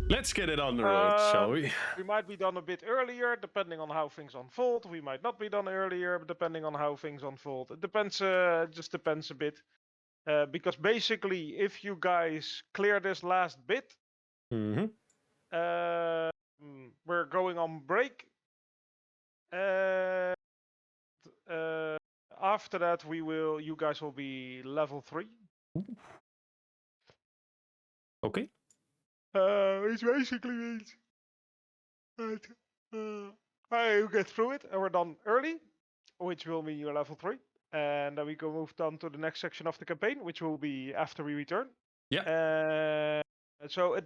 Let's get it on the road, shall we? We might be done a bit earlier, depending on how things unfold. We might not be done earlier, depending on how things unfold. It depends. Just depends a bit. Because basically, if you guys clear this last bit, Mm-hmm. we're going on break. After that, you guys will be level 3. Okay. Which basically means that you get through it, and we're done early, which will mean you're level 3. And then we can move on to the next section of the campaign, which will be after we return. Yeah. So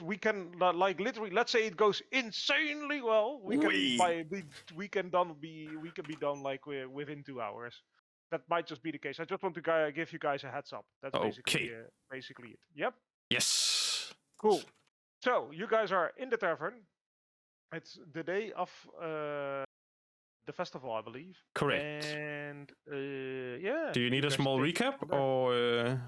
we can like literally, let's say it goes insanely well, we can be done like within 2 hours. That might just be the case. I just want to give you guys a heads up. That's basically it. Yep. Yes. Cool. So you guys are in the tavern. It's the day of the festival, I believe. Correct. And yeah. Do you need a small recap or?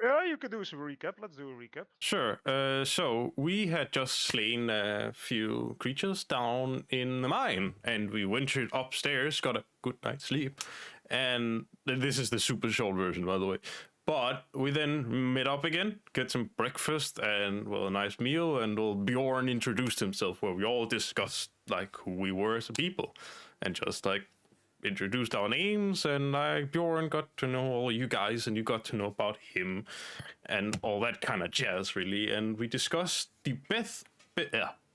Yeah, you can do some recap. Let's do a recap. Sure. So we had just slain a few creatures down in the mine, and we ventured upstairs, got a good night's sleep, and this is the super short version, by the way. But we then met up again, get some breakfast, and well, a nice meal, and well, Bjorn introduced himself, where we all discussed like who we were as a people, and just like introduced our names, and Bjorn got to know all you guys, and you got to know about him, and all that kind of jazz, really. And we discussed the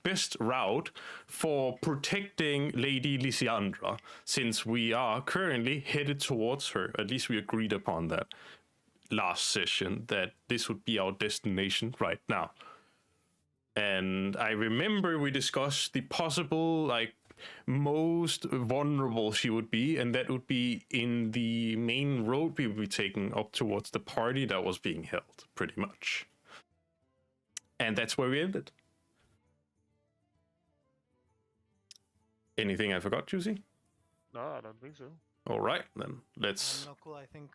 best route for protecting Lady Lissiandra, since we are currently headed towards her. At least we agreed upon that last session, that this would be our destination right now. And I remember we discussed the possible, like, most vulnerable she would be, and that would be in the main road we would be taking up towards the party that was being held, pretty much. And that's where we ended. Anything I forgot, Juicy? No, I don't think so. All right, then let's. No, cool. I think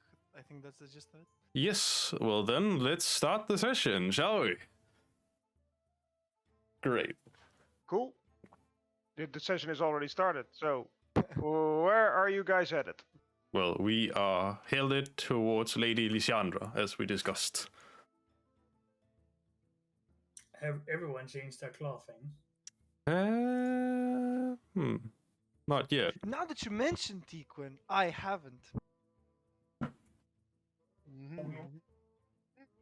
that's the gist of it. Yes. Well, then let's start the session, shall we? Great. Cool. The session is already started. So, where are you guys headed? Well, we are headed towards Lady Lissiandra, as we discussed. Have everyone changed their clothing? Not yet. Now that you mentioned Tequin, I haven't.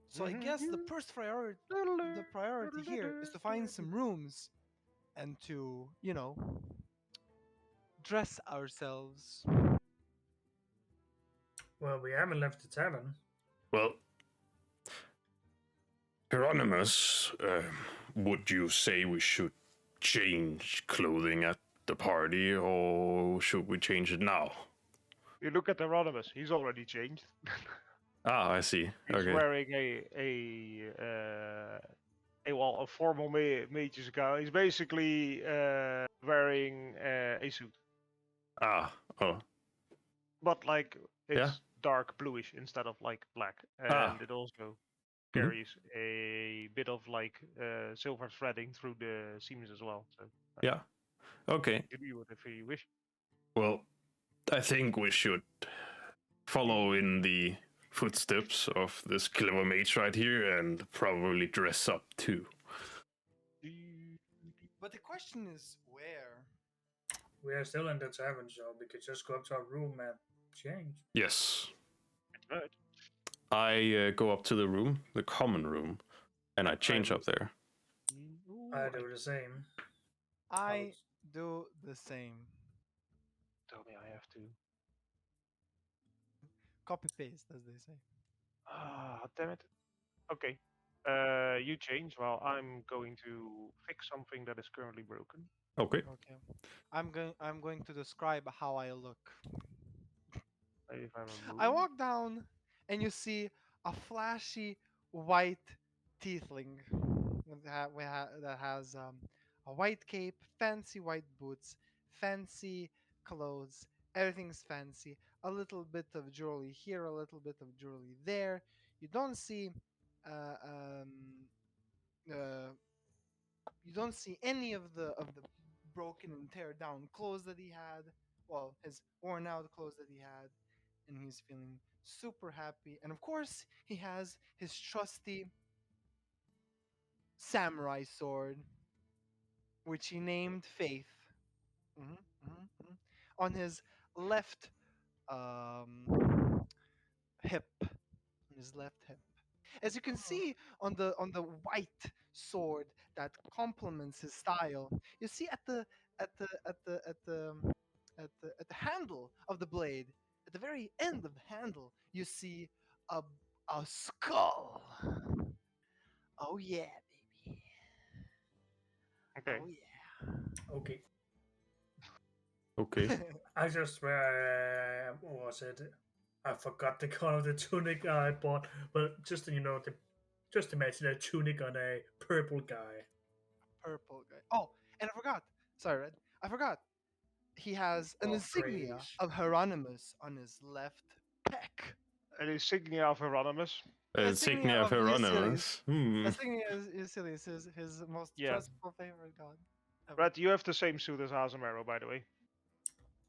So I guess the first priority here is to find some rooms and to, dress ourselves. Well, we haven't left the tavern. Well, Hieronymus, would you say we should change clothing at the party, or should we change it now? You look at Hieronymus. He's already changed. I see. He's wearing a formal mage's gown. He's basically wearing a suit. But like it's dark bluish instead of like black, and it also carries a bit of like silver threading through the seams as well. So yeah, okay. If you wish. Well, I think we should follow in the footsteps of this clever mage right here and probably dress up too. But the question is where? We are still in the tavern, so we could just go up to our room and change. Yes. Right. I go up to the room, the common room, and I change up there. I do the same. I do the same. Tell me I have to. Copy paste, as they say. Ah, damn it. Okay. You change while I'm going to fix something that is currently broken. Okay. I'm going to describe how I look. I walk down and you see a flashy white tiefling that has a white cape, fancy white boots, fancy clothes. Everything's fancy. A little bit of jewelry here, a little bit of jewelry there. You don't see You don't see any of the broken and tear down clothes that he had. Well, his worn out clothes that he had, and he's feeling super happy. And of course, he has his trusty samurai sword, which he named Faith. Mhm, mhm, mhm. On his left hip, on his left hip. As you can see on the white sword that complements his style, you see at the at the at the at the handle of the blade, at the very end of the handle, you see a a skull. Oh yeah, baby. Okay. Oh yeah. Okay. Okay. I just swear, what was it? I forgot the color of the tunic I bought, but just just imagine a tunic on a purple guy. Purple guy. Oh, and I forgot. Sorry, Red. I forgot. He has an Oh, insignia grace. of Hieronymus on his left pec. An insignia of Hieronymus. Insignia Insignia of of Eusebius. Hieronymus. Hmm. Insignia is Eusebius, his most Yeah. trustful favorite god. ever. Red, you have the same suit as Azamero, by the way.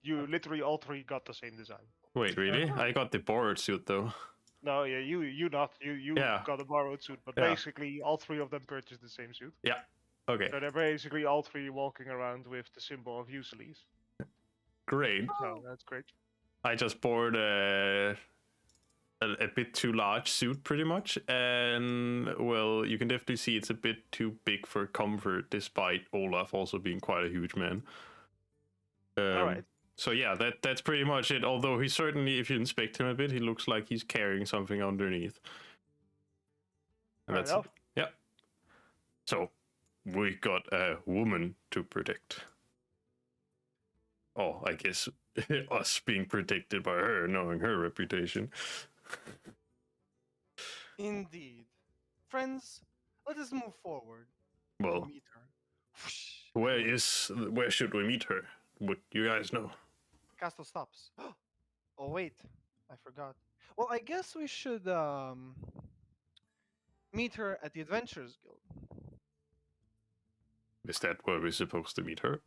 You literally all three got the same design. Wait, really? I got the borrowed suit though. No, yeah, you not. You Yeah. got a borrowed suit, but Yeah. basically all three of them purchased the same suit. Yeah. Okay. So they're basically all three walking around with the symbol of Ulysses. Great. So that's great. I just bought a bit too large suit, pretty much, and well, you can definitely see it's a bit too big for comfort, despite Olaf also being quite a huge man. All right. So yeah, that's pretty much it. Although he certainly, if you inspect him a bit, he looks like he's carrying something underneath. And Fair that's enough. it. Yeah. So we got a woman to protect. Oh, I guess us being protected by her, knowing her reputation. Indeed. Friends, let us move forward Well, and meet her. where should we meet her? Would you guys know? Castle stops. Oh wait, I forgot. Well, I guess we should meet her at the Adventurers Guild. Is that where we're supposed to meet her?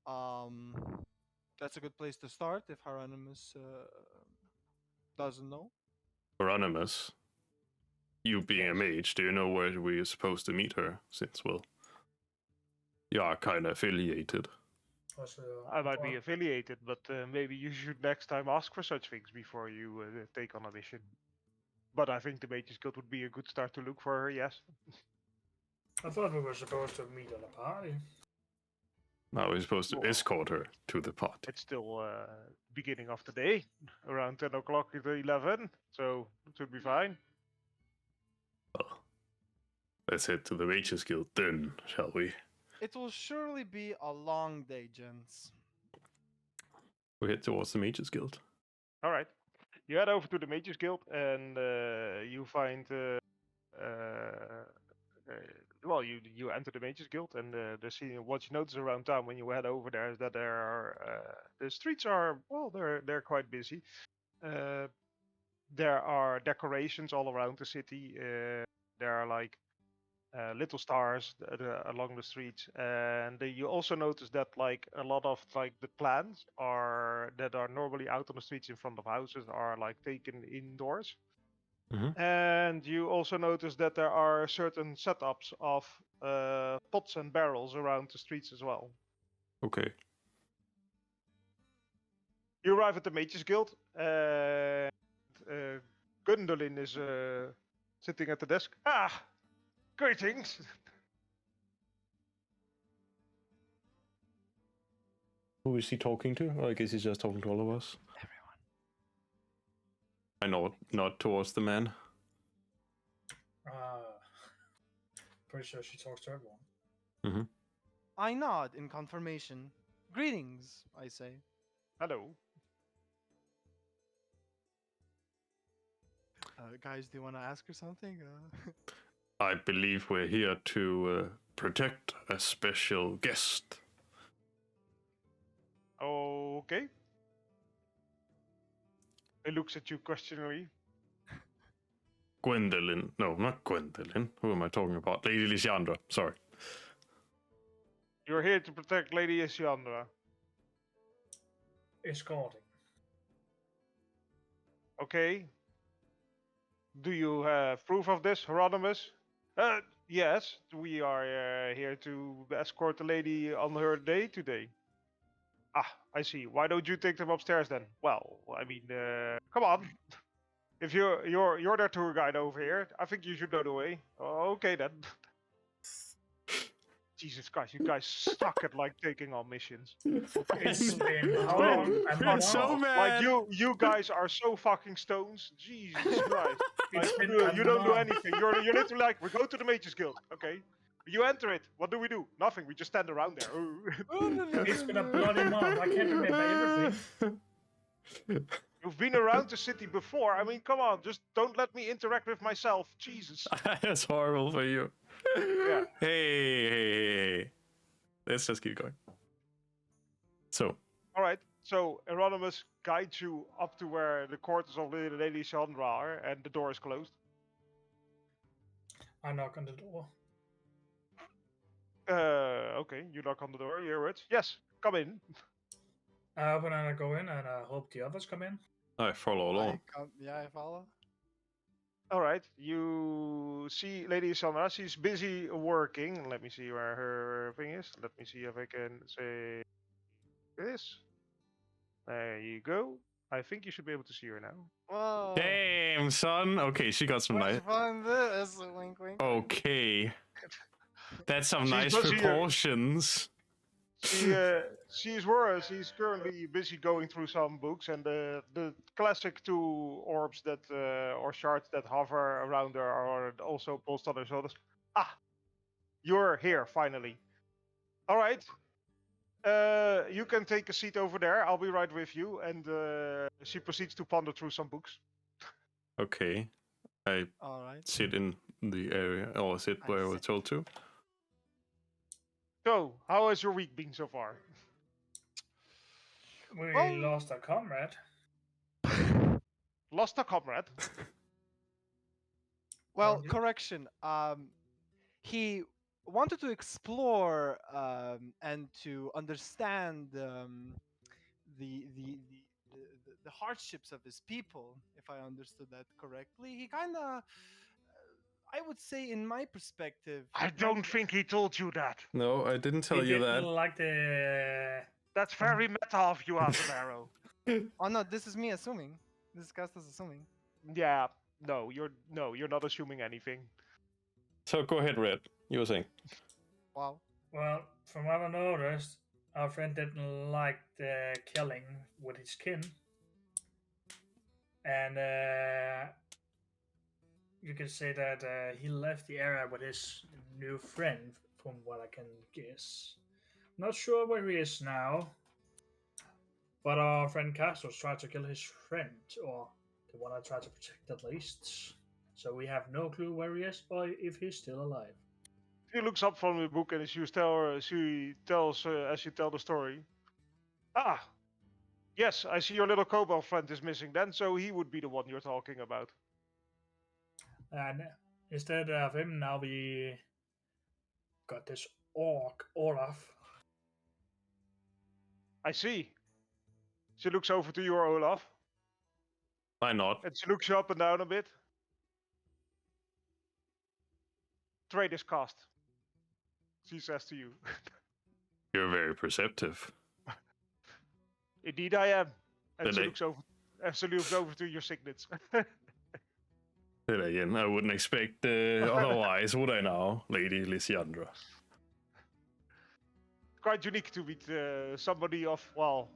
Um, that's a good place to start if Hieronymus doesn't know. Hieronymus, you being a Yes. mage, do you know where we're supposed to meet her? Since, well, you are kind of affiliated. Also, I might be affiliated, but maybe you should next time ask for such things before you take on a mission. But I think the Mages Guild would be a good start to look for her, yes. I thought we were supposed to meet at a party. Now we're supposed to Well, escort her to the party. It's still beginning of the day, around 10 o'clock to 11, so it should be fine. Well, let's head to the Mages Guild then, shall we? It will surely be a long day, gents. We head towards the Mages Guild. All right. You head over to the Mages Guild and you find, well, you enter the Mages Guild and what you notice around town when you head over there is that there are the streets are, well, they're quite busy. There are decorations all around the city. There are like little stars along the streets, and you also notice that like a lot of like the plants that are normally out on the streets in front of houses are like taken indoors. And you also notice that there are certain setups of pots and barrels around the streets as well. Okay. You arrive at the Mages Guild, and Gundolin is sitting at the desk. Ah, greetings. Who is he talking to? Or I guess he's just talking to all of us. Everyone. I nod towards the man. Pretty sure she talks to everyone. I nod in confirmation. Greetings, I say. Hello. Guys, do you want to ask her something? I believe we're here to protect a special guest. Okay. He looks at you questioningly. Gwendolyn. No, not Gwendolyn. Who am I talking about? Lady Lissiandra. Sorry. You're here to protect Lady Lissiandra. Escorting. Okay. Do you have proof of this, Hieronymus? Yes, we are here to escort the lady on her day today. Ah, I see. Why don't you take them upstairs then? Well, I mean, come on. If you're their tour guide over here, I think you should know the way. Okay then. Jesus Christ, you guys suck at like taking on missions. It's been how Bro, long? I'm so Like mad. you guys are so fucking stones. Jesus Christ. Like, It's been you don't do a month. anything. You're literally like, we go to the Mages Guild, okay? You enter it. What do we do? Nothing. We just stand around there. It's been a bloody month. I can't remember everything. You've been around the city before. I mean, come on. Just don't let me interact with myself. Jesus. That's horrible for you. Yeah. Hey. Let's just keep going. So, All right. So Hieronymus guides you up to where the quarters of Lady Lissiandra are, and the door is closed. I knock on the door. Okay. You knock on the door. You hear it? Yes. Come in. I open and I go in, and I hope the others come in. I follow along. I follow. All right, you see Lady Lissiandra, she's busy working. Let me see where her thing is. Let me see if I can say this. There you go. I think you should be able to see her now. Whoa. Damn, son. Okay, she got some Which nice. one this? Wink, wink. Okay. That's some She's nice busy, proportions. She's currently busy going through some books, and the classic two orbs that or shards that hover around her are also post on her shoulders. Ah, you're here finally. All right. You can take a seat over there. I'll be right with you. And she proceeds to ponder through some books. Okay. I All right. sit in the area, or sit where I was told to. So, how has your week been so far? We Oh. lost a comrade. Lost a comrade. Well, you? correction. He wanted to explore and to understand the hardships of his people. If I understood that correctly, he kind of, I would say, in my perspective, I don't think he told you that. No, I didn't tell He you didn't that. like the. That's very meta of you, Habanero. Oh no, this is me assuming. This is Castas assuming. Yeah. No, you're not assuming anything. So go ahead, Red. You were saying. Wow. Well, from what I noticed, our friend didn't like the killing with his kin. And you can say that he left the area with his new friend, from what I can guess. Not sure where he is now. But our friend Castos tried to kill his friend, or the one I tried to protect at least. So we have no clue where he is, or if he's still alive. She looks up from the book and she tells as you tell the story. Ah, yes, I see your little kobold friend is missing then, so he would be the one you're talking about. And instead of him, now we got this orc, Olaf. I see. She looks over to you, Olaf, Why not? and she looks you up and down a bit. Trade is cast. She says to you. You're very perceptive. Indeed I am. And Then she I- looks over to your signets. Then again, I wouldn't expect otherwise, would I now, Lady Lissiandra? Quite unique to meet somebody of, well,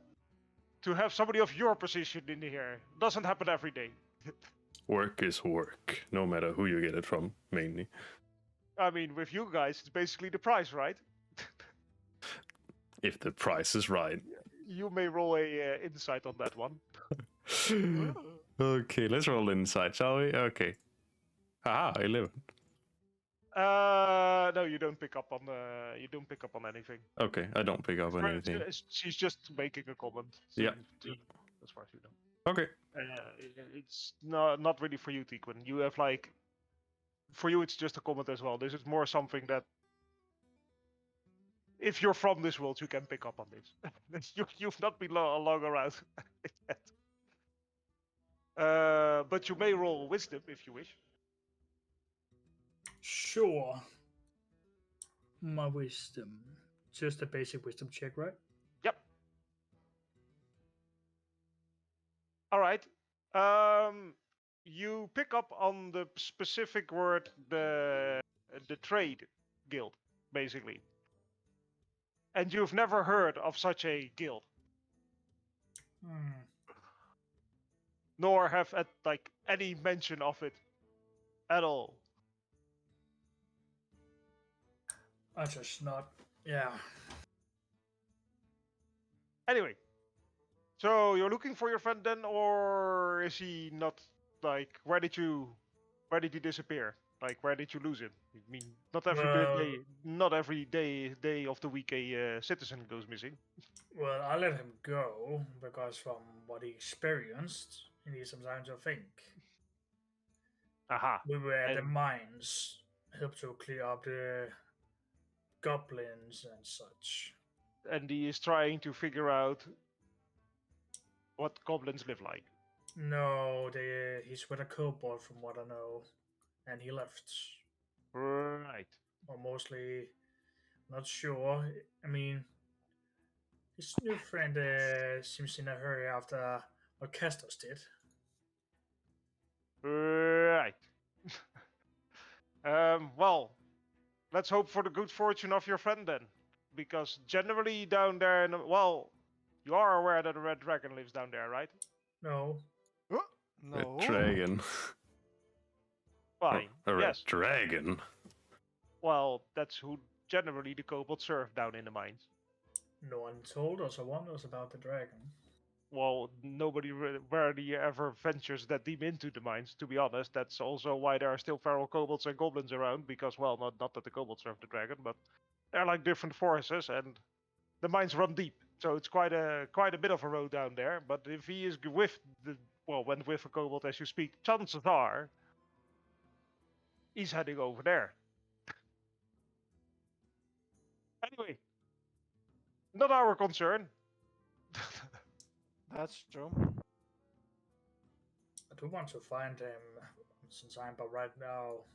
to have somebody of your position in here. Doesn't happen every day. Work is work, no matter who you get it from, mainly. I mean, with you guys, it's basically the price, right? If the price is right. You may roll a insight on that one. Okay, let's roll inside, shall we? Okay. Haha, 11. No, you don't pick up on anything. Okay, I don't pick up on anything. She's just making a comment. Yeah. As far as you know. Okay. It's not really for you, Tequin. You have like, for you, it's just a comment as well. This is more something that if you're from this world, you can pick up on this. You've not been long around yet. But you may roll wisdom if you wish. Sure. My wisdom. Just a basic wisdom check, right? Yep. All right. You pick up on the specific word, the trade guild, basically. And you've never heard of such a guild, nor have like any mention of it at all. I just not. Yeah. Anyway, so you're looking for your friend then, or is he not? Like, where did he disappear? Like, where did you lose him? I mean, not every day of the week a citizen goes missing. Well, I let him go because from what he experienced, he needs some time to think. Aha. We were at the And- mines, helped to clear up the goblins and such. And he is trying to figure out what goblins live like. No, he's with a kobold from what I know, and he left. Right. Or mostly, not sure. I mean, his new friend seems in a hurry after what Castos did. Right. Well, let's hope for the good fortune of your friend then. Because generally down there, well, you are aware that a red dragon lives down there, right? No. No. A dragon. Fine. A red Yes. dragon. Well, that's who generally the kobolds serve down in the mines. No one told us or warned us about the dragon. Well, nobody rarely ever ventures that deep into the mines, to be honest. That's also why there are still feral kobolds and goblins around, because, well, not that the kobolds serve the dragon, but they're like different forces, and the mines run deep. So it's quite a bit of a road down there. But if he is went with a kobold as you speak, chances are he's heading over there. Anyway, not our concern. That's true. I do want to find him some time, but right now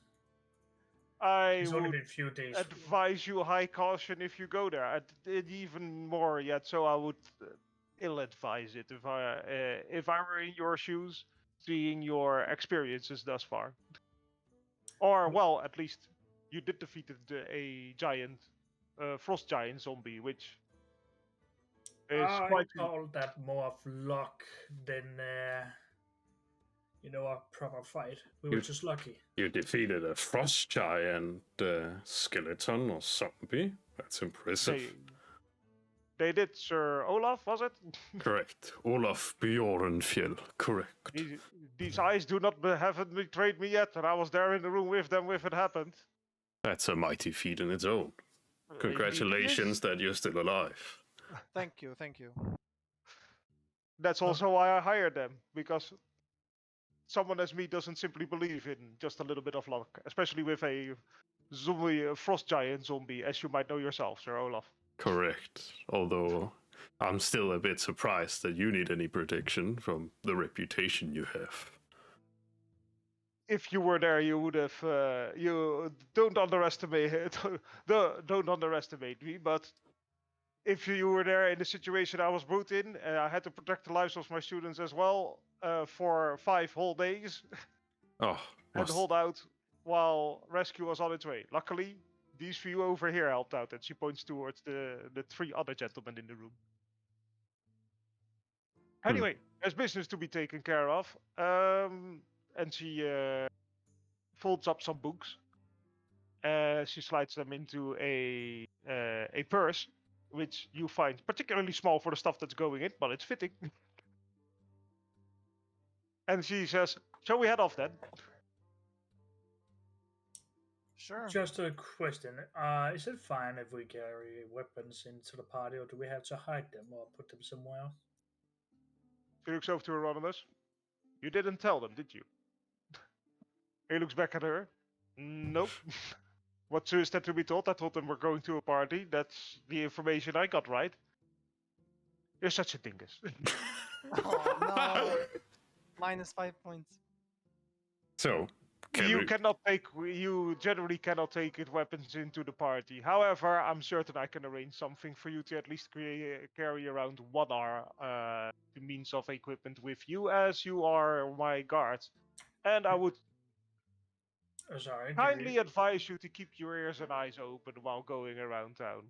I it's only would been a few days. advise you high caution if you go there. I did even more yet, so I would ill-advise it if I were in your shoes, seeing your experiences thus far. Or, well, at least you did defeat a giant, frost giant zombie, which is I quite... call that more of luck than a proper fight. We were You- just lucky. You defeated a frost giant, skeleton or zombie. That's impressive. They did, Sir Olaf, was it? Correct. Olaf Bjornfjell. Correct. These eyes haven't betrayed me yet, and I was there in the room with them if it happened. That's a mighty feat in its own. Congratulations that you're still alive. Thank you, thank you. That's also why I hired them, because someone as me doesn't simply believe in just a little bit of luck, especially with a frost giant zombie, as you might know yourself, Sir Olaf. Correct. Although I'm still a bit surprised that you need any protection from the reputation you have. If you were there, you would have. You don't underestimate don't underestimate me. But if you were there in the situation I was brought in, I had to protect the lives of my students as well for 5 whole days Oh, and hold out while rescue was on its way. Luckily, these few over here helped out, and she points towards the 3 other gentlemen in the room. Anyway, there's business to be taken care of. And she folds up some books. She slides them into a purse, which you find particularly small for the stuff that's going in, but it's fitting. And she says, "Shall we head off then?" Sure. Just a question. Is it fine if we carry weapons into the party, or do we have to hide them or put them somewhere? She looks over to Hieronymus. "You didn't tell them, did you?" He looks back at her. "Nope." What is that to be told? I told them we're going to a party. That's the information I got right. You're such a dingus. Oh no! Minus 5 points. So, can You we... cannot take. You generally cannot take it weapons into the party. However, I'm certain I can arrange something for you to at least carry around one the means of equipment with you, as you are my guards. And I would Sorry, kindly advise you to keep your ears and eyes open while going around town.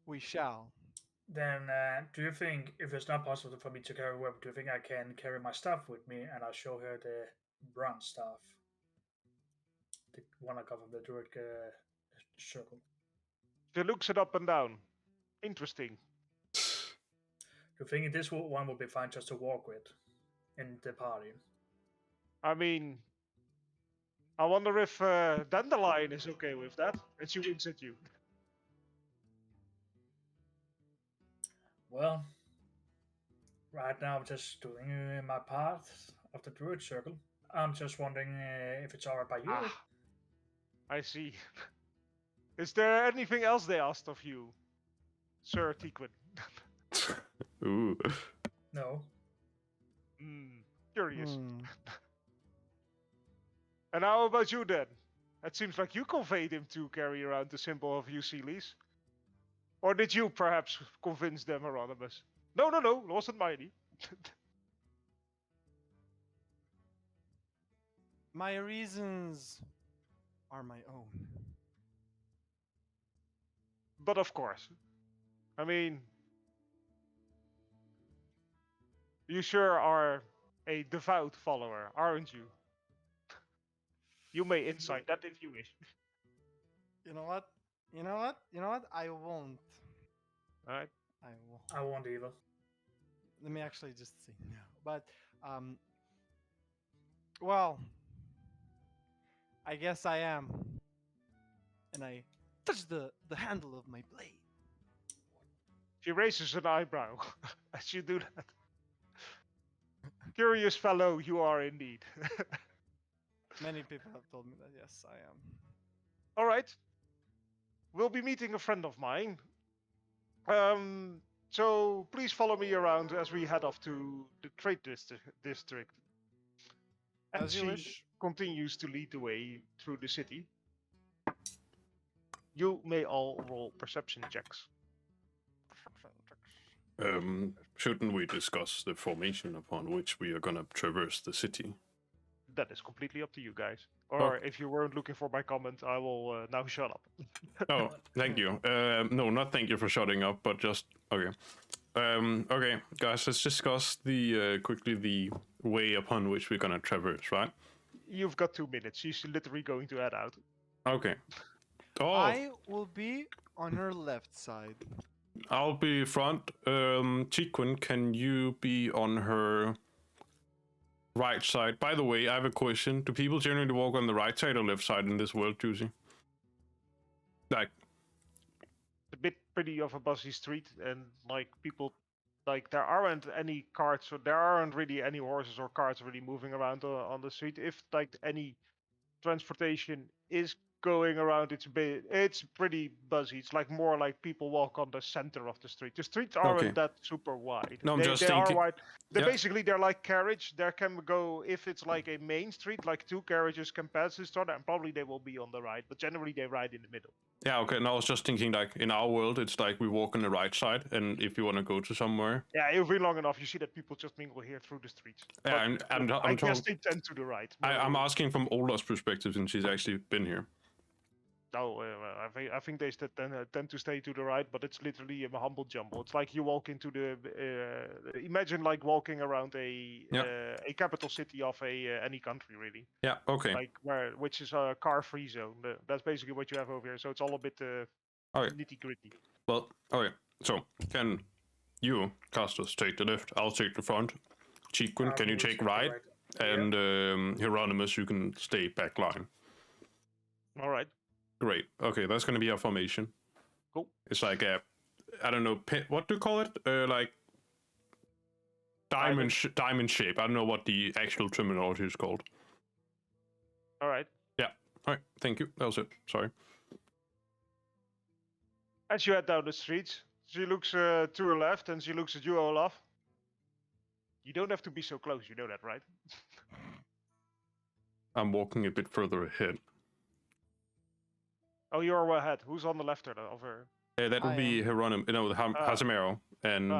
We shall. then do you think if it's not possible for me to carry a weapon, do you think I can carry my staff with me and I'll show her the bronze staff? The one I got from the druid circle. She looks it up and down. Interesting. Do you think this one would be fine just to walk with in the party? I mean, I wonder if Dandelion is okay with that. And she winks at you. Well, right now I'm just doing my part of the druid circle. I'm just wondering if it's alright by you. Ah, I see. Is there anything else they asked of you, Sir Tequin? Ooh. No. Curious. Hmm. And how about you then? It seems like you conveyed him to carry around the symbol of Euseles. Or did you perhaps convince them, Hieronymus? No, it wasn't Mighty. My reasons are my own. But of course. I mean, you sure are a devout follower, aren't you? You may incite that if you wish. You know what? You know what? You know what? I won't. Alright. I won't. I won't either. Let me actually just say no. But well, I guess I am. And I touch the handle of my blade. She raises an eyebrow as you do that. Curious fellow you are indeed. Many people have told me that. Yes, I am. Alright. We'll be meeting a friend of mine. So please follow me around as we head off to the trade district. And As you she wish. continues to lead the way through the city. You may all roll perception checks. Shouldn't we discuss the formation upon which we are gonna traverse the city? That is completely up to you guys. Or if you weren't looking for my comment, I will now shut up. Oh, thank you. No, not thank you for shutting up, but just okay. Okay, guys, let's discuss quickly the way upon which we're gonna traverse, right? You've got 2 minutes. She's literally going to head out. Okay. Oh, I will be on her left side. I'll be front. Chiquin, can you be on her right side? By the way, I have a question. Do people generally walk on the right side or left side in this world, Juicy? Like, A bit pretty of a busy street, and like people, like there aren't any carts, so there aren't really any horses or carts really moving around on the street. If like any transportation is going around, it's pretty buzzy. It's like more like people walk on the center of the street. The streets aren't Okay. that super wide. No, I'm just they are thinking- wide. They're Yeah. basically they're like carriage. There can go if it's like a main street, like 2 carriages can pass each other, and probably they will be on the right. But generally they ride in the middle. yeah, okay. And I was just thinking, like, in our world, it's like we walk on the right side, and if you want to go to somewhere, Yeah, if we're long enough, you see that people just mingle here through the streets. yeah, But and I I'm guess talking. they tend to the right. I'm asking from Ola's perspective, since she's actually been here. No, I think they tend to stay to the right, but it's literally a humble jumble. It's like you walk into the. Imagine like walking around a capital city of any country, really. Yeah. Okay. Like which is a car-free zone. That's basically what you have over here. So it's all a bit Okay. nitty-gritty. Well, okay. So, can you, Castus, take the left? I'll take the front. Chiquin, can you will take the right? And Hieronymus, you can stay back line. All right. Great. Okay, that's gonna be our formation. Cool. It's like a, I don't know, what do you call it? Like diamond shape. I don't know what the actual terminology is called. All right. Yeah. All right, thank you. That was it. Sorry. As you head down the street, she looks to her left and she looks at you, Olaf. You don't have to be so close, you know that, right? I'm walking a bit further ahead. Oh, you're ahead. Who's on the left of her? That would I be Hieronym, Casimiro, and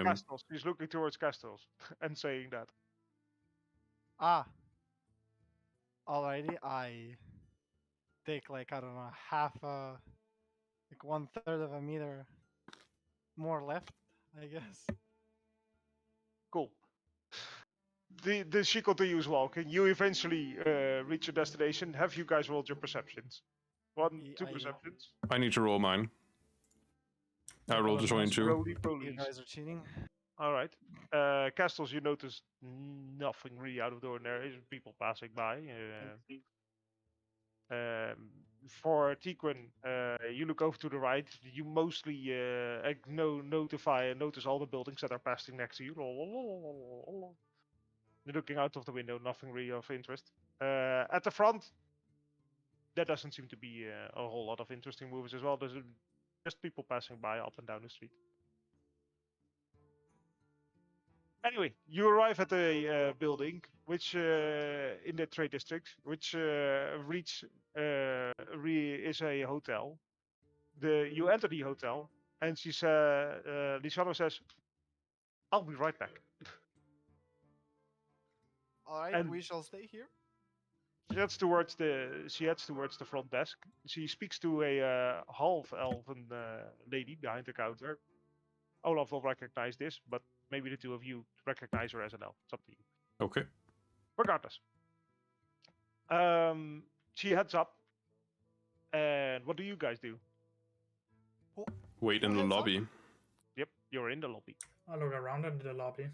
Castles. He's looking towards Castles and saying that. Ah. Alrighty, I take like, I don't know, like 1/3 of a meter more left, I guess. Cool. The she continues walking. You eventually reach your destination. Have you guys rolled your perceptions? Two I- perceptions. I need to roll mine. I rolled a 22. Roly You polies. guys are cheating. All right. Castles, you notice nothing really out of the ordinary. People passing by. For Tiquin, you look over to the right. You mostly notice all the buildings that are passing next to you. You're looking out of the window, nothing really of interest. At the front, there doesn't seem to be a whole lot of interesting moves as well. There's just people passing by up and down the street. Anyway, you arrive at a building, which in the trade district, which is a hotel. You enter the hotel, and Lissiandra says, "I'll be right back." Alright, And- we shall stay here. She heads towards the front desk. She speaks to a half-elven lady behind the counter. Olaf will recognize this, but maybe the two of you recognize her as an elf. It's up to you. Okay. Regardless. She heads up. And what do you guys do? Wait in the Heads up. lobby. Yep, you're in the lobby. I look around in the lobby.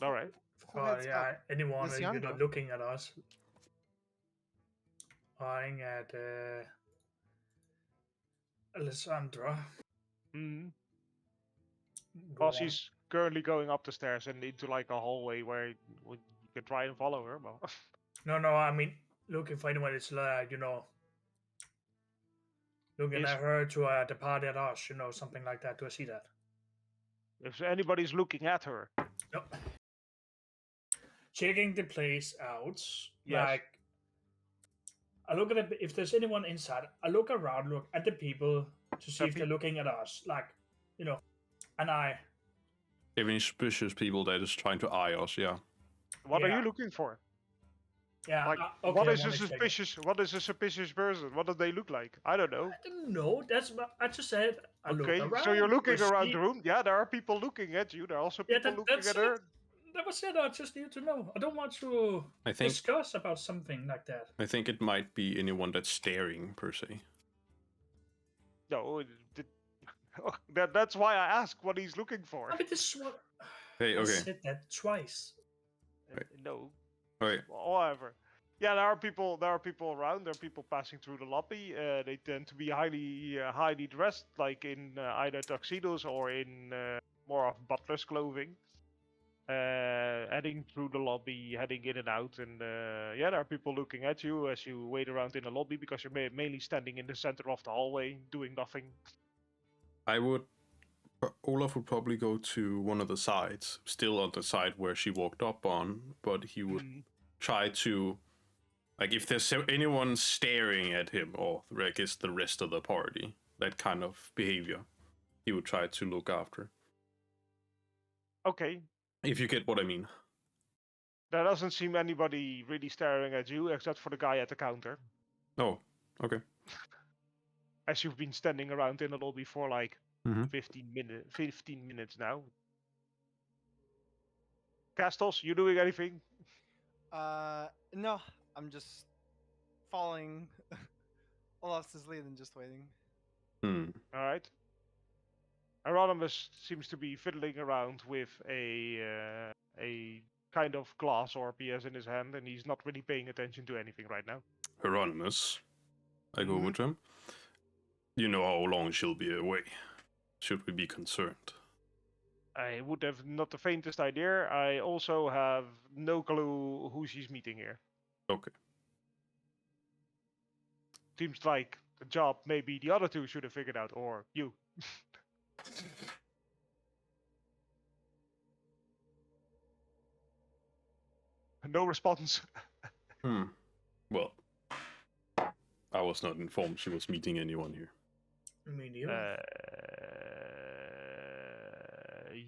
All right. Who heads up? Anyone you're Lissiandra? not looking at us. Eyeing at Alessandra. Mm-hmm. Go Well, on. she's currently going up the stairs and into like a hallway where you can try and follow her. Well, No, I mean looking for anyone that's looking Is- at her to depart at us, something like that. Do I see that? if anybody's looking at her, No. Checking the place out. Yes. Like I look at it, if there's anyone inside. I look around, look at the people to see if they're looking at us. Like, and I. Any suspicious people that is trying to eye us, yeah. what are Yeah. you looking for? Yeah. Like, okay, what I is a wanna check it. suspicious person? What do they look like? I don't know. I don't know. That's what I just said. I look Okay, around. so you're looking to around see- the room. Yeah, there are people looking at you. There are also Yeah, people that's looking at her. it. That was it. I just need to know. I don't want to I think discuss about something like that. it might be anyone that's staring per se. No, that's why I ask what he's looking for. I mean, this is what Hey, I okay. said that twice. No, Alright. however, yeah, there are people around. There are people passing through the lobby. They tend to be highly dressed, like in either tuxedos or in more of butler's clothing. Heading through the lobby, heading in and out, and yeah, there are people looking at you as you wait around in the lobby because you're mainly standing in the center of the hallway doing nothing. Olaf would probably go to one of the sides, still on the side where she walked up on, but he would try to, like, if there's anyone staring at him, or I guess the rest of the party, that kind of behavior, he would try to look after. Okay, If you get what I mean. there doesn't seem anybody really staring at you except for the guy at the counter. Oh, okay. As you've been standing around in the lobby for like Mhm. 15 minutes now. Castles, you doing anything? No, I'm just following Olaf's lead and just waiting. Hmm. All right. Anonymous seems to be fiddling around with a kind of glass orb he has in his hand, and he's not really paying attention to anything right now. Hieronymus. I go Mhm. with him. You know how long she'll be away. Should we be concerned? I would have not the faintest idea. I also have no clue who she's meeting here. Okay. Seems like the job maybe the other two should have figured out, or you. No response. Well, I was not informed she was meeting anyone here. Me neither.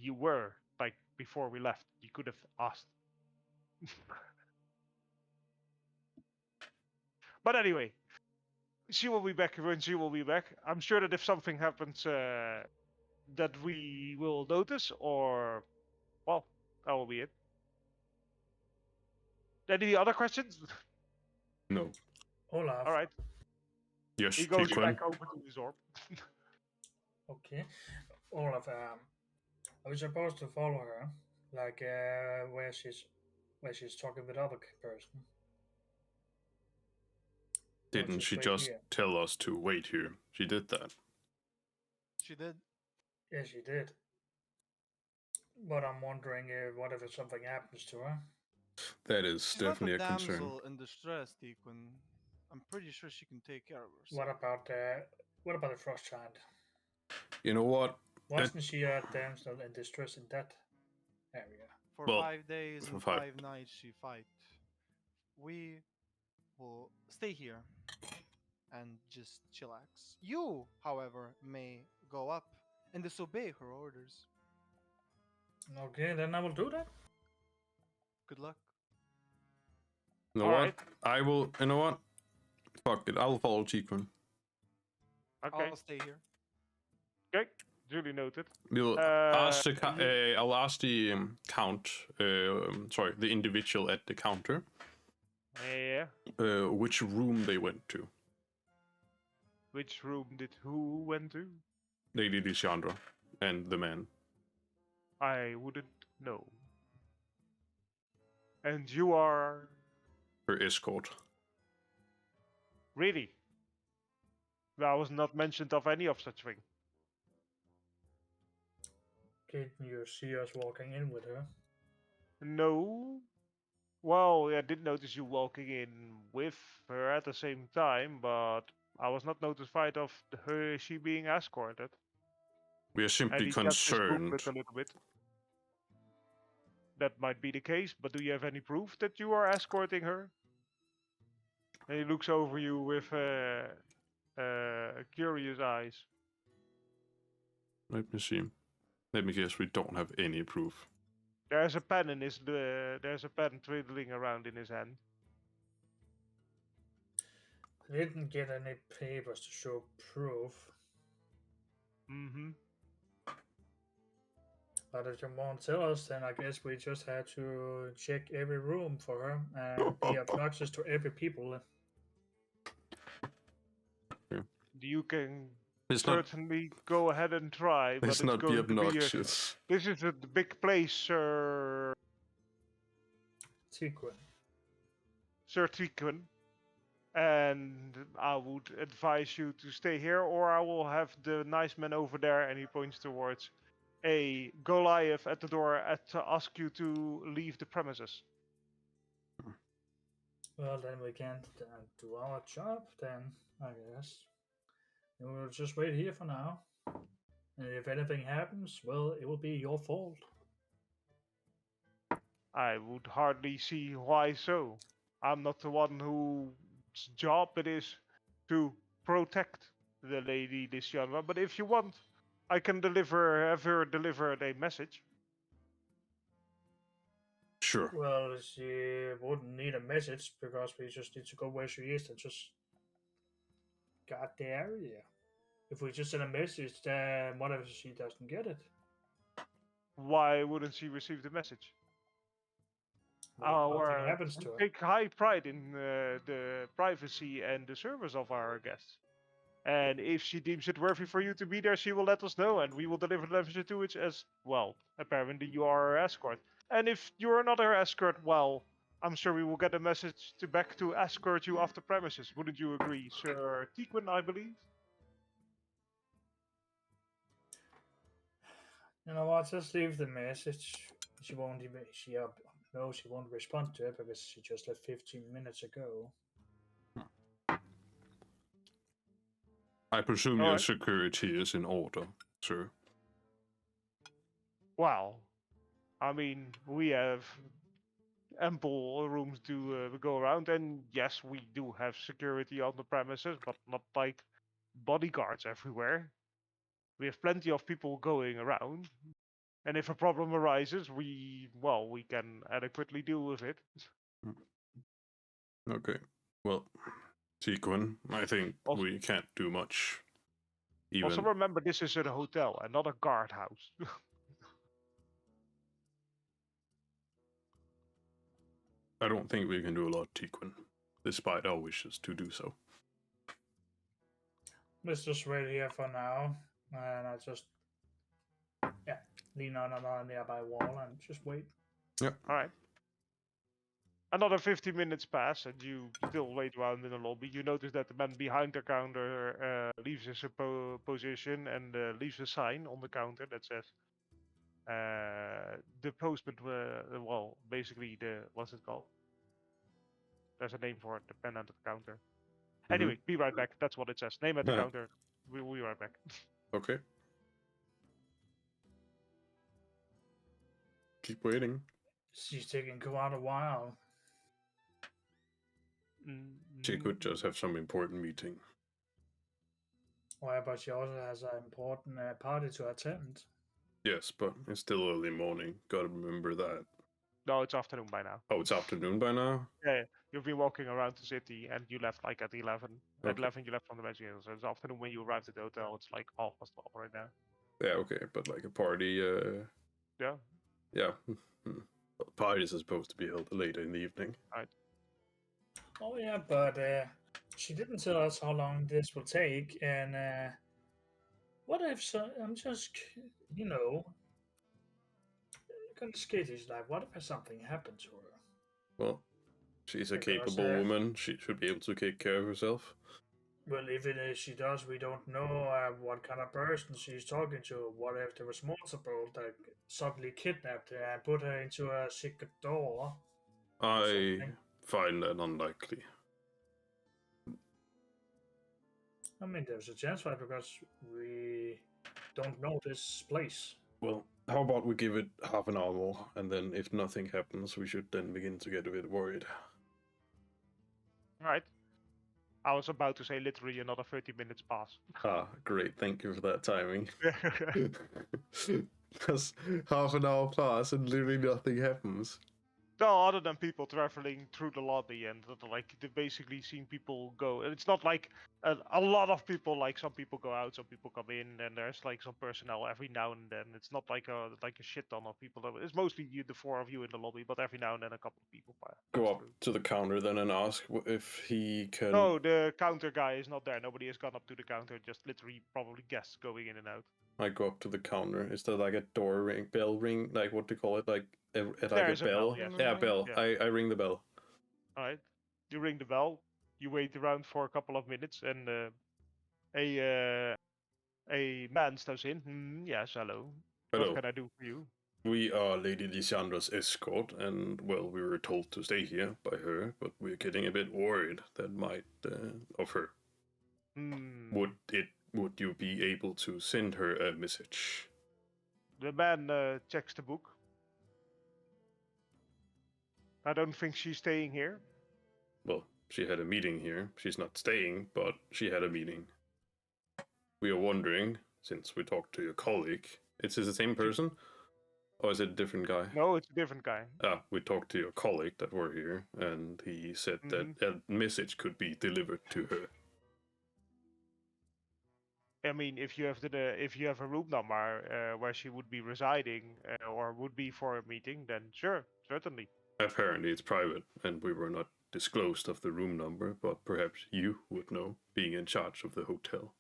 You were, like, before we left. You could have asked. But anyway, she will be back when she will be back. I'm sure that if something happens that we will notice, or, well, that will be it. Any other questions? No. Olaf. All right. Yes, He goes Tiquin. back over to his orb. Okay. Olaf, are we supposed to follow her? Like where she's talking with other person? Didn't she wait just here? tell us to wait here? She did that. She did. Yeah, she did. But I'm wondering what if something happens to her? That is She's definitely not a a concern. damsel in distress, Deacon. I'm pretty sure she can take care of herself. What about the frost child? You know what? Wasn't she a damsel in distress in that area? For Well, 5 days for and 5 5 nights she fight. We will stay here and just chillax. You, however, may go up and disobey her orders. Okay, then I will do that. Good luck. You know All what? right. I will. You know what? Fuck it. I'll follow Tiquin. Okay. I'll stay here. Okay. Duly noted. We'll ask the I'll ask the count. Sorry, the individual at the counter. Yeah. Which room they went to. Which room did who went to? Lady Lissiandra and the man. I wouldn't know. And you are Her escort. really? I was not mentioned of any of such thing. Didn't you see us walking in with her? No. Well, I did notice you walking in with her at the same time, but I was not notified of her she being escorted. We are And simply he kept his concerned. movement a little bit. That might be the case, but do you have any proof that you are escorting her? And he looks over you with curious eyes. Let me see. Let me guess. We don't have any proof. There's a pen in his. There's a pen twiddling around in his hand. I didn't get any papers to show proof. Mm-hmm. But if you won't tell us, then I guess we just had to check every room for her and be obnoxious to every people. You can It's not. certainly go ahead and try, but Let's it's not be going to be a. obnoxious. This is a big place, Sir Sequin. Tiquin, and I would advise you to stay here, or I will have the nice man over there, and he points towards a Goliath at the door to ask you to leave the premises. Well, then we can't do our job, then, I guess. And we'll just wait here for now. And if anything happens, well, it will be your fault. I would hardly see why so. I'm not the one whose job it is to protect the Lady Lissiandra, but if you want, I can have her deliver a message. Sure. Well, she wouldn't need a message because we just need to go where she is and just guard the area. If we just send a message, then what if she doesn't get it? Why wouldn't she receive the message? Well, if something happens to her. Take high pride in the privacy and the service of our guests. And if she deems it worthy for you to be there, she will let us know, and we will deliver the message to it as well. Apparently, you are her escort. And if you are not her escort, well, I'm sure we will get a message back to escort you off the premises. Wouldn't you agree, Sir Tiquin, I believe? You know what? Just leave the message. She won't even. No, she won't respond to it because she just left 15 minutes ago. I presume your Alright. security is in order, sir. Well, I mean, we have ample rooms to go around, and yes, we do have security on the premises, but not like bodyguards everywhere. We have plenty of people going around, and if a problem arises, we can adequately deal with it. Okay. Well, Sequin, I think Also- we can't do much. Also, Even remember this is a hotel and not a guardhouse. I don't think we can do a lot, Sequin, despite our wishes to do so. Let's just wait here for now, and I just lean on a nearby wall and just wait. Yep. All right. Another 50 minutes pass, and you still wait around in the lobby. You notice that the man behind the counter leaves his position and leaves a sign on the counter that says, "The postman." Basically, what's it called? There's a name for it. The pen at the counter. Anyway, be right back. That's what it says. Name at the Yeah. counter. We'll be right back. Okay. Keep waiting. She's taking quite a while. She could just have some important meeting. Well, but she also has an important party to attend. Yes, but it's still early morning. Gotta remember that. No, it's afternoon by now. Oh, it's afternoon by now? Yeah, you've been walking around the city, and you left like at 11. At Okay. 11, you left from the residence. So it's afternoon when you arrived at the hotel. It's like 12:30 right now. Yeah, okay, but like a party, Yeah. yeah. Well, parties are supposed to be held later in the evening. Oh yeah, but she didn't tell us how long this will take, and what if I'm just, confiscated life. What if something happened to her? Well, she's a Because, capable woman. She should be able to take care of herself. Well, even if she does, we don't know what kind of person she's talking to. What if the responsible that suddenly kidnapped her and put her into a secret door? I something. find that unlikely. I mean, there's a chance, right? Because we don't know this place. Well, how about we give it half an hour more, and then if nothing happens, we should then begin to get a bit worried. All right. I was about to say literally another 30 minutes pass. Ah, great. Thank you for that timing. Because half an hour pass and literally nothing happens. No, other than people traveling through the lobby and basically seeing people go. And it's not like a lot of people. Like some people go out, some people come in, and there's like some personnel every now and then. It's not like a shit ton of people. It's mostly you, the four of you in the lobby, but every now and then a couple of people pass Go up through. to the counter then and ask if he can. No, the counter guy is not there. Nobody has gone up to the counter. Just literally probably guests going in and out. I go up to the counter. Is there like a door ring, bell ring, like what do you call it? Like like There a is a bell? bell, yes. Yeah, bell. Yeah. I ring the bell. All right. You ring the bell. You wait around for a couple of minutes, and a man steps in. Yes, hello. Hello. What can I do for you? We are Lady Lissiandra's escort, and well, we were told to stay here by her, but we're getting a bit worried that might of her. Would you be able to send her a message? The man checks the book. I don't think she's staying here. Well, she had a meeting here. She's not staying, but she had a meeting. We are wondering, since we talked to your colleague, is it the same person? Or is it a different guy? No, it's a different guy. We talked to your colleague that were here, and he said that a message could be delivered to her. I mean, if you have a room number where she would be residing or would be for a meeting, then sure, certainly. Apparently it's private, and we were not disclosed of the room number, but perhaps you would know, being in charge of the hotel.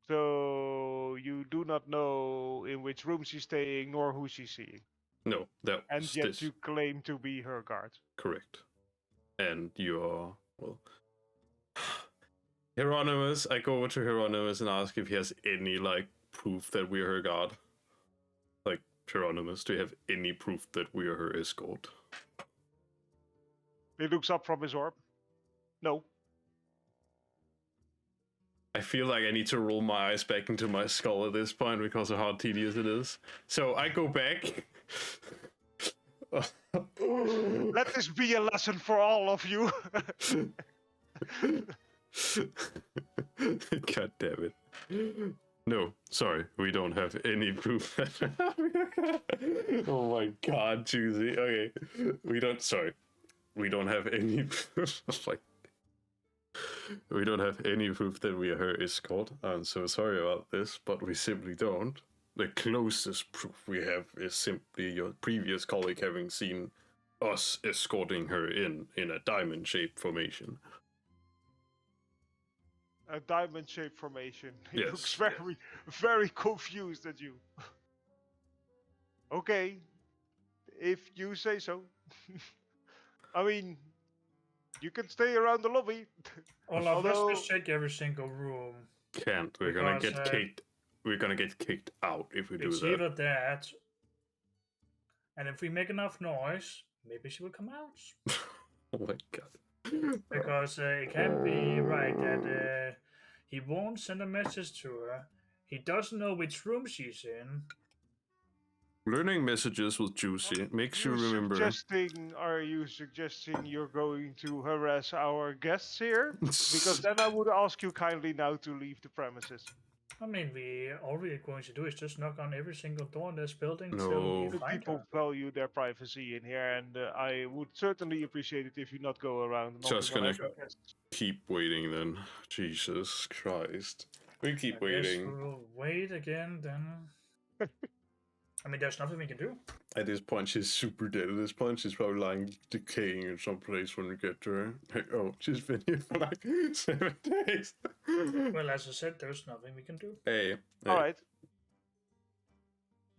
So you do not know in which room she's staying nor who she's seeing. No, that And was yet this. you claim to be her guard. Correct. And you are, well... Hieronymus, I go over to Hieronymus and ask if he has any, like, proof that we are her guard. Like, Hieronymus, do you have any proof that we are her escort? He looks up from his orb. No. I feel like I need to roll my eyes back into my skull at this point because of how tedious it is. So I go back. Let this be a lesson for all of you. God damn it. No, sorry, we don't have any proof. Oh my god, Juicy. Okay, we don't have any proof. We don't have any proof that we are her escort. I'm so sorry about this, but we simply don't. The closest proof we have is simply your previous colleague having seen us escorting her in a diamond-shaped formation. A diamond-shaped formation. He Yes. looks very, very confused at you. Okay, if you say so. I mean, you can stay around the lobby. Olaf, Although- let's just check every single room. Can't. We're gonna Because, get kicked. We're gonna get kicked out if we do It's that. either that, and if we make enough noise, maybe she will come out. Oh my god. Because it can't be right that he won't send a message to her. He doesn't know which room she's in. Learning messages with Juicy makes you remember. Are you suggesting you're going to harass our guests here? Because then I would ask you kindly now to leave the premises. I mean, all we're going to do is just knock on every single door in this building No. till we The find people her. value their privacy in here, and I would certainly appreciate it if you not go around. Just knocking on gonna- every guest. Keep waiting then. Jesus Christ. We keep I guess waiting. we'll wait again then. I mean, there's nothing we can do. At this point, she's super dead. At this point, she's probably lying decaying in some place when we get to her. Like, oh, she's been here for like 7 days. Well, as I said, there's nothing we can do. Hey. All right.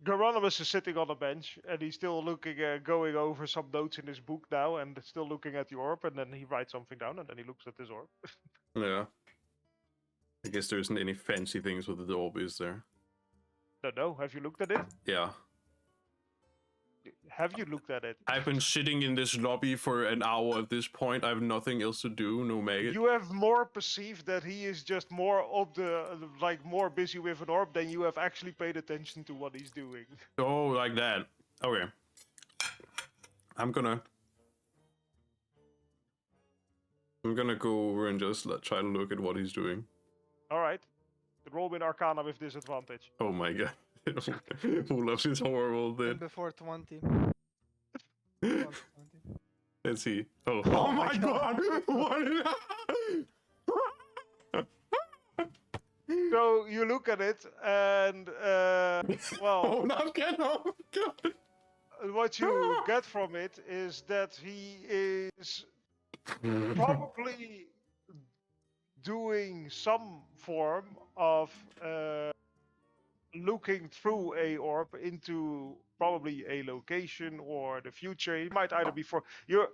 Garonimus is sitting on a bench, and he's still looking, going over some notes in his book now, and still looking at the orb. And then he writes something down, and then he looks at this orb. Yeah. I guess there isn't any fancy things with the orb, is there? Don't know. Have you looked at it? Yeah. Have you looked at it? I've been sitting in this lobby for an hour at this point. I have nothing else to do. No maggot. You have more perceived that he is just more more busy with an orb than you have actually paid attention to what he's doing. Oh, like that. Okay. I'm gonna go over and just try to look at what he's doing. All right. Roll me an Arcana with disadvantage. Oh my god. Olaf is horrible And then. before 20. Before 20. Let's see. Oh my god! What? So you look at it, and well, Oh, not again! Oh my god! what you get from it is that he is probably doing some form of looking through a orb into probably a location or the future. He might either be for you.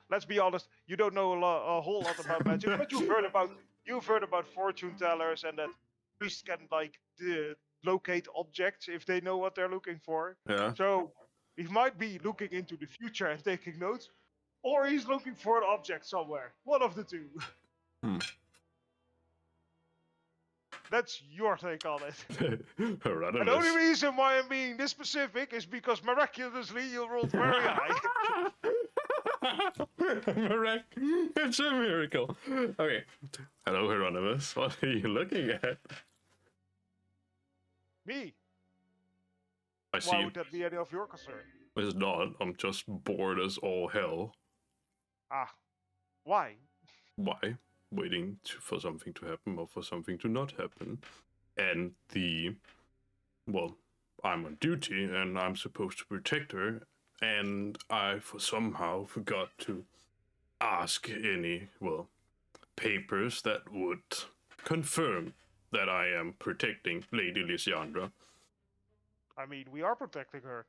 Let's be honest, you don't know a whole lot about magic, but you've heard about fortune tellers and that priests can locate objects if they know what they're looking for. Yeah. So he might be looking into the future and taking notes, or he's looking for an object somewhere. One of the two. Hmm. That's your take on it. And the only Hieronymus. reason why I'm being this specific is because miraculously you rolled very high. It's a miracle. Okay. Hello, Hieronymus. What are you looking at? Me? I Why see. would that be any of your concern? It's not. I'm just bored as all hell. Ah, why? Why? Waiting for something to happen or for something to not happen. And well, I'm on duty and I'm supposed to protect her. And I somehow forgot to ask any, papers that would confirm that I am protecting Lady Lissiandra. I mean, we are protecting her.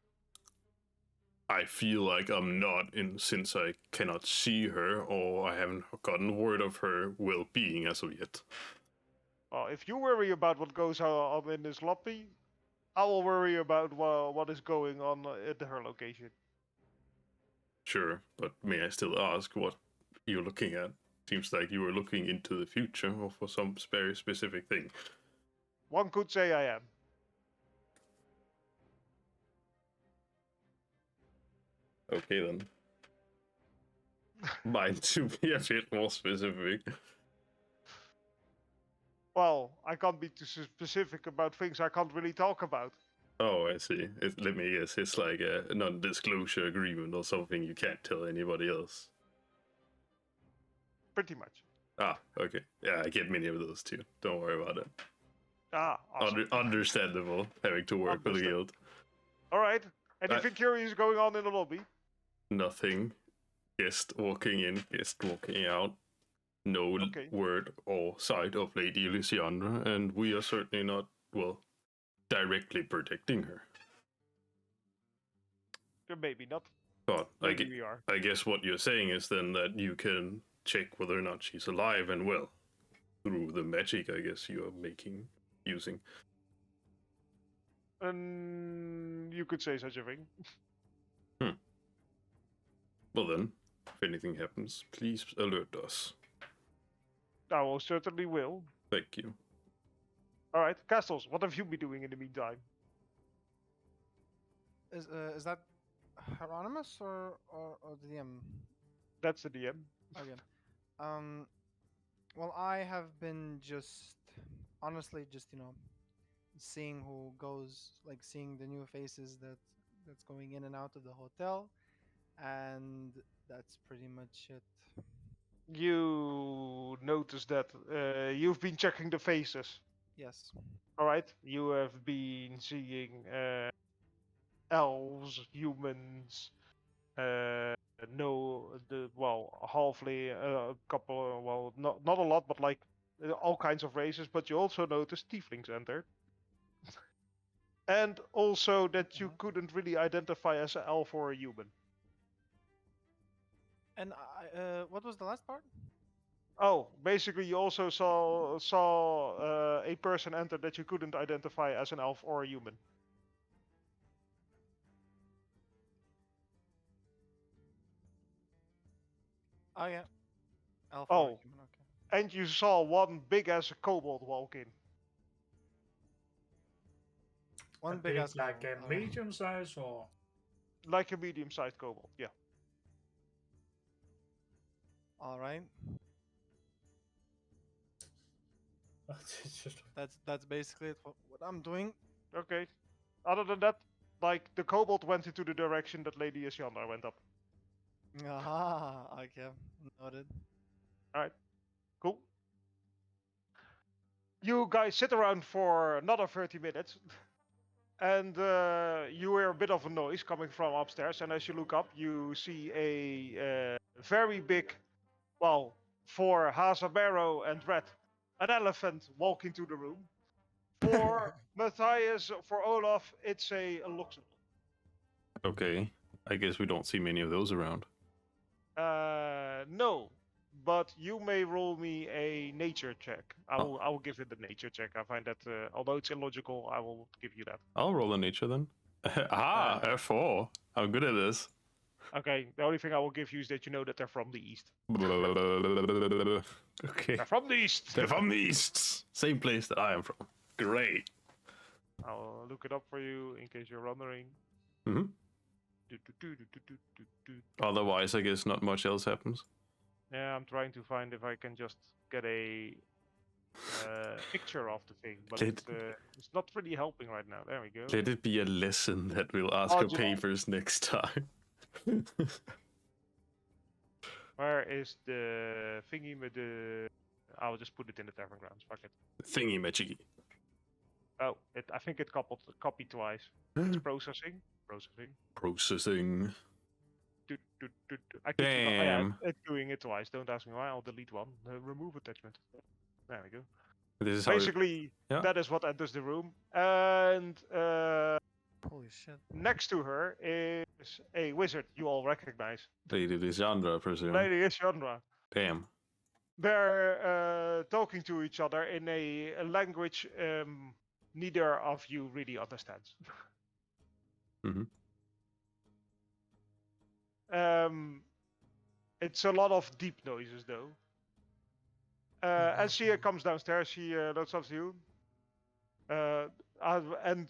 I feel like I'm not since I cannot see her or I haven't gotten word of her well-being as of yet. Well, if you worry about what goes on in this lobby, I will worry about what is going on at her location. Sure, but may I still ask what you're looking at? Seems like you were looking into the future or for some very specific thing. One could say I am. Okay then. Mine to be a bit more specific. Well, I can't be too specific about things I can't really talk about. Oh, I see. Let me guess, it's like a non-disclosure agreement or something you can't tell anybody else. Pretty much. Ah, okay. Yeah, I get many of those too. Don't worry about it. Ah, awesome. Understandable, having to work with the guild. All right. Anything curious going on in the lobby? Nothing. Guest walking in, guest walking out. No word or sight of Lady Lissiandra, and we are certainly not, well, directly protecting her. Maybe not. But Maybe we are. I guess what you're saying is then that you can check whether or not she's alive and well through the magic, I guess, you are using. You could say such a thing. Well then, if anything happens, please alert us. I will certainly will. Thank you. All right, Castles, what have you been doing in the meantime? Is that Hieronymus or the DM? That's the DM. Okay. Well, I have been honestly, seeing who goes, like seeing the new faces that's going in and out of the hotel, and that's pretty much it. You notice that you've been checking the faces. Yes. All right. You have been seeing elves, humans, halfly, a couple. Well, not a lot, but like all kinds of races. But you also noticed tieflings entered, and also that you couldn't really identify as an elf or a human. And what was the last part? Oh, basically, you also saw a person enter that you couldn't identify as an elf or a human. Oh yeah. Elf. Oh. Or human, okay. And you saw one big as a kobold walk in. One big ass. Like a medium size or? Like a medium-sized kobold, yeah. All right. That's basically it. What I'm doing. Okay. Other than that, like the kobold went into the direction that Lady Lissiandra went up. Aha. Okay. Noted. All right. Cool. You guys sit around for another 30 minutes. And you hear a bit of a noise coming from upstairs. And as you look up, you see a very big, well, for Hazamero and Red, an elephant walk into the room. For Matthias, for Olaf, it's a Luxembourg. Okay, I guess we don't see many of those around. No, but you may roll me a nature check. I will give it a nature check. I find that, although it's illogical, I will give you that. I'll roll a nature then. F4. I'm good at this. Okay, the only thing I will give you is that you know that they're from the east. Okay. They're from the east! They're from the east! Same place that I am from. Great. I'll look it up for you in case you're wondering. Mm-hmm. Otherwise, I guess not much else happens. Yeah, I'm trying to find if I can just get a picture of the thing, but it's not really helping right now. There we go. Let it be a lesson that we'll ask our papers next time. Where is the thingy with the... I'll just put it in the tavern grounds. Fuck it. Thingy magic. Oh, I think it copied twice. It's processing. Processing. Damn. It's doing it twice. Don't ask me why. I'll delete one. Remove attachment. There we go. This is basically, that is what enters the room. And holy shit. next to her is a wizard you all recognize. Lady Lissiandra, I presume. Lady Lissiandra. Damn. They're talking to each other in a language neither of you really understands. Mm-hmm. It's a lot of deep noises, though. As she comes downstairs, she looks up to you. And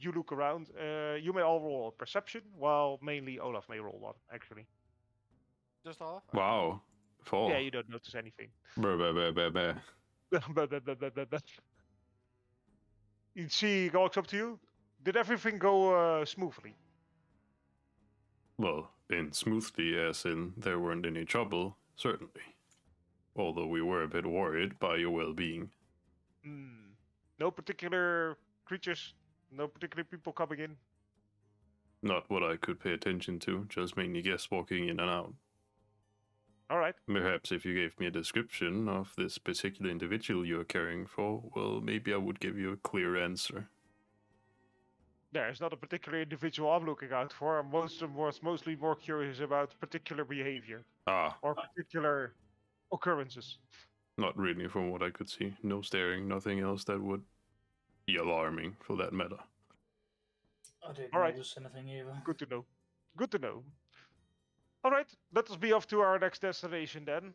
you look around. You may all roll a perception, while mainly Olaf may roll one, actually. Just off. Wow. 4. Yeah, you don't notice anything. Bruh, bruh, bruh, bruh, bruh. She walks up to you. Did everything go smoothly? Well, in smoothly, as in there weren't any trouble, certainly. Although we were a bit worried by your well-being. No particular creatures, no particular people coming in. Not what I could pay attention to, just mainly guests walking in and out. All right. Perhaps if you gave me a description of this particular individual you're caring for, well, maybe I would give you a clear answer. There's not a particular individual I'm looking out for. I'm mostly more curious about particular behavior Ah, or particular occurrences. not really from what I could see. No staring, nothing else that would be alarming for that matter. I didn't All right. notice anything either. Good to know. Good to know. All right, let us be off to our next destination then.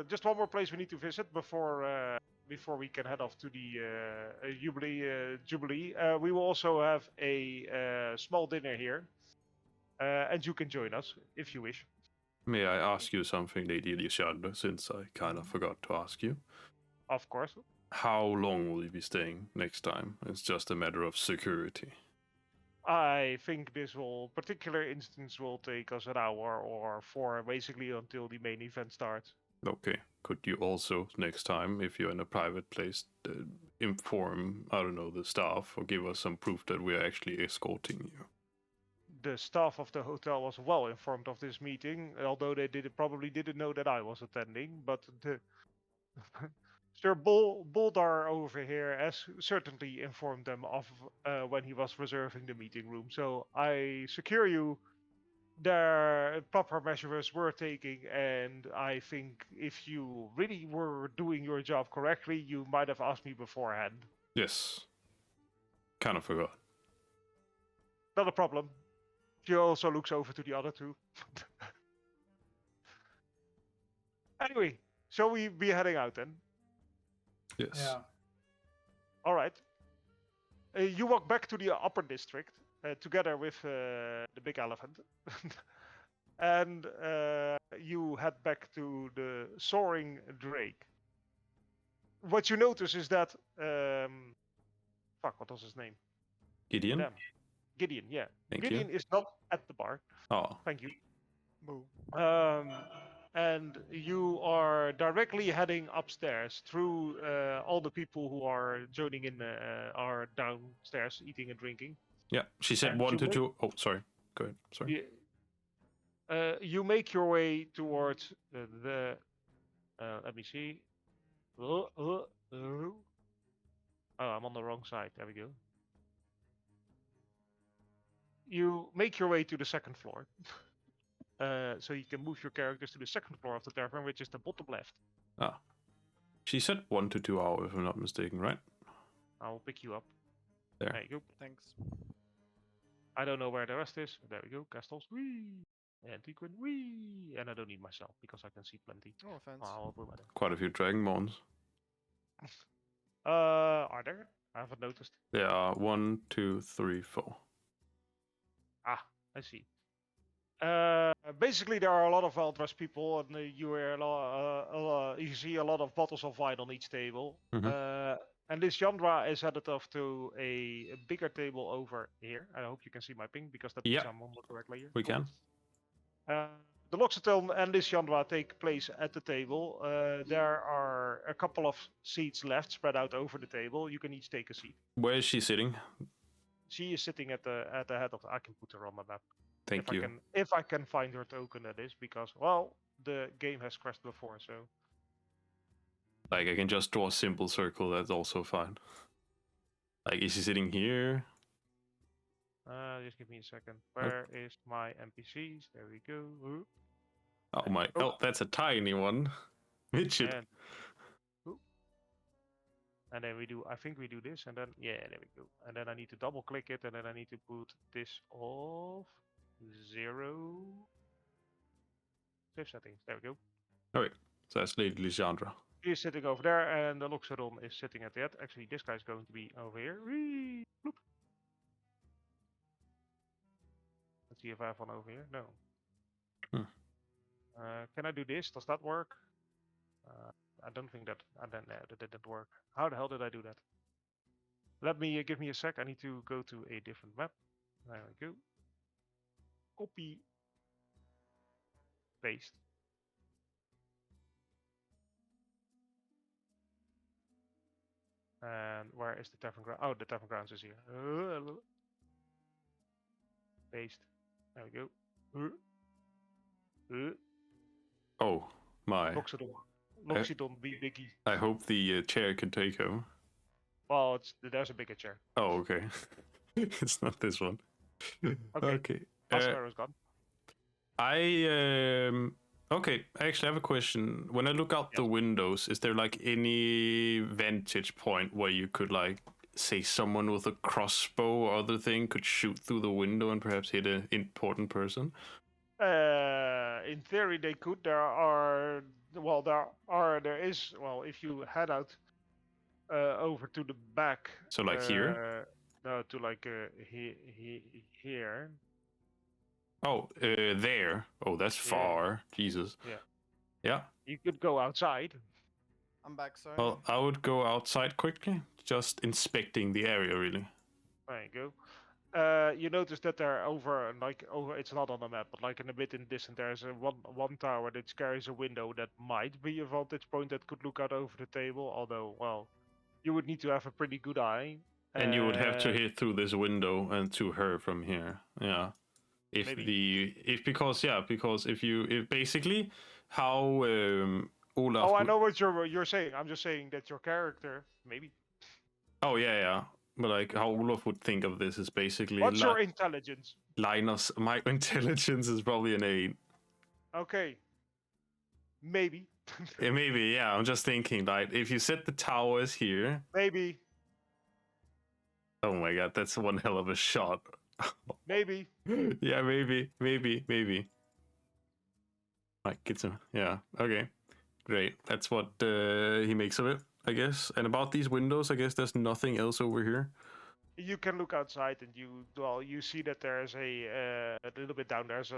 Just one more place we need to visit before we can head off to the Jubilee. We will also have a small dinner here, and you can join us if you wish. May I ask you something, Lady Lissiandra, since I kind of forgot to ask you? Of course. How long will you be staying next time? It's just a matter of security. I think this particular instance will take us an hour or 4, basically until the main event starts. Okay. Could you also, next time, if you're in a private place, inform, I don't know, the staff or give us some proof that we're actually escorting you? The staff of the hotel was well informed of this meeting, although they probably didn't know that I was attending, but the Sir Boldar over here has certainly informed them of when he was reserving the meeting room. So I secure you their proper measures were taking, and I think if you really were doing your job correctly, you might have asked me beforehand. Yes. Kind of forgot. Not a problem. She also looks over to the other two. Anyway, shall we be heading out then? Yes. Yeah. All right. You walk back to the upper district together with the big elephant. And you head back to the Soaring Dragon. What you notice is that... what was his name? Gideon? Damn. Gideon, yeah. Thank Gideon you. is not at the bar. Oh, Thank you. Boo. And you are directly heading upstairs through all the people who are joining in are downstairs eating and drinking. yeah. She said And 1 you to make- 2. Oh, sorry. Go ahead. Sorry. You make your way towards the let me see. Oh, I'm on the wrong side. There we go. You make your way to the second floor. So you can move your characters to the second floor of the tavern, which is the bottom left. Ah. She said 1 to 2 hours, if I'm not mistaken, right? I'll pick you up. There. There you go. Thanks. I don't know where the rest is. There we go. Castles. Whee! And Tequin. Whee! And I don't need myself because I can see plenty. No offense. I'll put my Quite a few Dragonborns. Are there? I haven't noticed. There are 1, 2, 3, 4. Ah, I see. Basically, there are a lot of well-dressed people, and you see a lot of bottles of wine on each table. And Lissiandra is headed off to a bigger table over here. I hope you can see my ping because that means Yeah. I'm on the correct layer. We can. The Loxatel and Lissiandra take place at the table. There are a couple of seats left spread out over the table. You can each take a seat. Where is she sitting? She is sitting at the head of. I can put her on the map. Thank you. If I can find her token, that is, because well, the game has crashed before, so. Like, I can just draw a simple circle, that's also fine. Like, is she sitting here? Just give me a second. Where is my NPCs? There we go. Oh my, oh, that's a tiny one. Midget. And, and then we do, I think we do this, and then, yeah, there we go. And then I need to double click it, and then I need to put this off. 0. Save settings. There we go. Okay, so that's Lady Lissiandra. He's sitting over there, and the Loxodon is sitting at the end. Actually, this guy's going to be over here. Whee! Bloop. Let's see if I have one over here. No. Hmm. Can I do this? Does that work? I don't think that. That didn't work. How the hell did I do that? Let me give me a sec. I need to go to a different map. There we go. Copy. Paste. And where is the tavern ground? Oh, the tavern grounds is here. Paste. There we go. Oh my! Loxodon. Loxodon, be biggie. I hope the chair can take him. Well, there's a bigger chair. Oh, okay. It's not this one. Okay. Oscar is gone. Okay, I actually have a question. When I look out the windows, is there like any vantage point where you could like say someone with a crossbow or other thing could shoot through the window and perhaps hit an important person? In theory, they could. There is. Well, if you head out over to the back. So like here? No, to like here. Oh, there. Oh, that's far. Jesus. Yeah. Yeah. You could go outside. I'm back, sorry. Well, I would go outside quickly, just inspecting the area, really. There you go. You notice that they're over. It's not on the map, but like in a bit in distance, there's one tower that carries a window that might be a vantage point that could look out over the table. Although, well, you would need to have a pretty good eye. And you would have to hit through this window and to her from here. Yeah. Because basically how Olaf. Oh, I know what you're saying. I'm just saying that your character maybe. Oh yeah. But like how Olaf would think of this is basically. What's your intelligence? Linus, my intelligence is probably an 8. Okay. Maybe. Yeah, maybe. Yeah, I'm just thinking like if you set the towers here. Maybe. Oh my god, that's one hell of a shot. Maybe. Yeah, maybe. Like, get some. Yeah, okay. Great. That's what he makes of it, I guess. And about these windows, I guess there's nothing else over here. You can look outside and you see that there's a little bit down there's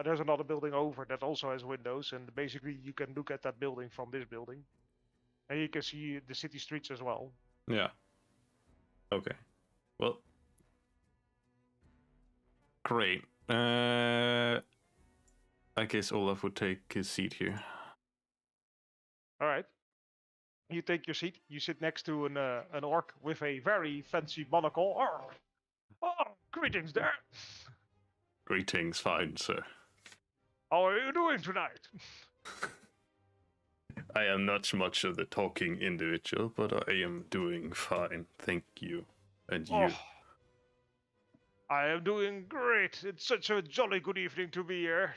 there's another building over that also has windows, and basically you can look at that building from this building. And you can see the city streets as well. Yeah. Okay. Well, great. I guess Olaf would take his seat here. All right. You take your seat. You sit next to an orc with a very fancy monocle. Oh, greetings there. Greetings, fine, sir. How are you doing tonight? I am not much of the talking individual, but I am doing fine, thank you. And you? Oh, I am doing great. It's such a jolly good evening to be here.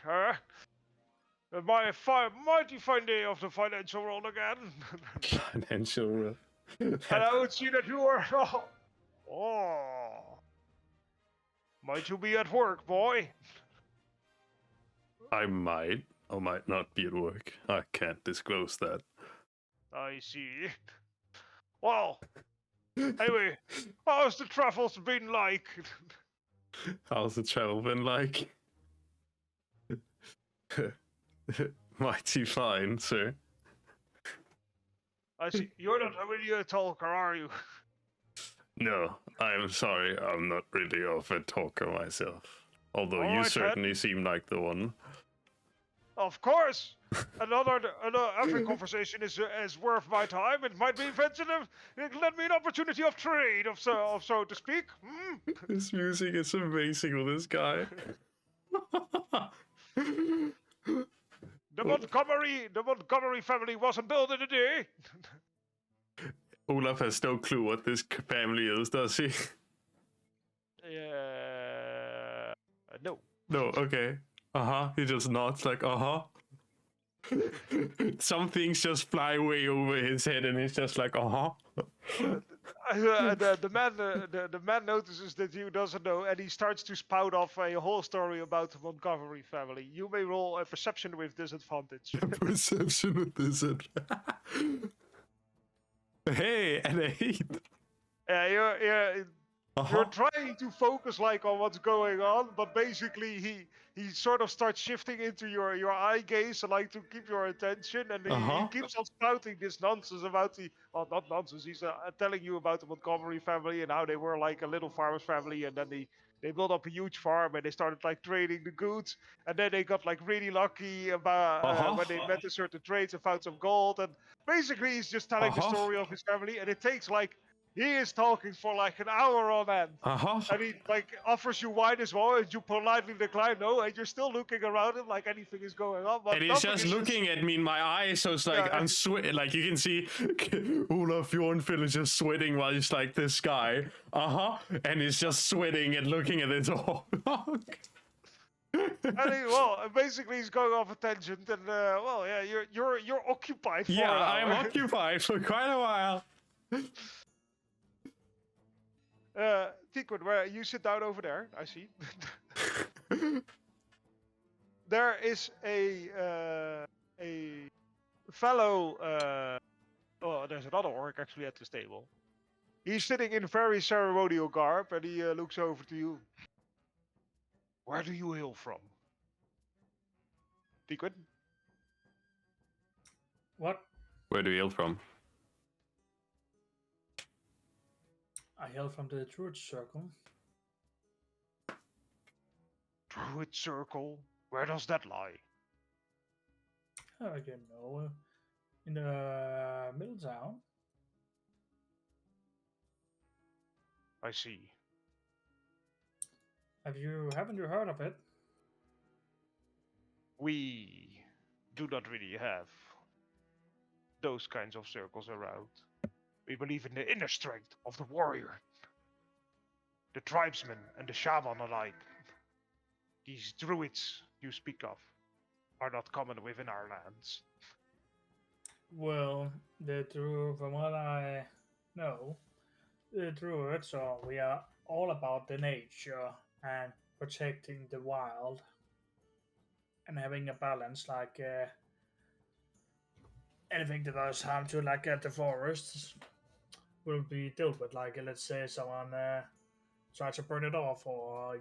Mighty fine day of the financial world again. Financial world. And I would see that you are... Oh. Might you be at work, boy? I might or might not be at work. I can't disclose that. I see. Well, anyway, how's the travels been like? How's the travel been like? Mighty fine, sir. I see. You're not really a talker, are you? No, I'm sorry. I'm not really of a talker myself. Although All you right, certainly seem like the one. Of course. Every conversation is worth my time. It might be inventive. It lend me an opportunity of trade, so to speak. This music is amazing with this guy. The Montgomery family wasn't built in a day. Olaf has no clue what this family is, does he? No. No, okay. He just nods like, Some things just fly way over his head and he's just like, The man notices that you doesn't know, and he starts to spout off a whole story about the Montgomery family. You may roll a perception with disadvantage. Perception with this. Hey, an 8. Yeah, you're Uh-huh. trying to focus like on what's going on, but basically he sort of starts shifting into your eye gaze and like to keep your attention, and he Uh-huh. keeps on spouting this nonsense about the not nonsense. He's telling you about the Montgomery family and how they were like a little farmer's family, and then they built up a huge farm and they started like trading the goods, and then they got like really lucky about Uh-huh. when they met a certain trades and found some gold, and basically he's just telling the Uh-huh. story of his family, and it takes like. He is talking for like an hour on end. Uh-huh. And he like offers you wine as well, and you politely decline no, and you're still looking around him like anything is going on. But And he's nothing just is looking at me in my eyes, so it's like Yeah. I'm sweating. Like you can see Olaf Bjornfil is just sweating while he's like this guy. And he's just sweating and looking at it all. And well, basically he's going off a tangent, and well, yeah, you're occupied for Yeah, an I'm hour. occupied for quite a while. Tikun, where you sit down over there, I see. There is a fellow. Oh, there's another orc actually at this table. He's sitting in very ceremonial garb, and he looks over to you. Where do you hail from? Tikun? What? Where do you hail from? I hail from the Druid Circle. Druid Circle? Where does that lie? You know, in the middle town. I see. Haven't you heard of it? We do not really have those kinds of circles around. We believe in the inner strength of the warrior, the tribesmen and the shaman alike. These druids you speak of are not common within our lands. Well, from what I know, the Druids we are all about the nature and protecting the wild and having a balance, like anything that does harm to like the forests will be dealt with. Like let's say someone tries to burn it off or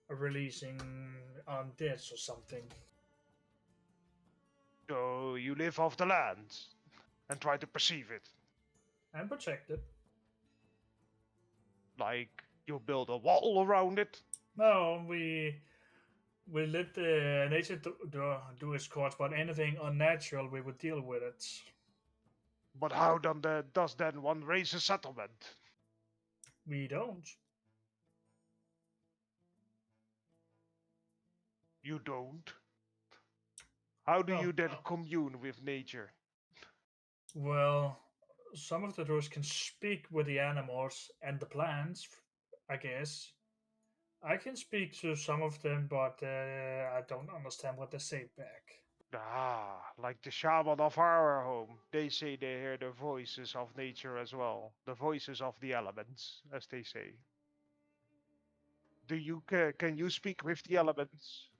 releasing undeads or something. So you live off the land and try to perceive it. And protect it. Like you build a wall around it. No, we let the nature do its course, but anything unnatural, we would deal with it. But how does then one raise a settlement? We don't. You don't? How do No. you then commune with nature? Well, some of the druids can speak with the animals and the plants, I guess. I can speak to some of them, but I don't understand what they say back. Ah, like the shaman of our home. They say they hear the voices of nature as well. The voices of the elements, as they say. Can you speak with the elements?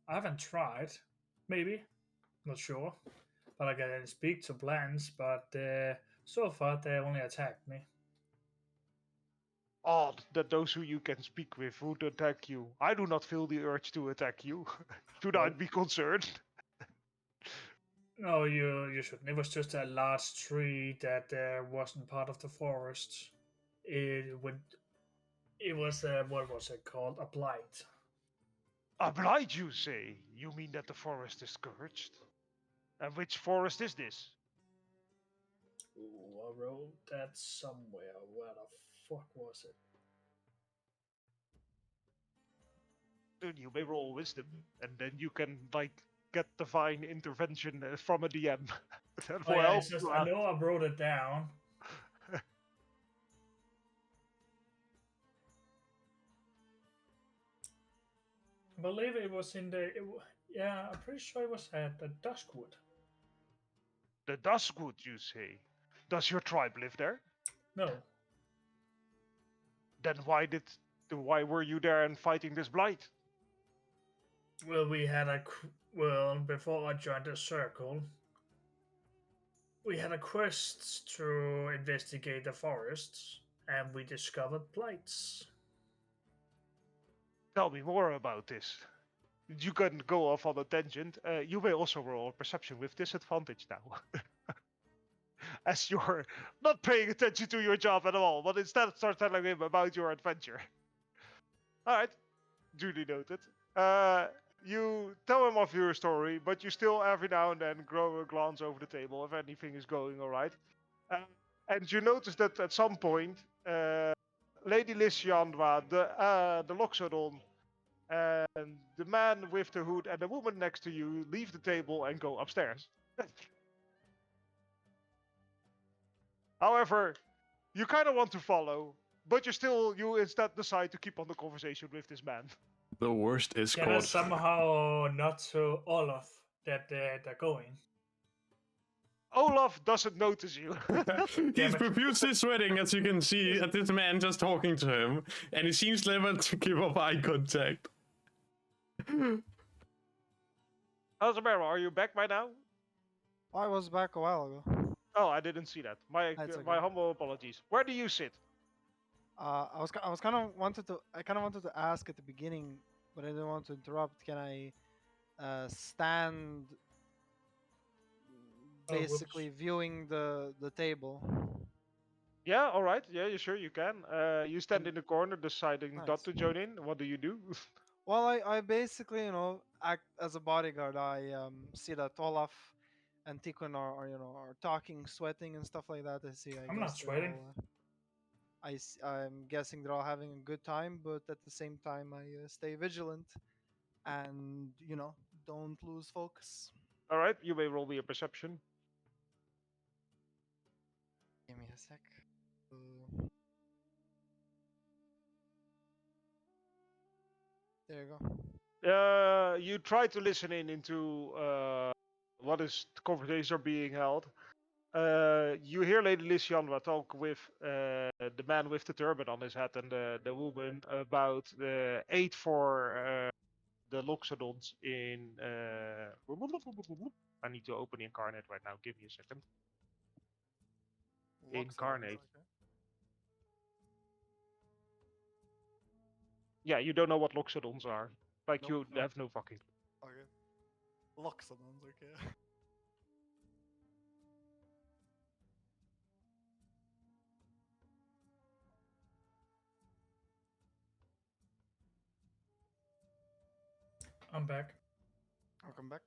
I haven't tried. Maybe. Not sure. But I can speak to plants, but so far they only attacked me. Odd that those who you can speak with would attack you. I do not feel the urge to attack you. Should I be concerned? No, you shouldn't. It was just a large tree that wasn't part of the forest. It was what was it called? A blight. A blight, you say? You mean that the forest is scourged? And which forest is this? Ooh, I wrote that somewhere. Where the fuck was it? Then you may roll wisdom, and then you can like get divine intervention from a DM. That will help It's just, you I out. know I wrote it down. I believe it was in the. Yeah, I'm pretty sure it was at the Duskwood. The Duskwood, you say? Does your tribe live there? No. Then why were you there and fighting this blight? Well, we had before I joined the circle, we had a quest to investigate the forests, and we discovered blights. Tell me more about this. You can go off on a tangent. You may also roll a perception with disadvantage now. As you're not paying attention to your job at all, but instead start telling him about your adventure. Alright, duly noted. You tell him of your story, but you still every now and then glance over the table if anything is going alright. And you notice that at some point, Lady Lissiandra, the Loxodon, and the man with the hood and the woman next to you leave the table and go upstairs. However, you kind of want to follow, but you instead decide to keep on the conversation with this man. The worst Can I escort. somehow not to Olaf that they're going? Olaf doesn't notice you. He's profusely sweating, as you can see, at this man just talking to him, and he seems never to give up eye contact. Alzamero, are you back by now? I was back a while ago. Oh, I didn't see that. My That's okay. my humble apologies. Where do you sit? I kind of wanted to ask at the beginning, but I didn't want to interrupt. Can I stand basically viewing the table? Yeah, all right. Yeah, you sure you can. You stand in the corner, deciding not Nice. to join in. What do you do? Well, I basically, act as a bodyguard. I see that Olaf and Tikun are talking, sweating, and stuff like that. I see. I'm not sweating. I'm guessing they're all having a good time, but at the same time, I stay vigilant and don't lose focus. All right, you may roll me a perception. Give me a sec. There you go. You try to listen into what is the conversations are being held. You hear Lady Lissiandra talk with the man with the turban on his head and the woman about the aid for the Loxodons in. I need to open Incarnate right now. Give me a second. Incarnate. Yeah, you don't know what Loxodons are. Like, Nope, you have no fucking. Okay. Loxodons, okay. I'm back. Welcome back.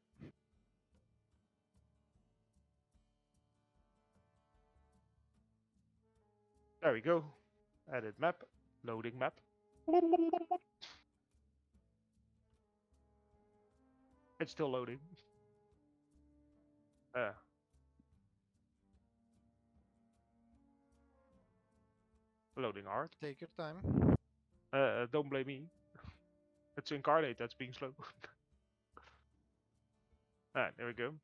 There we go. Edit map. Loading map. It's still loading. Loading art. Take your time. Don't blame me. It's Incarnate that's being slow. Alright, there we go.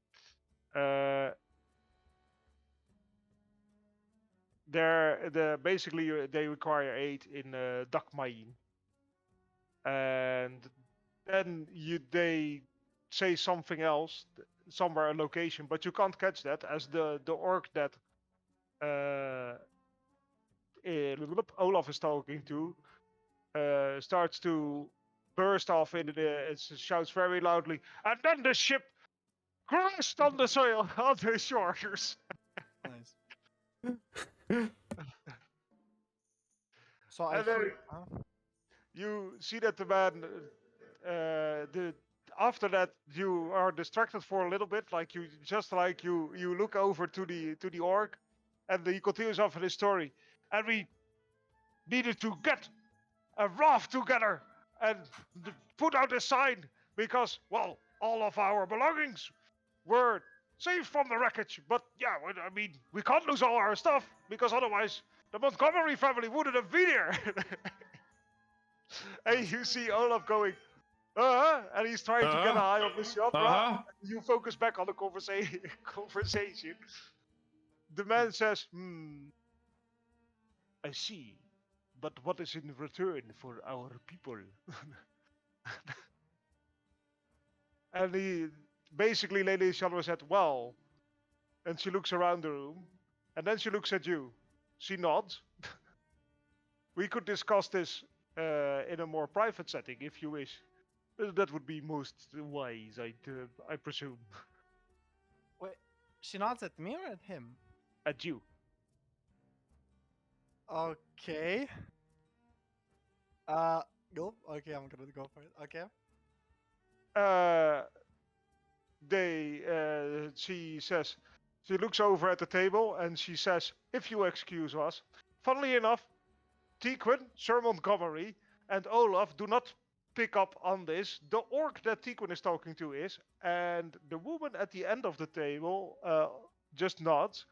Basically they require aid in Dakmain. And then they say something else, somewhere a location, but you can't catch that as the orc that Olaf is talking to starts to burst off into it shouts very loudly, and then the ship crashed on the soil on the shores. Nice. So And then you see that the man, after that you are distracted for a little bit, like you look over to the orc, and he continues on with his story. And we needed to get a raft together and put out a sign because, well, all of our belongings were saved from the wreckage. But yeah, I mean, we can't lose all our stuff because otherwise the Montgomery family wouldn't have been here. And you see Olaf going, and he's trying to get an eye on the shop. You focus back on the conversation. The man says, I see. But what is in return for our people? And he basically, Lady Lissiandra said, well, and she looks around the room, and then she looks at you. She nods. We could discuss this in a more private setting if you wish. That would be most wise, I presume. Wait, she nods at me or at him? At you. Okay. Go. Okay, I'm gonna go for it. Okay. She says, she looks over at the table and she says, if you excuse us. Funnily enough, Tequin, Sir Montgomery, and Olaf do not pick up on this. The orc that Tequin is talking to is, and the woman at the end of the table just nods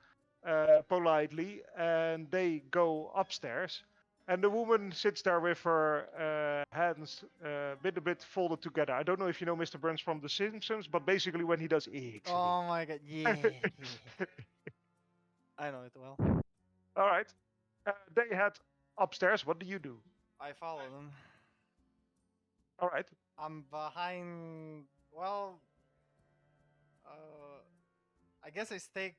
politely, and they go upstairs. And the woman sits there with her hands a bit folded together. I don't know if you know Mr. Burns from The Simpsons, but basically when he does Oh my god, yeah. I know it well. All right. They head upstairs. What do you do? I follow them. All right. I'm behind. Well, I guess I stay.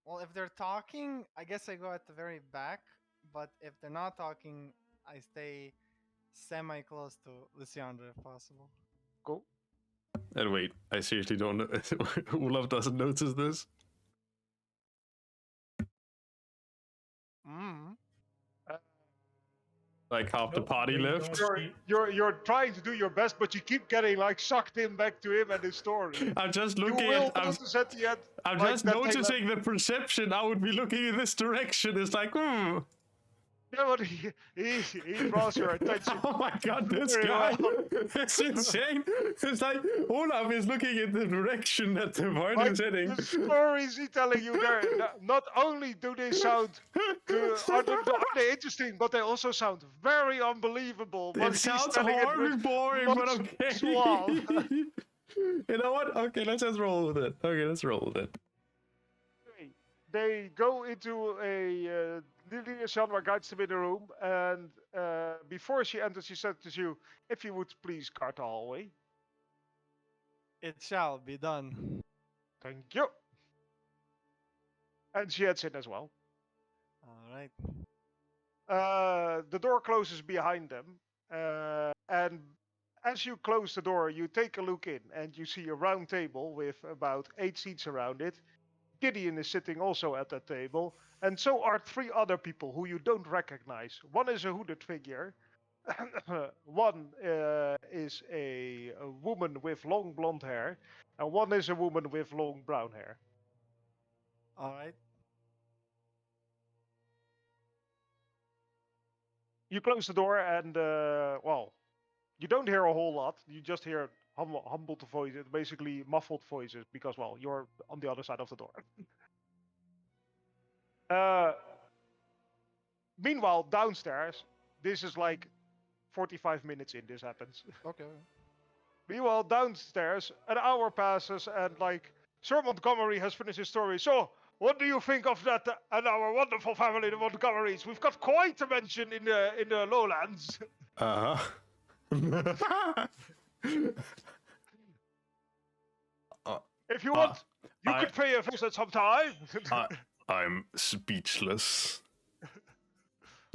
Well, if they're talking, I guess I go at the very back. But if they're not talking, I stay semi-close to Lissiandra if possible. Cool. And wait, I seriously don't know. Olaf doesn't notice this. Like half the party we left. don't see- You're trying to do your best, but you keep getting like sucked in back to him and his story. I'm just You looking will at. notice at the end. I'm like, just that they noticing the perception. I would be looking in this direction. It's like, Yeah, but he draws your attention. oh my god, this Very guy. well. It's insane. It's like Olaf is looking in the direction that the party Like, is heading. the stories he's telling you there, not only do they sound are they interesting, but they also sound very unbelievable. But It he's sounds telling it horribly with boring, but much okay. suave. You know what? Okay, let's just roll with it. Okay, let's roll with it. They go into a Lady Lissiandra guides them in the room, and before she enters, she said to you, "If you would please guard the hallway." It shall be done. Thank you. And she heads in as well. All right. The door closes behind them, and as you close the door, you take a look in, and you see a round table with about 8 seats around it. Gideon is sitting also at that table, and so are 3 other people who you don't recognize. One is a hooded figure, one is a woman with long blonde hair, and one is a woman with long brown hair. All right. You close the door, and well, you don't hear a whole lot. You just hear humbled voices, basically muffled voices, because well, you're on the other side of the door. Meanwhile, downstairs, this is like 45 minutes in. This happens. Okay. Meanwhile, downstairs, an hour passes, and like Sir Montgomery has finished his story. So, what do you think of that and our wonderful family, the Montgomerys? We've got quite a mention in the lowlands. If you want, you could pay a visit sometime. I'm speechless.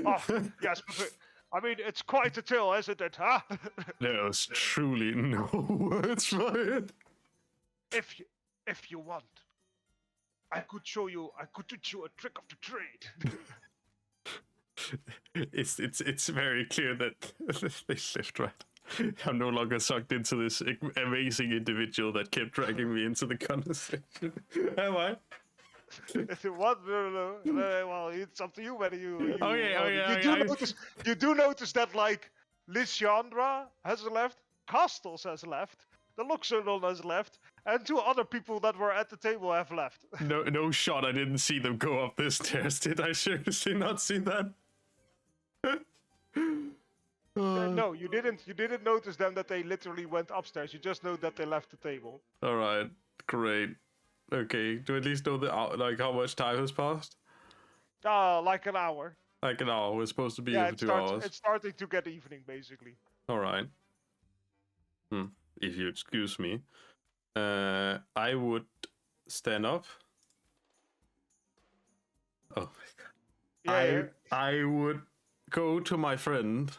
Oh, yes, but I mean, it's quite a tale, isn't it, huh? There's truly no words for it. If you want, I could teach you a trick of the trade. It's very clear that they lived right. I'm no longer sucked into this amazing individual that kept dragging me into the conversation. Am I? If you want, well, it's up to you whether you. You do notice that like Lissiandra has left, Castles has left, the Luxordon has left, and 2 other people that were at the table have left. No shot. I didn't see them go up the stairs. Did I seriously not see that? No, you didn't. You didn't notice them that they literally went upstairs. You just know that they left the table. All right, great. Okay, to at least know the like how much time has passed. Like an hour. Like an hour. We're supposed to be Yeah, here for 2 hours. it's starting to get evening, basically. All right. If you excuse me, I would stand up. Oh my god. Yeah. I would go to my friend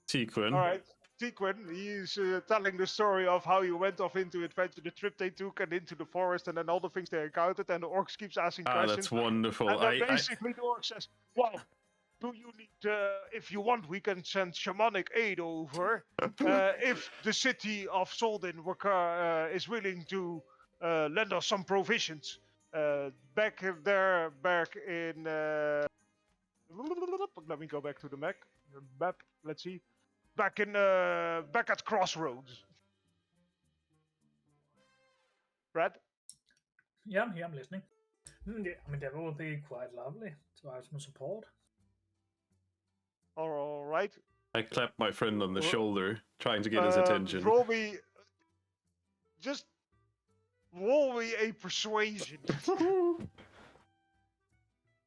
Sequin. All right. Sequin, he's telling the story of how you went off into adventure, the trip they took, and into the forest, and then all the things they encountered, and the orcs keeps asking questions. That's wonderful. And then basically the orc says, well, do you need, if you want, we can send shamanic aid over. If the city of Soldin is willing to lend us some provisions. Back in... let me go back to the map. Let's see. Back at Crossroads. Brad? Yeah, I'm listening. Yeah, I mean, that would be quite lovely to have some support. All right. I clapped my friend on the shoulder, trying to get his attention. Roll me a persuasion.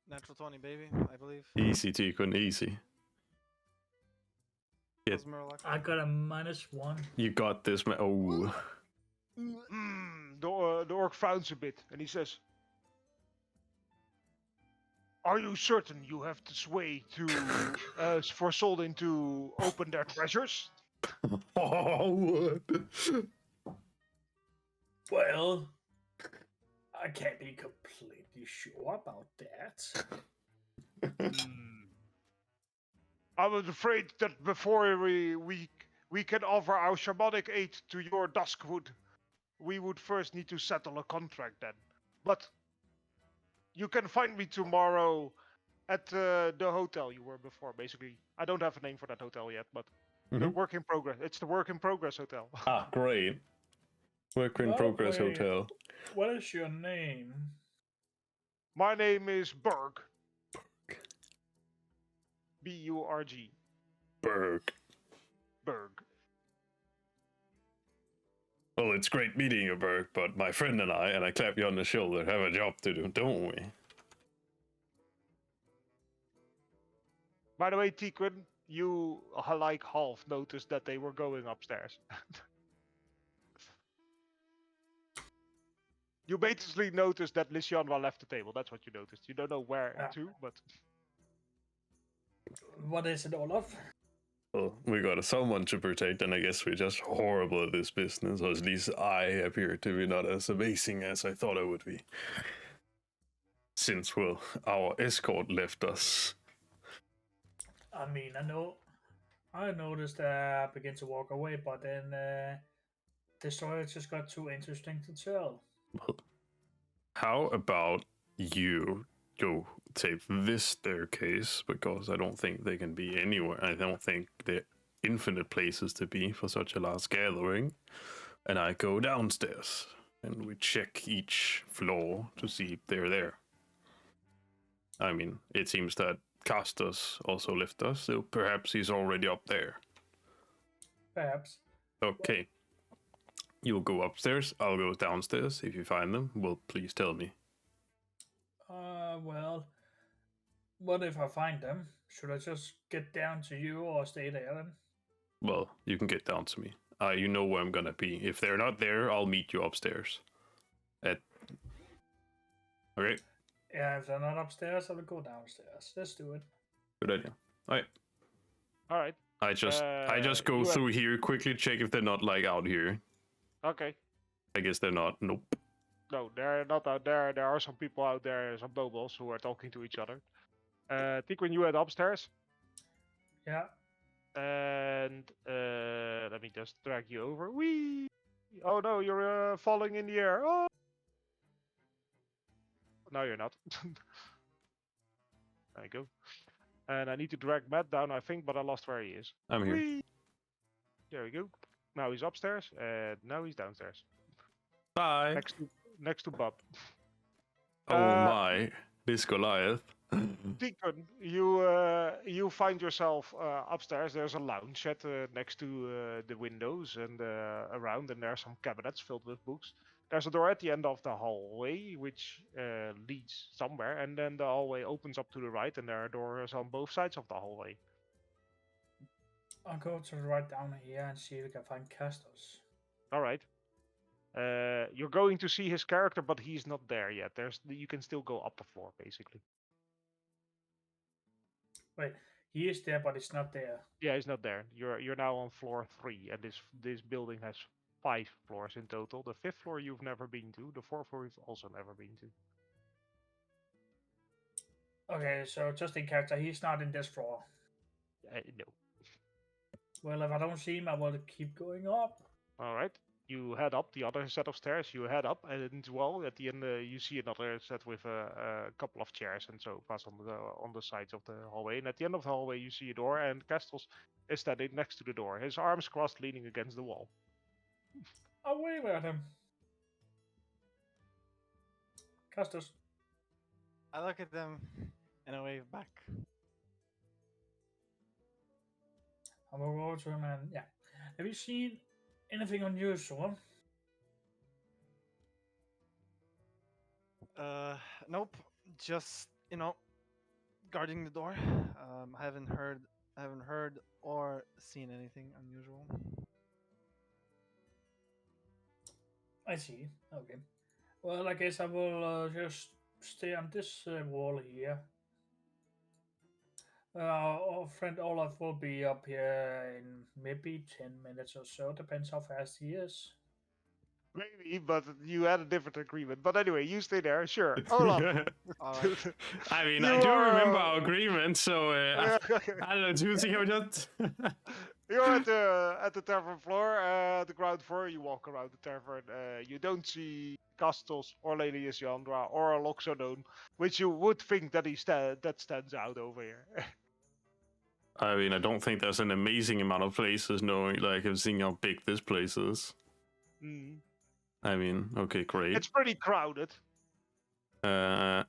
Natural 20, baby, I believe. Easy, Sequin, easy. Yeah. I got a -1. You got this, man. Oh. The orc frowns a bit, and he says, are you certain you have the sway to for Soldin to open their treasures? Oh, Well, I can't be completely sure about that. I was afraid that before we can offer our shamanic aid to your Duskwood, we would first need to settle a contract then. But you can find me tomorrow at the hotel you were before, basically. I don't have a name for that hotel yet, but the work in progress. It's the work in progress hotel. Ah, great. Work in progress wait. hotel. What is your name? My name is Berg. B-U-R-G. Berg. Berg. Well, it's great meeting you, Berg, but my friend and I clap you on the shoulder, have a job to do, don't we? By the way, Tequin, you like half noticed that they were going upstairs. You basically noticed that Lissiandra left the table. That's what you noticed. You don't know where to, but... What is it, Olaf? Well, we got someone to protect, and I guess we're just horrible at this business, or at least I appear to be not as amazing as I thought I would be. Since, well, our escort left us. I mean, I noticed I began to walk away, but then the story just got too interesting to tell. Well, how about you go take this staircase, because I don't think they can be anywhere. I don't think they're infinite places to be for such a large gathering. And I go downstairs, and we check each floor to see if they're there. I mean, it seems that Castus also left us, so perhaps he's already up there. Perhaps. Okay. You'll go upstairs, I'll go downstairs. If you find them, well, please tell me. Well, what if I find them? Should I just get down to you or stay there then? Well, you can get down to me. You know where I'm gonna be. If they're not there, I'll meet you upstairs. Okay? Yeah, if they're not upstairs, I will go downstairs. Let's do it. Good idea. Alright. I just go through here, quickly check if they're not, like, out here. Okay. I guess they're not. Nope. No, they're not out there. There are some people out there, some nobles who are talking to each other. Tequin, you head upstairs. Yeah. And let me just drag you over. Whee! Oh no, you're falling in the air. Oh! No, you're not. There you go. And I need to drag Matt down, I think, but I lost where he is. I'm here. Whee! There we go. Now he's upstairs, and now he's downstairs. Bye. Next to Bob. Oh my, this Goliath. Deacon, you find yourself upstairs. There's a lounge set next to the windows and around, and there are some cabinets filled with books. There's a door at the end of the hallway, which leads somewhere, and then the hallway opens up to the right, and there are doors on both sides of the hallway. I'll go to the right down here and see if we can find Castos. All right. You're going to see his character, but he's not there yet. You can still go up the floor, basically. Wait, he is there, but it's not there. Yeah, he's not there. You're now on floor 3, and this building has 5 floors in total. The 5th floor you've never been to. The 4th floor you've also never been to. Okay, so just in character, he's not in this floor. No. Well, if I don't see him, I will keep going up. All right. You head up the other set of stairs. You head up, and well, at the end you see another set with a couple of chairs and sofas on the sides of the hallway. And at the end of the hallway, you see a door, and Castos is standing next to the door, his arms crossed, leaning against the wall. I'll wave at him. Castos. I look at them and I wave back. I will go over to him and yeah. Have you seen anything unusual? Nope. Just guarding the door. I haven't heard or seen anything unusual. I see. Okay. Well, I guess I will just stay on this wall here. Our friend Olaf will be up here in maybe 10 minutes or so. Depends how fast he is. Maybe, but you had a different agreement. But anyway, you stay there, sure. Olaf. All right. I mean, You I do remember are- our agreement, so I don't know. Do you think I would just? You're at the tavern floor, the ground floor. You walk around the tavern. You don't see Castos or Lady Lissiandra or a Loxodon, which you would think that that stands out over here. I mean, I don't think there's an amazing amount of places, knowing like I've seen how big this place is. Mm. I mean, okay, great. It's pretty crowded. Uh,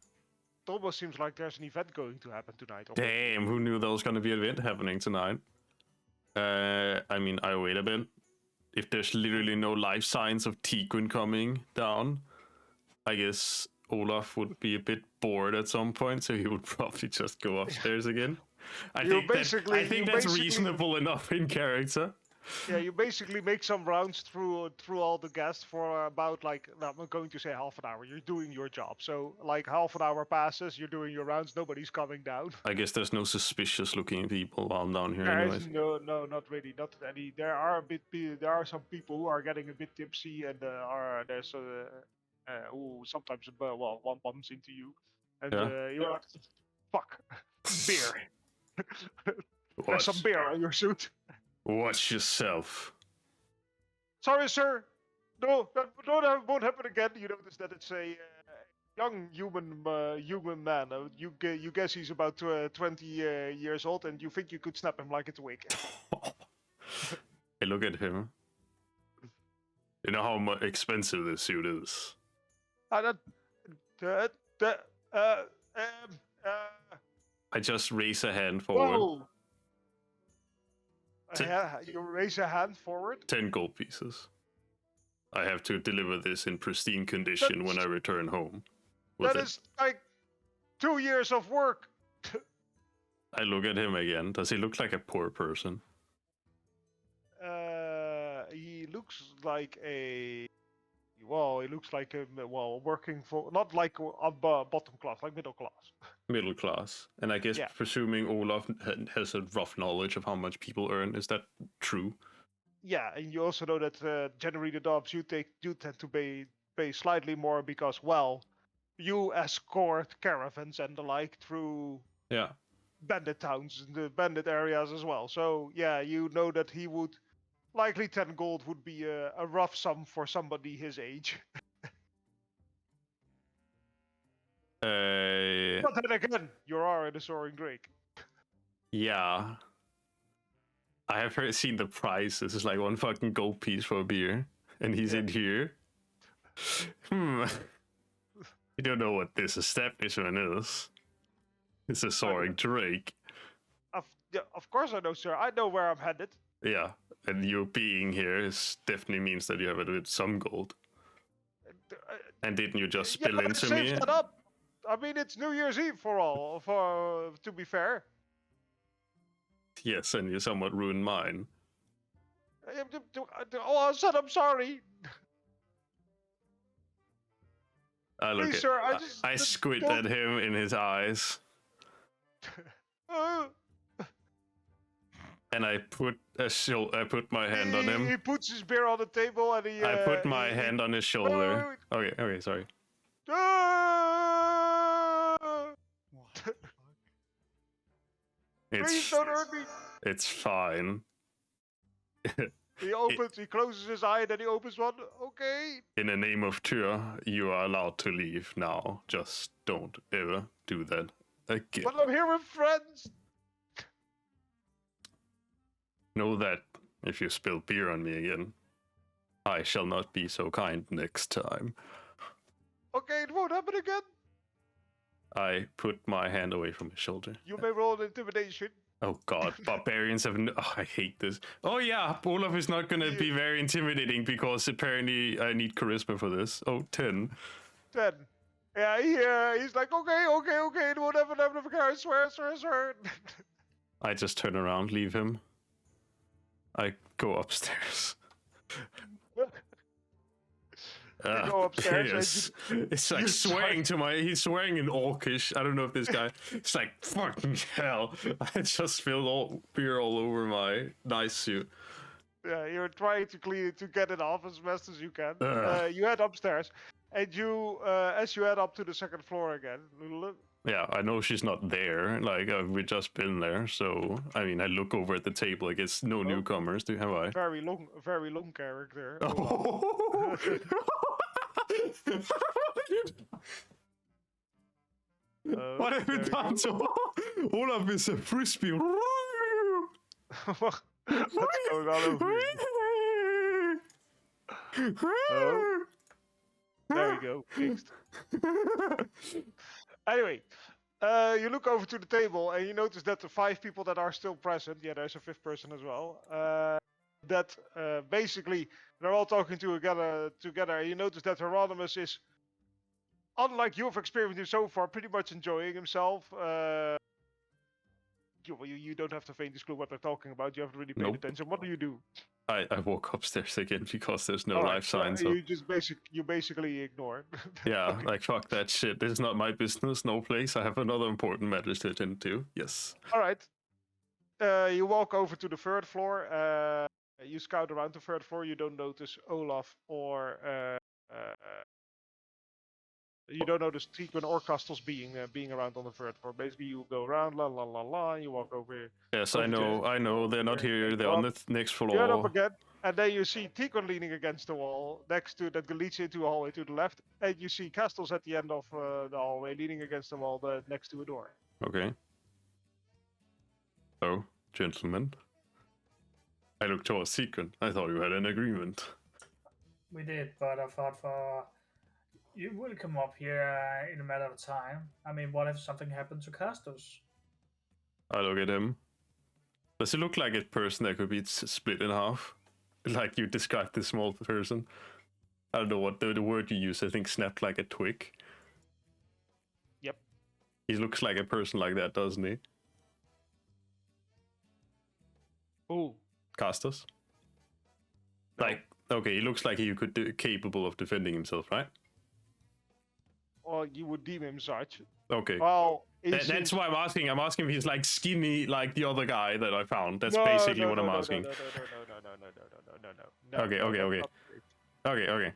It almost seems like there's an event going to happen tonight. damn, who knew there was gonna be an event happening tonight? I mean, I wait a bit. If there's literally no life signs of Tigrin coming down, I guess Olaf would be a bit bored at some point, so he would probably just go upstairs again. I You think basically- that's you basically- reasonable enough in character. Yeah, you basically make some rounds through all the guests for about I'm going to say half an hour. You're doing your job, so like half an hour passes. You're doing your rounds. Nobody's coming down. I guess there's no suspicious-looking people while I'm down here, There anyways. is no, not really, not any. There are some people who are getting a bit tipsy, and there's who sometimes one bumps into you, and Yeah. you're like, fuck, beer. There's Watch, some beer on your suit. watch yourself. Sorry, sir. No, that won't happen again. You notice that it's a young human man. You guess he's about 20 years old, and you think you could snap him like it's a wig. Hey, look at him. You know how expensive this suit is? I just raise a hand forward. Whoa! You raise a hand forward. 10 gold pieces. I have to deliver this in pristine condition when I return home. with That it. is like 2 years of work. I look at him again. Does he look like a poor person? He looks like he looks like working for, not like bottom class, like middle class. Middle class. And I guess Yeah. presuming Olaf has a rough knowledge of how much people earn, is that true? Yeah, and you also know that generally the jobs you tend to pay slightly more because, well, you escort caravans and the like through Yeah. bandit towns, the bandit areas as well. So yeah, you know that he would likely 10 gold would be a rough sum for somebody his age. But then again, you are in a Soaring Dragon. Yeah. I have seen the price. This is like 1 fucking gold piece for a beer. And he's in here. You don't know what this establishment is. It's a Soaring Drake. Of course I know, sir. I know where I'm headed. Yeah. And you being here definitely means that you have it with some gold. And didn't you just Yeah, spill but it into saves me? that up. I mean, it's New Year's Eve to be fair. Yes, and you somewhat ruined mine. Oh, son, I'm sorry. I look Please, at, sir, I squint don't- at him in his eyes, and I put my hand on He him. puts his beer on the table and he. I put my hand on his shoulder. wait. Okay, sorry. What the fuck? Please don't hurt me. It's fine. He closes his eye, then he opens one. Okay. In the name of Tyr, you are allowed to leave now. Just don't ever do that again. But I'm here with friends. Know that if you spill beer on me again, I shall not be so kind next time. Okay, it won't happen again. I put my hand away from his shoulder. You may roll an intimidation. Oh god, barbarians have no... Oh, I hate this. Oh yeah, Olaf is not gonna be very intimidating because apparently I need charisma for this. Oh, 10. 10. Yeah, he's like, okay, it won't happen again. I swear. I just turn around, leave him. I go upstairs. You go upstairs and It's like swearing to he's swearing in Orcish. I don't know if this guy, it's like, fucking hell. I just spilled beer all over my nice suit. Yeah, you're trying to clean it, to get it off as best as you can. Ugh. You head upstairs, and you, as you head up to the second floor again, Yeah, I know she's not there. Like, we've just been there, so, I mean, I look over at the table. I guess no newcomers, have I? very long character. Oh. What have you done to Olaf is a frisbee. What's going on over here? Oh. There we go. Fixed. Anyway, you look over to the table and you notice that the 5 people that are still present, yeah, there's a 5th person as well, that basically they're all talking together. You notice that Hieronymus is, unlike you've experienced so far, pretty much enjoying himself. You don't have the faintest clue what they're talking about. You haven't really paid attention. What do you do? I walk upstairs again because there's no Alright, life signs. so you basically ignore. Yeah, Okay. like fuck that shit. This is not my business. No place. I have another important matters to attend to. Yes. All right. You walk over to the 3rd floor. You scout around the 3rd floor. You don't notice Olaf or you don't notice Triquin or Castles being around on the 3rd floor. Basically, you go around, la la la la. You walk over here. Yes, I know. They're not here. They're on the next You head up floor. again, and then you see Triquin leaning against the wall next to that leads into a hallway to the left, and you see Castles at the end of the hallway leaning against the wall next to a door. Okay. So, gentlemen. I look towards Sequin. I thought you had an agreement. We did, but I thought you will come up here in a matter of time. I mean, what if something happened to Castos? I look at him. Does it look like a person that could be split in half? Like you described this small person? I don't know what the word you use. I think snapped like a twig. Yep. He looks like a person like that, doesn't he? Ooh. Castus? No. Like, okay, he looks like he could be capable of defending himself, right? Well, you would deem him such. Okay. Well, That's why I'm asking. I'm asking if he's like skinny like the other guy that I found. That's basically what I'm asking. No. Okay.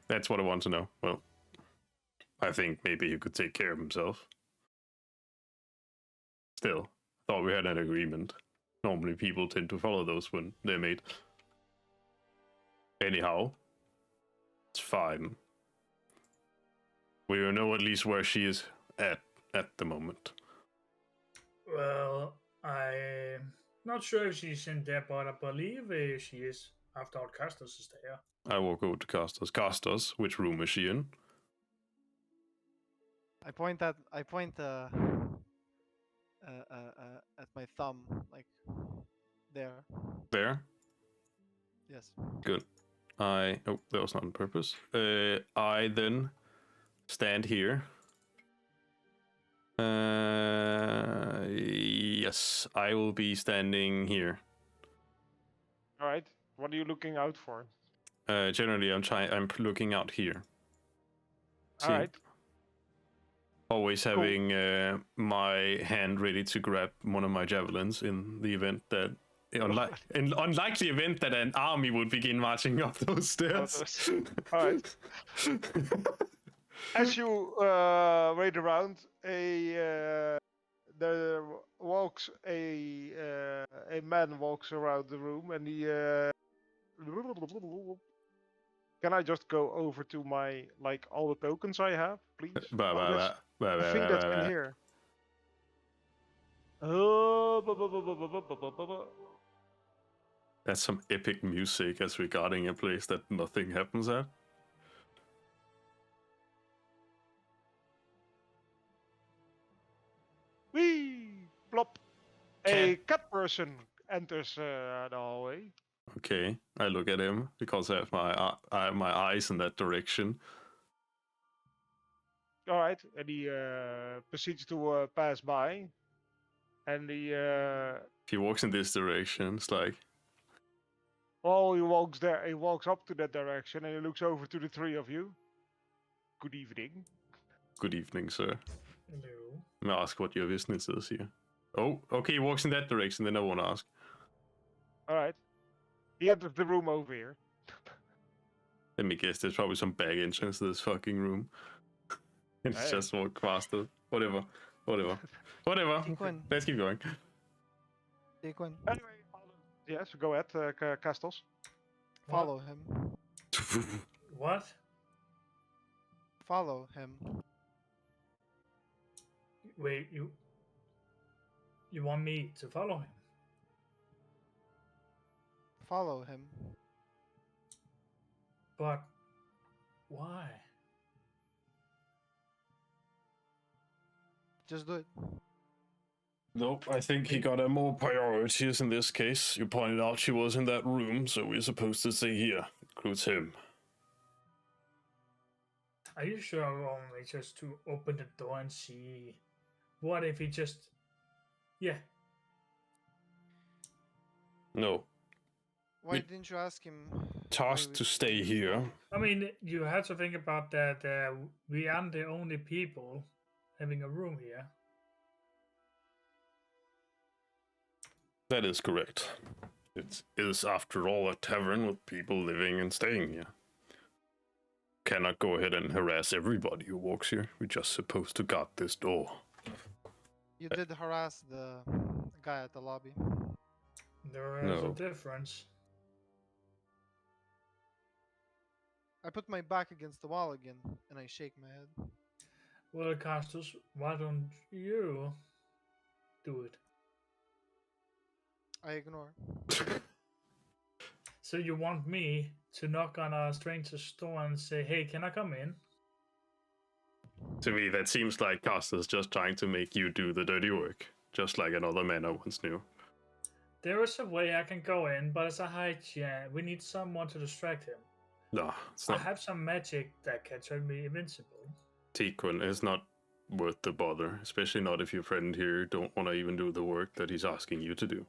That's what I want to know. Well, I think maybe he could take care of himself. Still, thought we had an agreement. Normally people tend to follow those when they're made. Anyhow, it's fine. We know at least where she is at the moment. Well, I'm not sure if she's in there, but I believe she is. After all, Castos is there. I walk over to Castos. Castos, which room is she in? I point at my thumb, like there. There? Yes. Good. Oh, that was not on purpose. I then stand here. Yes, I will be standing here. All right. What are you looking out for? Generally, I'm looking out here. All right. Always having my hand ready to grab one of my javelins in the event that, in unlikely event that an army would begin marching up those stairs. All right. As you wait around, there walks a man walks around the room, and he. Can I just go over to my all the tokens I have, please? I think that's in here. That's some epic music as regarding a place that nothing happens at. Whee! Plop! A cat person enters the hallway. Okay, I look at him because I have my eyes in that direction. All right, and he proceeds to pass by, and he If he walks in this direction, it's like, well, he walks there. He walks up to that direction, and he looks over to the three of you. Good evening. good evening, sir. Hello. May I ask what your business is here? Oh, okay, he walks in that direction, then I won't ask. All right. He enters the room over here. Let me guess, there's probably some back entrance to this fucking room. It's Hey. just walk faster. Whatever. Take one. Let's keep going. Take one. Anyway, yes, go ahead, Castles. Follow him. What? Follow him. Wait, you want me to follow him? Follow him. But why? Just do it. Nope, I think he got more priorities in this case. You pointed out she was in that room, so we're supposed to stay here. Includes him. Are you sure only just to open the door and see? What if he just... Yeah. No. Why We- didn't you ask him? Tasked to stay here. I mean, you have to think about that we aren't the only people having a room here. That is correct. It is, after all, a tavern with people living and staying here. Cannot go ahead and harass everybody who walks here. We're just supposed to guard this door. You did harass the guy at the lobby. There is No. a difference. I put my back against the wall again, and I shake my head. Well, Castus, why don't you do it? I ignore. So you want me to knock on a stranger's door and say, "Hey, can I come in?" To me, that seems like Costa's just trying to make you do the dirty work, just like another man I once knew. There is a way I can go in, but it's a high chance. We need someone to distract him. No, it's I not. have some magic that can turn me invincible. Tiquin is not worth the bother, especially not if your friend here don't want to even do the work that he's asking you to do.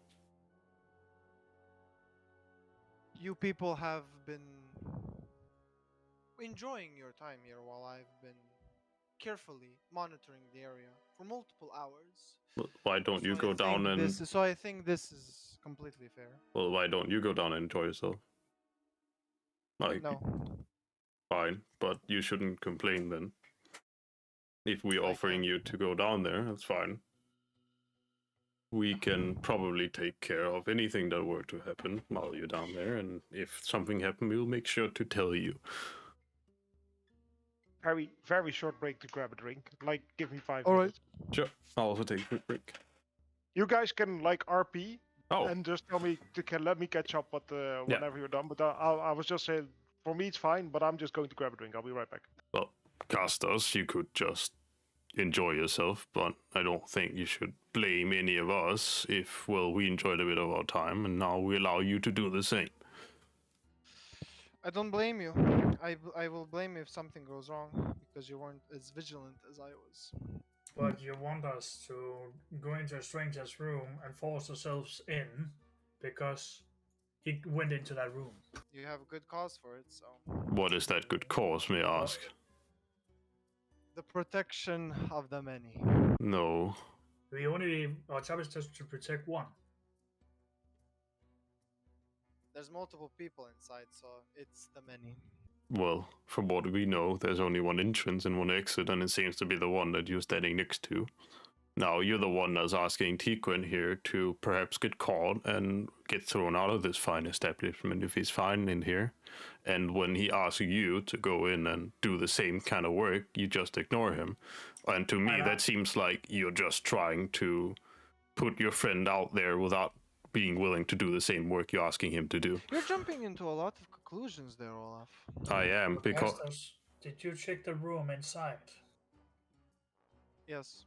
You people have been enjoying your time here while I've been carefully monitoring the area for multiple hours. Well, why don't you So I go down think and... So I think this is completely fair. Well, why don't you go down and enjoy yourself? Like, No. fine, but you shouldn't complain then. If we're I offering can't. you to go down there, that's fine. We can probably take care of anything that were to happen while you're down there, and if something happened, we'll make sure to tell you. Very, very short break to grab a drink. Give me 5 All right. minutes. Sure, I'll also take a quick break. You guys can RP Oh, and just tell me let me catch up with whenever you're done. But I was just saying, for me it's fine, but I'm just going to grab a drink. I'll be right back. well, Castos, you could just enjoy yourself, but I don't think you should blame any of us if, well, we enjoyed a bit of our time, and now we allow you to do the same. I don't blame you. I will blame you if something goes wrong because you weren't as vigilant as I was. But you want us to go into a stranger's room and force ourselves in because he went into that room. You have a good cause for it, so. What is that good cause, may I ask? The protection of the many. No. Our job is just to protect one. There's multiple people inside, so it's the many. Well, from what we know, there's only one entrance and one exit, and it seems to be the one that you're standing next to. Now, you're the one that's asking Tiquin here to perhaps get caught and get thrown out of this fine establishment if he's fine in here. And when he asks you to go in and do the same kind of work, you just ignore him. And to me, that seems like you're just trying to put your friend out there without being willing to do the same work you're asking him to do. You're jumping into a lot of conclusions there, Olaf. I am, because... Castos, did you check the room inside? Yes.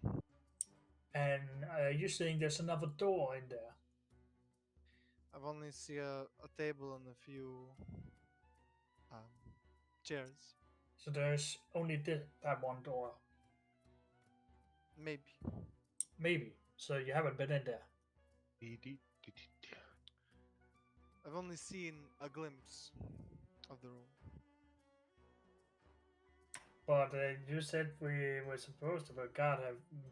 And you're saying there's another door in there? I've only seen a table and a few chairs. So there's only that one door? Maybe. Maybe. So you haven't been in there? I've only seen a glimpse of the room. But you said we were supposed to be guard.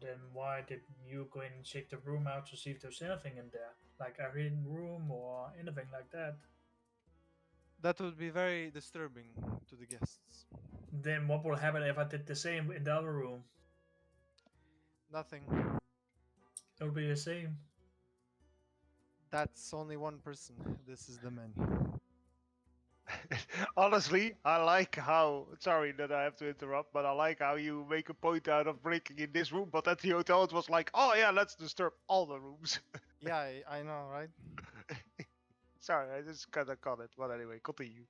Then why did you go in and check the room out to see if there's anything in there? Like a hidden room or anything like that? That would be very disturbing to the guests. Then what will happen if I did the same in the other room? Nothing. It will be the same. That's only one person. This is the many. Honestly, I like how, sorry that I have to interrupt, but I like how you make a point out of breaking in this room, but at the hotel it was like, oh yeah, let's disturb all the rooms. Yeah, I know, right? Sorry, I just kind of caught it, but anyway, continue.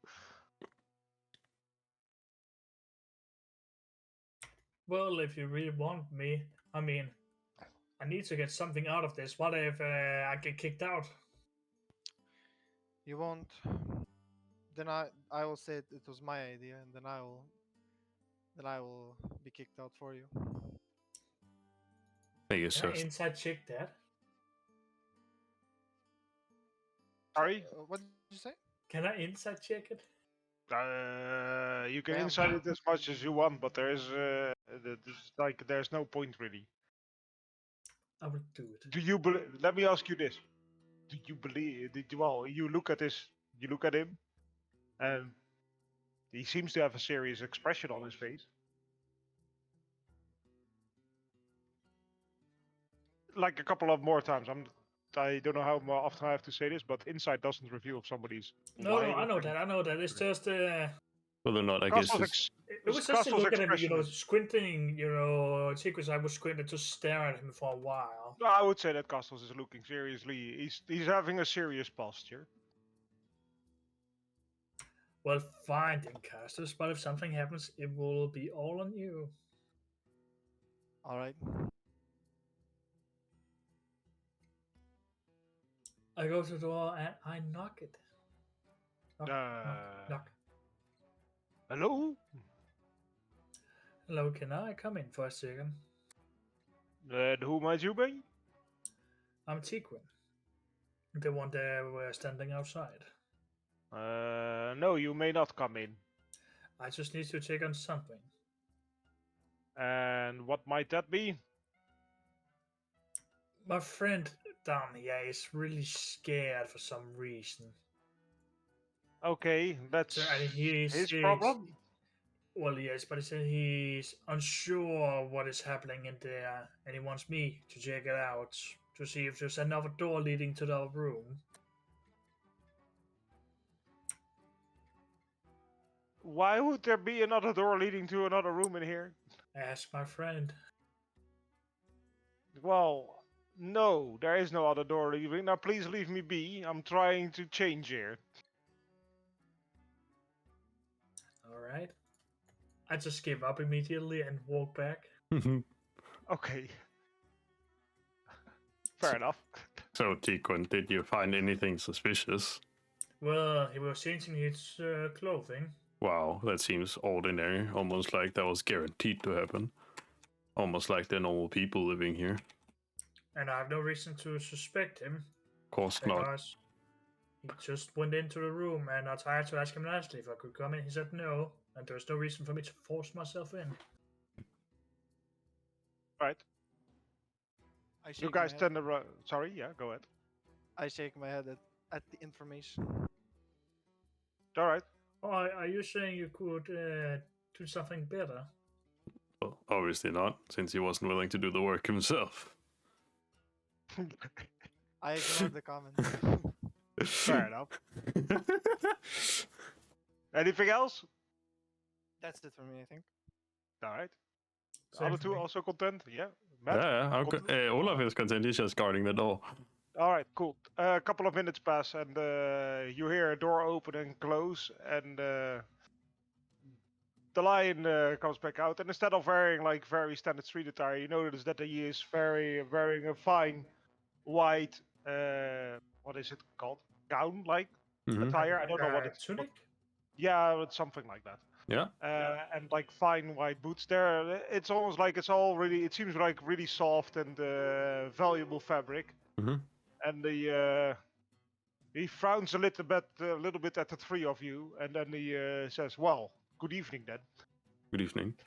Well, if you really want me, I mean, I need to get something out of this. What if I get kicked out? You won't. Then I will say it was my idea, and then I will be kicked out for you. I guess Can so. I inside check that? Sorry? What did you say? Can I inside check it? You can Yeah. inside it as much as you want, but there's there's no point really. I will do it. Do you believe? Let me ask you this: do you believe? Well, you look at this. You look at him, and he seems to have a serious expression on his face. Like a couple of more times. I don't know how often I have to say this, but insight doesn't reveal if somebody's. No, lying I or know thinking. that. I know that. It's just Whether or not, I guess Castle's it's... it was just Castle's looking at me, expression is- squinting, secrets. I was squinting to stare at him for a while. No, I would say that Castles is looking seriously. He's having a serious posture. Well, fine then, Castus, but if something happens, it will be all on you. All right. I go to the door and I knock it. Knock, knock. Hello? Hello, can I come in for a second? And who might you be? I'm Tiquin. The one that were standing outside. No, you may not come in. I just need to check on something. And what might that be? My friend down here is really scared for some reason. Okay, that's So, and his problem. Well, yes, but he said he's unsure what is happening in there, and he wants me to check it out to see if there's another door leading to the room. Why would there be another door leading to another room in here? Ask my friend. Well, no, there is no other door leaving. Now please leave me be. I'm trying to change here. Alright. I just give up immediately and walk back. Okay. Fair enough. So, Tiquin, did you find anything suspicious? Well, he was changing his clothing. Wow, that seems ordinary. Almost like that was guaranteed to happen. Almost like they're normal people living here. And I have no reason to suspect him. Of course not. Because he just went into the room and I tried to ask him nicely if I could come in. He said no. And there was no reason for me to force myself in. Right. I You shake guys my head. tend to. Sorry, yeah, go ahead. I shake my head at the information. All right. Oh, are you saying you could do something better? Well, obviously not, since he wasn't willing to do the work himself. I ignore the comment. Fair enough. Anything else? That's it for me, I think. All right. Same Other for two me. also content? Yeah. Matt? Yeah, Content? Olaf is content. He's just guarding the door. All right, cool. A couple of minutes pass, and you hear a door open and close, and the lion comes back out. And instead of wearing like very standard street attire, you notice that he is wearing a fine white what is it called? Gown like Mhm. attire. I don't know what it's. Tunic? Yeah, it's something like that. Yeah. And like fine white boots there. It's almost like it's all really. It seems like really soft and valuable fabric. Mhm. And he frowns a little bit at the three of you, and then he says, "Well, good evening then." Good evening.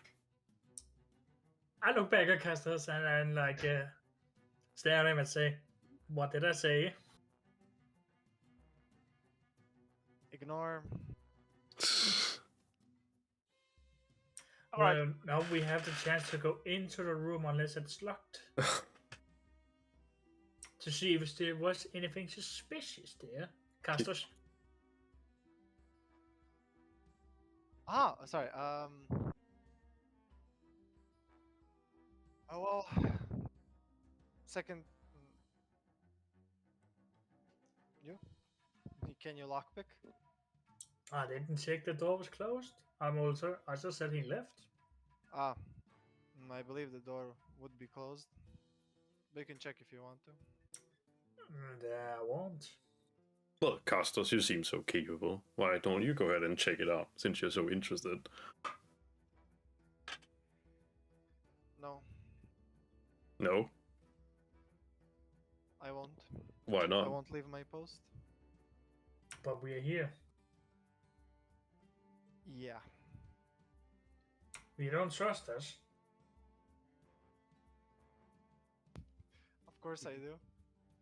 I look back at Castus and like stare at him and say, "What did I say?" Ignore. All right. Well, now we have the chance to go into the room unless it's locked. To see if there was anything suspicious there. Castus. Ah, sorry. Oh well. Second. You? Can you lockpick? I didn't check the door was closed. I just said he left. Ah, I believe the door would be closed. But you can check if you want to. I won't. Well, Castos, you seem so capable. Why don't you go ahead and check it out, since you're so interested? No, No? I won't. Why I not? won't leave my post. But we are here. Yeah. You don't trust us. Of course I do.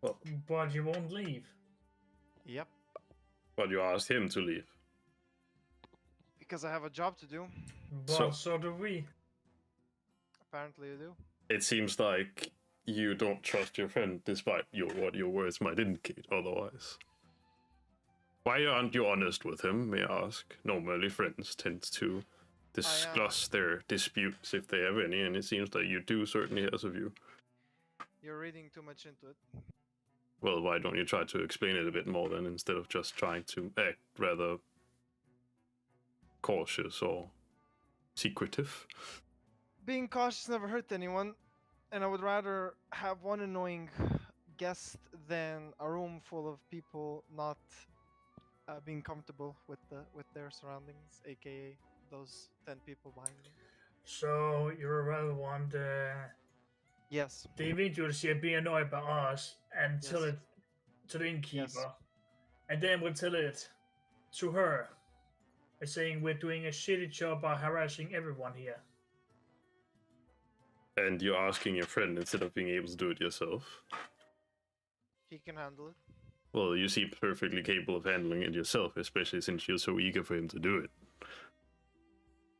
Well, But you won't leave. Yep. but you asked him to leave. Because I have a job to do. But so do we. Apparently you do. It seems like you don't trust your friend, despite what your words might indicate otherwise. Why aren't you honest with him, may I ask? Normally friends tend to discuss their disputes if they have any, and it seems like you do, certainly as of you. You're reading too much into it. Well, why don't you try to explain it a bit more then, instead of just trying to act rather cautious or secretive? Being cautious never hurt anyone, and I would rather have one annoying guest than a room full of people not being comfortable with their surroundings, aka those 10 people behind me. So you rather want Yes. the individual be annoyed by us and tell Yes. it to the innkeeper, Yes. and then we'll tell it to her, and saying we're doing a shitty job by harassing everyone here. And you're asking your friend instead of being able to do it yourself? He can handle it. Well, you seem perfectly capable of handling it yourself, especially since you're so eager for him to do it.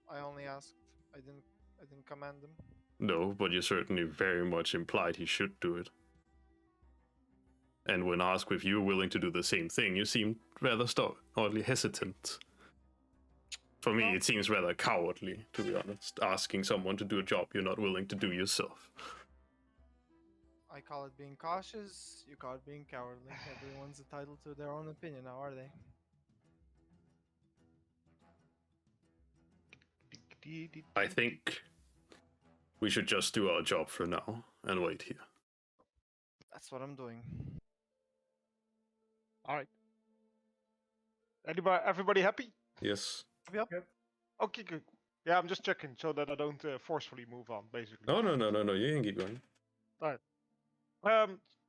I only asked. I didn't command him. No, but you certainly very much implied he should do it. And when asked if you were willing to do the same thing, you seemed rather oddly hesitant. For me, Well- it seems rather cowardly, to be honest, asking someone to do a job you're not willing to do yourself. I call it being cautious. You call it being cowardly. Everyone's entitled to their own opinion now, are they? I think we should just do our job for now and wait here. That's what I'm doing. All right. Everybody happy? Yes. Okay, good. Yeah, I'm just checking so that I don't forcefully move on, basically. No. You can keep going.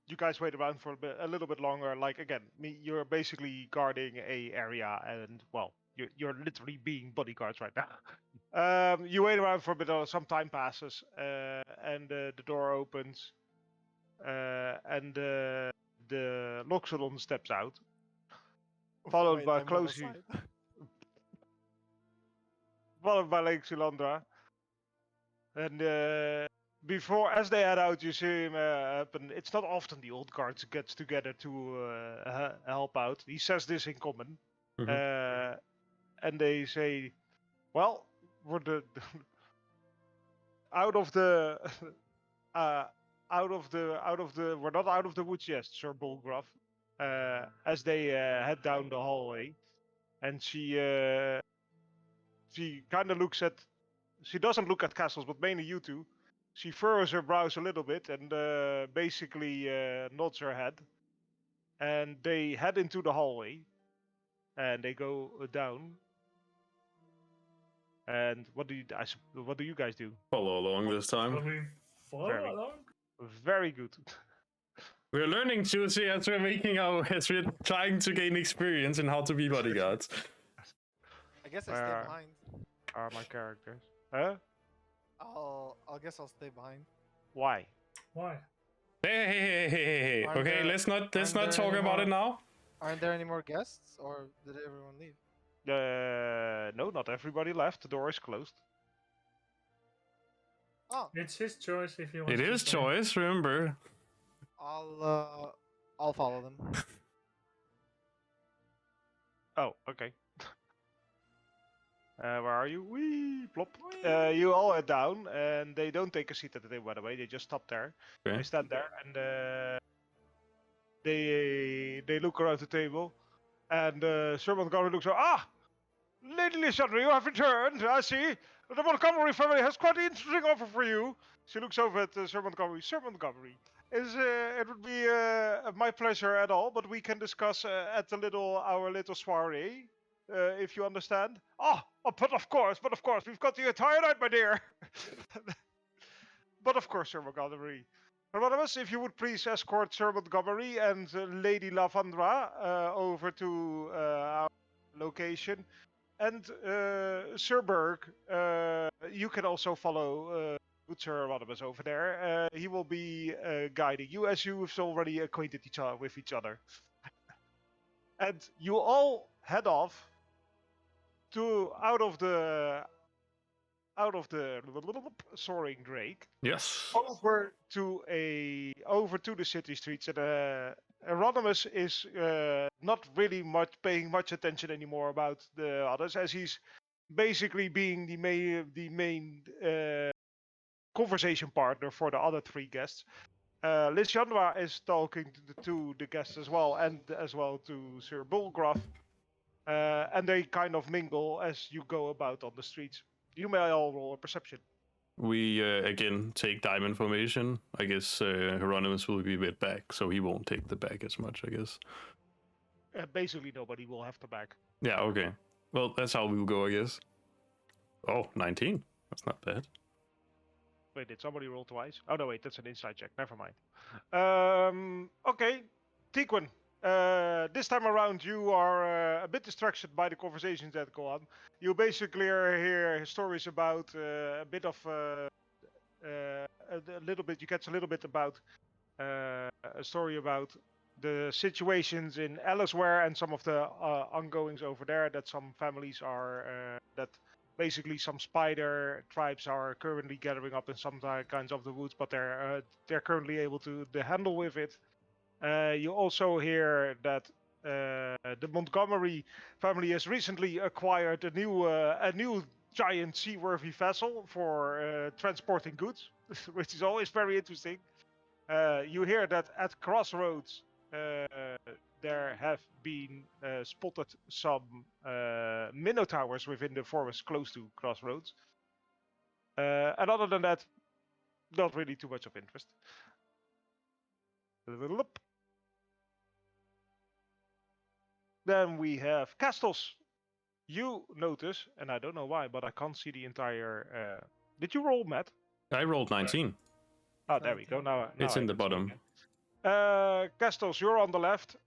You guys wait around for a little bit longer. Like again, you're basically guarding a area, and well, you're literally being bodyguards right now. You wait around for a bit. Some time passes, and the door opens, and the Loxodon steps out, followed Wait, by I move closely, aside. followed by Lady Lissiandra. And as they head out, you see him up, and it's not often the old guards gets together to help out. He says this in common, and they say, "Well, we're out of the, we're not out of the woods yet, Sir Bulgraf." As they head down the hallway, and she kind of looks at. She doesn't look at castles, but mainly you two. She furrows her brows a little bit and basically nods her head. And they head into the hallway. And they go down. And what do you guys do? Follow along this Will time. we follow Very- along? Very good. We're learning Juicy as we're trying to gain experience in how to be bodyguards. I guess I stay Where- behind. Are my characters? Huh? I'll guess I'll stay behind. Why? Why? Hey. Aren't Okay, there- let's not aren't there talk any about it more- now. Aren't there any more guests, or did everyone leave? No, not everybody left. The door is closed. Oh, It's his choice if he wants It to is stay. choice, remember. I'll follow them. Oh, okay. Where are you? Wee, plop. You all head down, and they don't take a seat at the table, by the way. They just stop there. Okay. They stand there, and they look around the table, and Sir Montgomery looks. Lady Lissiandra, you have returned. I see. The Montgomery family has quite an interesting offer for you. She looks over at Sir Montgomery. Sir Montgomery, it would be my pleasure at all, but we can discuss at our little soiree. If you understand. But of course, we've got the entire night, my dear. But of course, Sir Montgomery. Anonymous, if you would please escort Sir Montgomery and Lady Lissiandra over to our location. And Sir Berg, you can also follow good Sir Anonymous over there. He will be guiding you as you've already acquainted with each other. And you all head off to out of the Soaring Dragon Yes. over to the city streets, and Anonymous is not really paying much attention anymore about the others, as he's basically being the main conversation partner for the other three guests. Lissiandra is talking to the guests as well, and as well to Sir Bulgraf. And they kind of mingle as you go about on the streets. You may all roll a perception. We again take diamond formation. I guess Hieronymus will be a bit back, so he won't take the back as much, I guess. Basically, nobody will have the back. Yeah, okay. Well, that's how we'll go, I guess. Oh, 19. That's not bad. Wait, did somebody roll twice? Oh no, wait, that's an inside check. Never mind. Okay, Tequin. This time around, you are a bit distracted by the conversations that go on. You basically hear stories about a bit of a little bit. You catch a little bit about a story about the situations in Ellisware and some of the ongoings over there. That some families are that basically some spider tribes are currently gathering up in some kinds of the woods, but they're currently able to handle with it. You also hear that the Montgomery family has recently acquired a new giant seaworthy vessel for transporting goods, which is always very interesting. You hear that at Crossroads there have been spotted some minotaurs within the forest close to Crossroads. And other than that, not really too much of interest. Then we have Castles. You notice, and I don't know why, but I can't see the entire. Did you roll, Matt? I rolled 19. Oh, there we go. Now It's I in the can see bottom. again. Castles, you're on the left.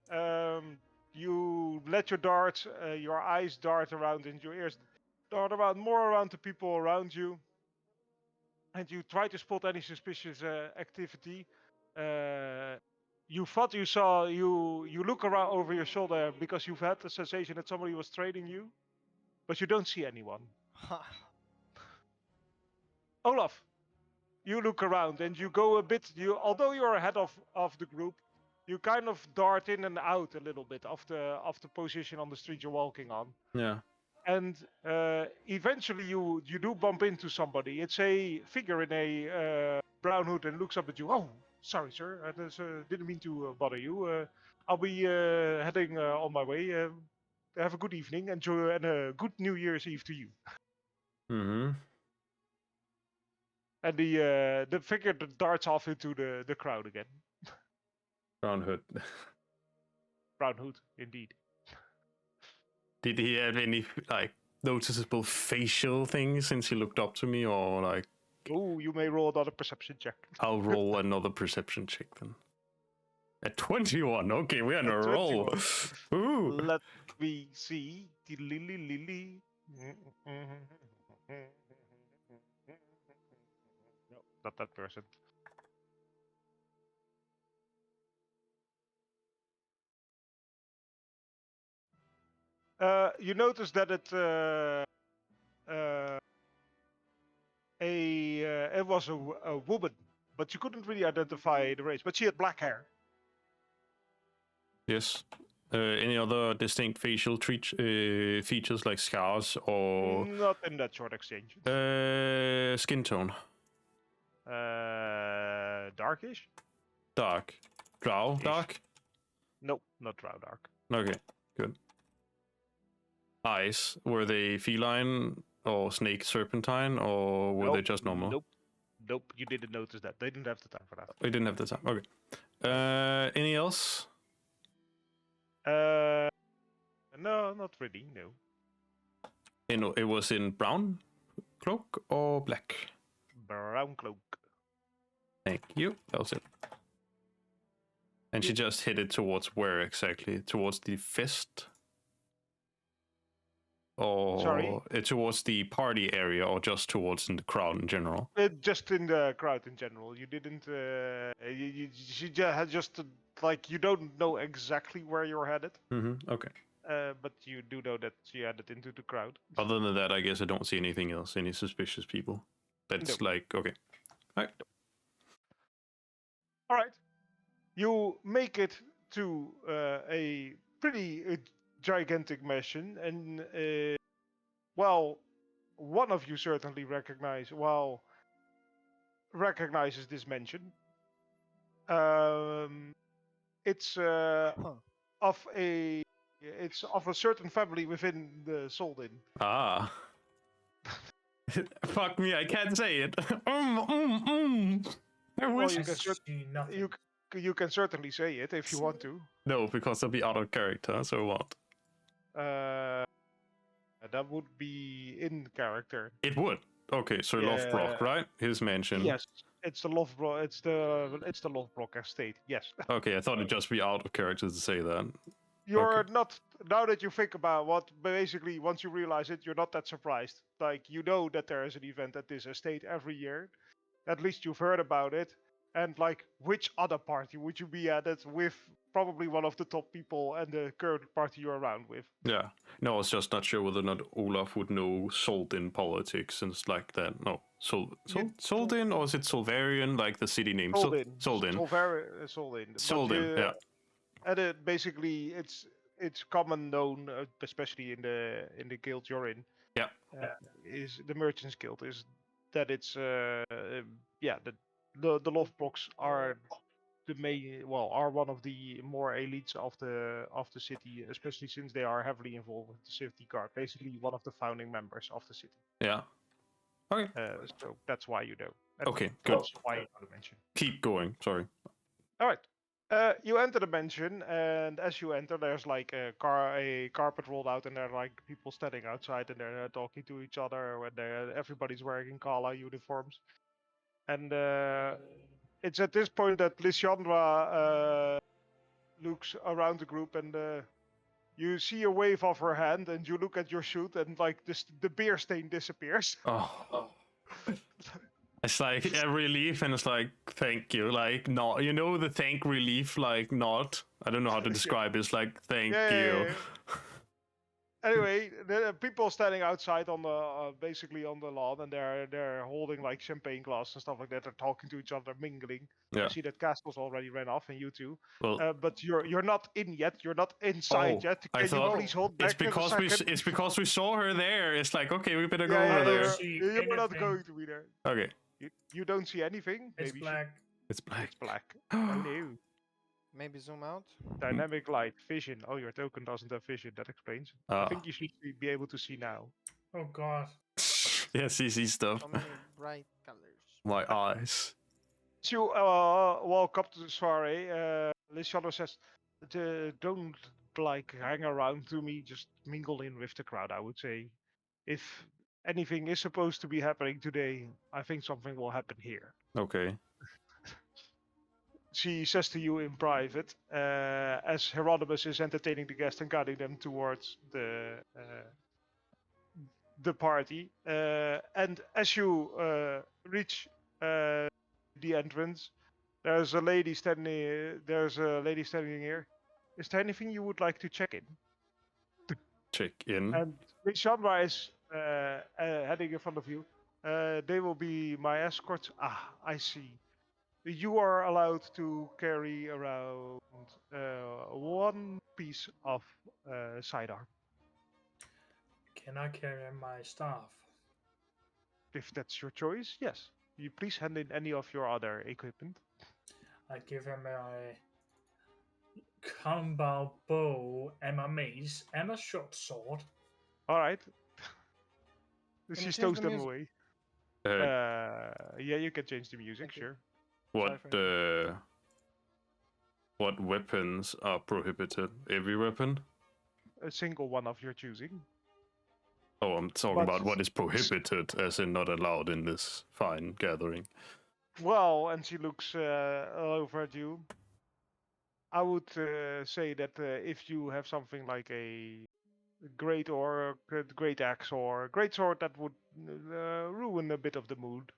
You let your darts, your eyes dart around, and your ears dart around more around the people around you, and you try to spot any suspicious activity. You thought you saw you look around over your shoulder because you've had the sensation that somebody was trailing you, but you don't see anyone. Olaf, you look around and you go a bit. Although you're ahead of the group, you kind of dart in and out a little bit of the position on the street you're walking on. Yeah. And eventually you do bump into somebody. It's a figure in a brown hood and looks up at you. Oh, sorry, sir. I didn't mean to bother you. I'll be heading on my way. Have a good evening. Enjoy and a good New Year's Eve to you. Mm-hmm. And the figure darts off into the crowd again. Brown hood. Brown hood, indeed. Did he have any like noticeable facial things since he looked up to me, or like? Oh, you may roll another perception check. I'll roll another perception check then. At 21. Okay, we're on a At roll. 21. Ooh. Let me see. Lily. No, not that person. You notice that it was a woman, but you couldn't really identify the race. But she had black hair. Yes. Any other distinct facial features like scars or Not in that short exchange. skin tone? Darkish? Dark. Drow Ish. dark? Nope, not drow dark. Okay, good. Eyes, were they feline or snake serpentine, or were they just normal? Nope, you didn't notice that. They didn't have the time for that. We didn't have the time. Okay. Any else? No, not really, no. It was in brown cloak or black? Brown cloak. Thank you. That was it. And she just hit it towards where exactly? Towards the fist? Or Sorry? Towards the party area, or just towards in the crowd in general? Just in the crowd in general. You didn't. She had just like you don't know exactly where you're headed. Mm-hmm. Okay. But you do know that she headed into the crowd. Other than that, I guess I don't see anything else. Any suspicious people? That's No. like okay. All right. All right. You make it to a pretty gigantic mansion, and well, one of you certainly recognizes this mansion. It's of a certain family within the Soldin. Ah. Fuck me, I can't say it. I Well, wish. you can See nothing. you can certainly say it if you want to. No, because I'll be out of character, so what? That would be in character. It would. Okay, so Lofbrock, Yeah. right? His mansion. Yes, it's the Lofbrock. It's the Lofbrock Estate. Yes. Okay, I thought it'd just be out of character to say that. You're not, now that you think about what, basically once you realize it, you're not that surprised. Like, you know that there is an event at this estate every year. At least you've heard about it. And like, which other party would you be at it with? Probably one of the top people and the current party you're around with. Yeah. No, I was just not sure whether or not Olaf would know Soldin politics and stuff like that. No. Soldin, or is it Solvarian, like the city name? Soldin. Soldin. Soldin. But Soldin, yeah. And basically, it's common known, especially in the guild you're in. Yeah. Is the Merchants Guild is that it's the Lofbrocks are are one of the more elites of the city, especially since they are heavily involved with the city guard. Basically, one of the founding members of the city. Yeah. Okay. So that's why you know. And Okay, good. that's why you want to mention. Keep going. Sorry. All right. You enter the mansion, and as you enter, there's like a carpet rolled out, and there are like people standing outside, and they're talking to each other. When everybody's wearing Kala uniforms, and it's at this point that Lissiandra looks around the group, and you see a wave of her hand, and you look at your shoot, and like this, the beer stain disappears. Oh. It's like a relief, and it's like, thank you. Like, no, you know, the thank relief, like, not. I don't know how to describe it. It's like, thank you. Yeah. Anyway, there are people standing outside on the basically on the lawn, and they're holding like champagne glass and stuff like that. They're talking to each other, mingling. Yeah. I see that Castle's already ran off, and you too. Well, But you're not in yet. You're not inside yet. I Can thought you please hold back it's because a second? it's because we saw her there. It's like, okay, we better go Yeah, over there. See you're not anything. going to be there. Okay, You don't see anything. It's Maybe you black. it's black. It's black. Oh no. Maybe zoom out. Dynamic light, vision. Oh, your token doesn't have vision. That explains. I think you should be able to see now. Oh god. Yeah, CC stuff. So many bright colors. My eyes. As you walk up to the soiree, Lissiandra says, "Don't like hang around to me. Just mingle in with the crowd. I would say, if anything is supposed to be happening today, I think something will happen here." Okay. She says to you in private, as Hieronymus is entertaining the guests and guiding them towards the party. And as you reach the entrance, there's a lady standing. There's a lady standing here. Is there anything you would like to check in? Check in. And Lissiandra is heading in front of you. They will be my escorts. Ah, I see. You are allowed to carry around one piece of sidearm. Can I carry my staff? If that's your choice, yes. You please hand in any of your other equipment. I give him my combo bow and my mace and a short sword. All right. Can She you stows change the them music? away. Uh, Yeah, you can change the music, Thank you. sure. What weapons are prohibited? Every weapon? A single one of your choosing. Oh, I'm talking But- about what is prohibited, as in not allowed in this fine gathering. Well, and she looks over at you. I would say that if you have something like a great or a great axe or a great sword, that would ruin a bit of the mood.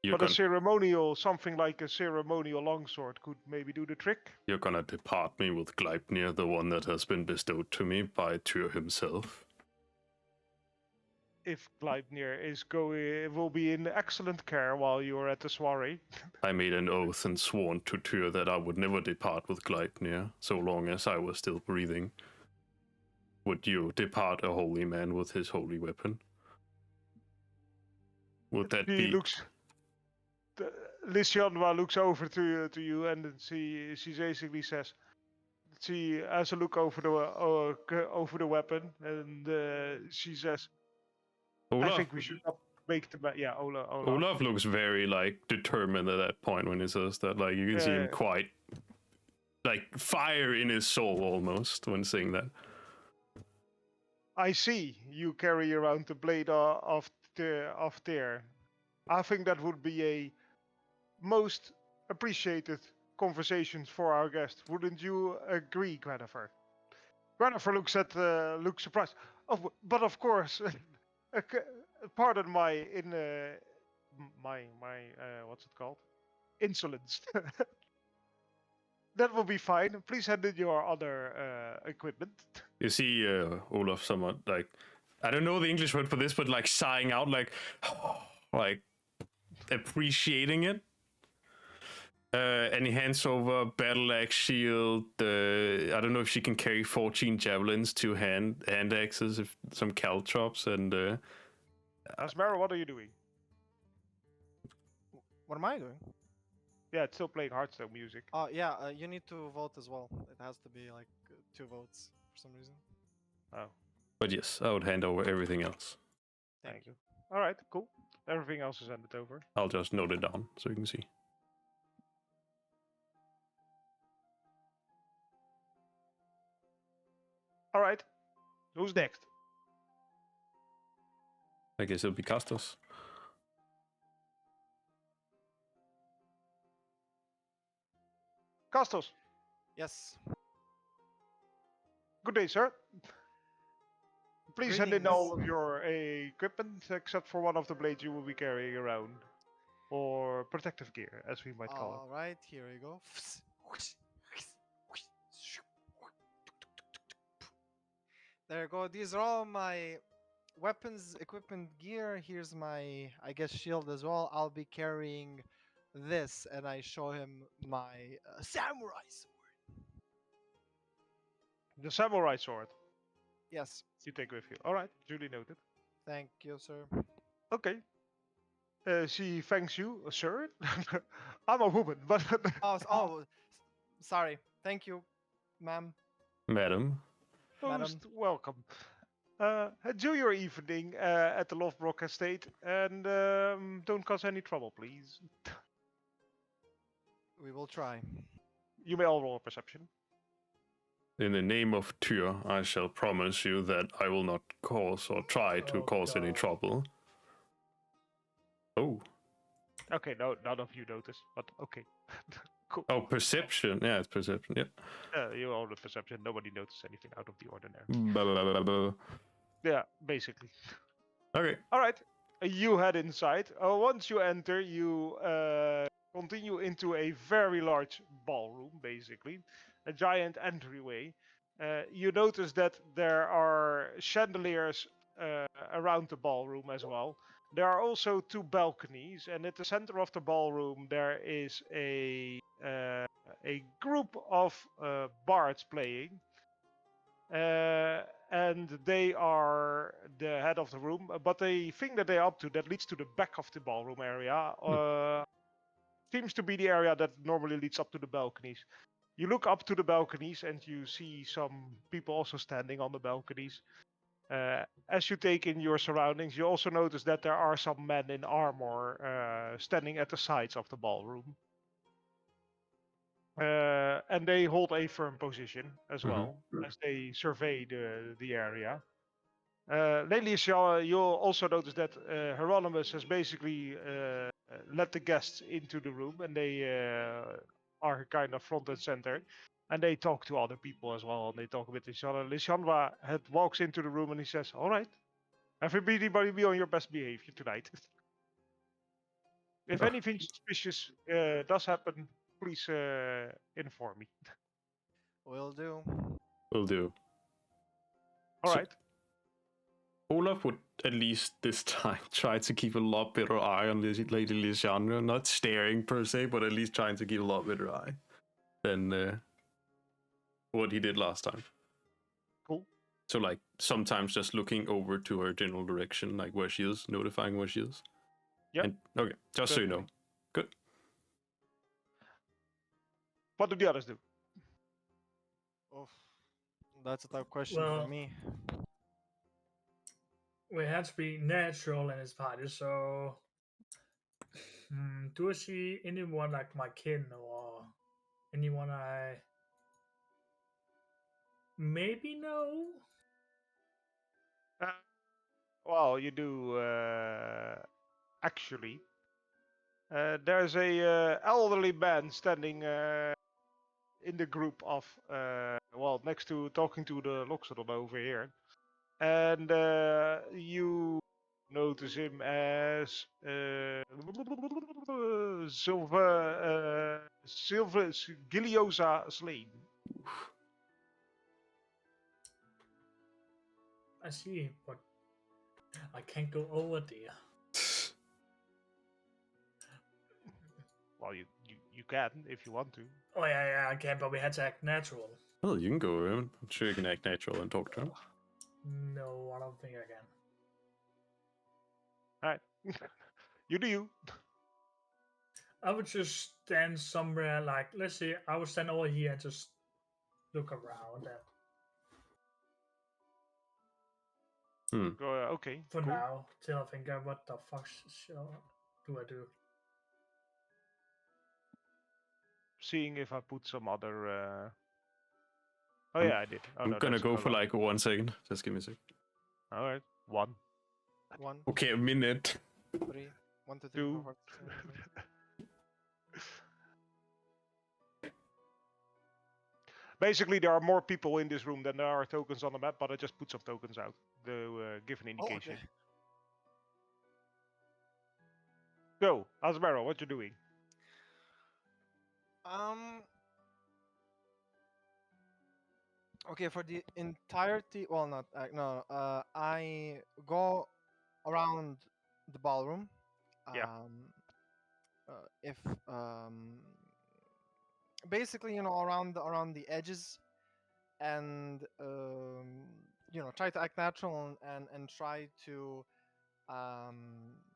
You're, But a ceremonial, something like a ceremonial longsword could maybe do the trick. you're gonna depart me with Gleipnir, the one that has been bestowed to me by Tyr himself. If Gleipnir is going, will be in excellent care while you are at the soiree. I made an oath and sworn to Tyr that I would never depart with Gleipnir, so long as I was still breathing. Would you depart a holy man with his holy weapon? Would that She be... looks. Lissiandra looks over to you, and then she basically says, she has a look over the weapon, and she says, Olaf, "I think we should not make the yeah, Olaf. Olaf looks very, like, determined at that point when he says that. Like, you can see him Yeah. quite... like, fire in his soul, almost, when saying that. I see you carry around the blade of Tyr. I think that would be a most appreciated conversation for our guest. Wouldn't you agree, Gwennifer?" Gwennifer looks surprised. Oh, but of course, pardon my what's it called? Insolence. That will be fine. Please hand in your other equipment. You see Olaf somewhat, like... I don't know the English word for this, but, like, sighing out, like... like, appreciating it. And he hands over battle axe, shield. I don't know if she can carry 14 javelins, 2 hand axes, some caltrops, and Asmara, what are you doing? What am I doing? Yeah, it's still playing Hearthstone music. Oh yeah, you need to vote as well. It has to be like 2 votes for some reason. Oh, but yes, I would hand over everything else. thank you. All right, cool. Everything else is handed over. I'll just note it down so you can see. All right. Who's next? I guess it'll be Castos. Castos. Yes. Good day, sir. Please send in all of Greetings. your equipment except for one of the blades you will be carrying around. Or protective gear, as we might call it. All right, here we go. There you go. These are all my weapons, equipment, gear. Here's my, I guess, shield as well. I'll be carrying this, and I show him my samurai sword. The samurai sword Yes. you take with you. All right, duly noted. Thank you, sir. Okay. She thanks you, sir. I'm a woman, but Sorry. Thank you, ma'am. Madam. most welcome. Enjoy your evening at the Lofbrock Estate, and don't cause any trouble, please. We will try. You may all roll a perception. In the name of Tyr, I shall promise you that I will not cause or try to Oh, cause any God. trouble. Oh. Okay, no, none of you notice, but okay. Cool. Oh, perception. Yeah, it's perception. Yeah. You all the perception. Nobody noticed anything out of the ordinary. Blah, blah, blah, blah. Yeah, basically. Okay. All right. You head inside. Once you enter, you continue into a very large ballroom, basically. A giant entryway. You notice that there are chandeliers around the ballroom as well. There are also two balconies, and at the center of the ballroom there is a group of bards playing. And they are the head of the room, but the thing that they're up to that leads to the back of the ballroom area seems to be the area that normally leads up to the balconies. You look up to the balconies and you see some people also standing on the balconies. As you take in your surroundings, you also notice that there are some men in armor standing at the sides of the ballroom. And they hold a firm position as well as they survey the area. Lately, you'll also notice that Hieronymus has basically let the guests into the room, and they are kind of front and center. And they talk to other people as well, and they talk with each other. Lissiandra walks into the room and he says, "All right, everybody be on your best behavior tonight. If anything suspicious does happen, please inform me." Will do. Will do. All So- right. Olaf would at least this time try to keep a lot better eye on Lady Lissiandra. Not staring per se, but at least trying to keep a lot better eye than what he did last time. Cool. So, like, sometimes just looking over to her general direction, like where she is, notifying where she is. Yep. And, okay, just so you know. Good. What do the others do? Oof. That's a tough question Well, for me. We had to be natural in his party, so do I see anyone like my kin or anyone I maybe know? Well, you do actually. There's a elderly man standing in the group of next to talking to the Loxodon over here, and you notice him as Silver Giliosa Slain. I see, but I can't go over there. Well, you can if you want to. Oh yeah, I can, but we had to act natural. Well, you can go around. I'm sure you can act natural and talk to him. No, I don't think I can. All right, you do you. I would just stand somewhere like, let's say, I would stand over here and just look around. And Okay. for cool. now, till I think, what the fuck do I do? Seeing if I put some other Oh yeah, I did. Oh, I'm no, gonna that's go no for longer. like 1 second. Just give me a sec. All right, 1, 1, Okay, a minute. 3, 1, 2, 3, 4, 2. 5, 6, 7, 8. Basically, there are more people in this room than there are tokens on the map, but I just put some tokens out to give an Oh, indication. okay. So, Asmero, what you doing? Um. Okay, for the entirety. Well, not no. I go around the ballroom. Yeah. If basically, around the edges, and try to act natural and try to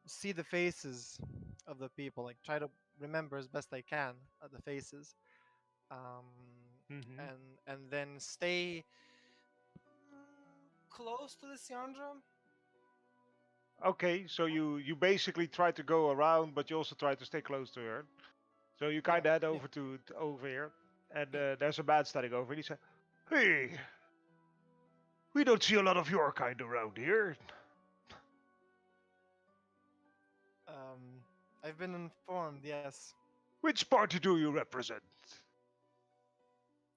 see the faces of the people. Like try to remember as best I can the faces. Um, Mm-hmm. and then stay close to Lissiandra. Okay, so you basically try to go around, but you also try to stay close to her. So you kind of Yeah, head yeah. over to over here, and Yeah. there's a man standing over. And he said, "Hey, we don't see a lot of your kind around here. I've been informed. Yes. Which party do you represent?"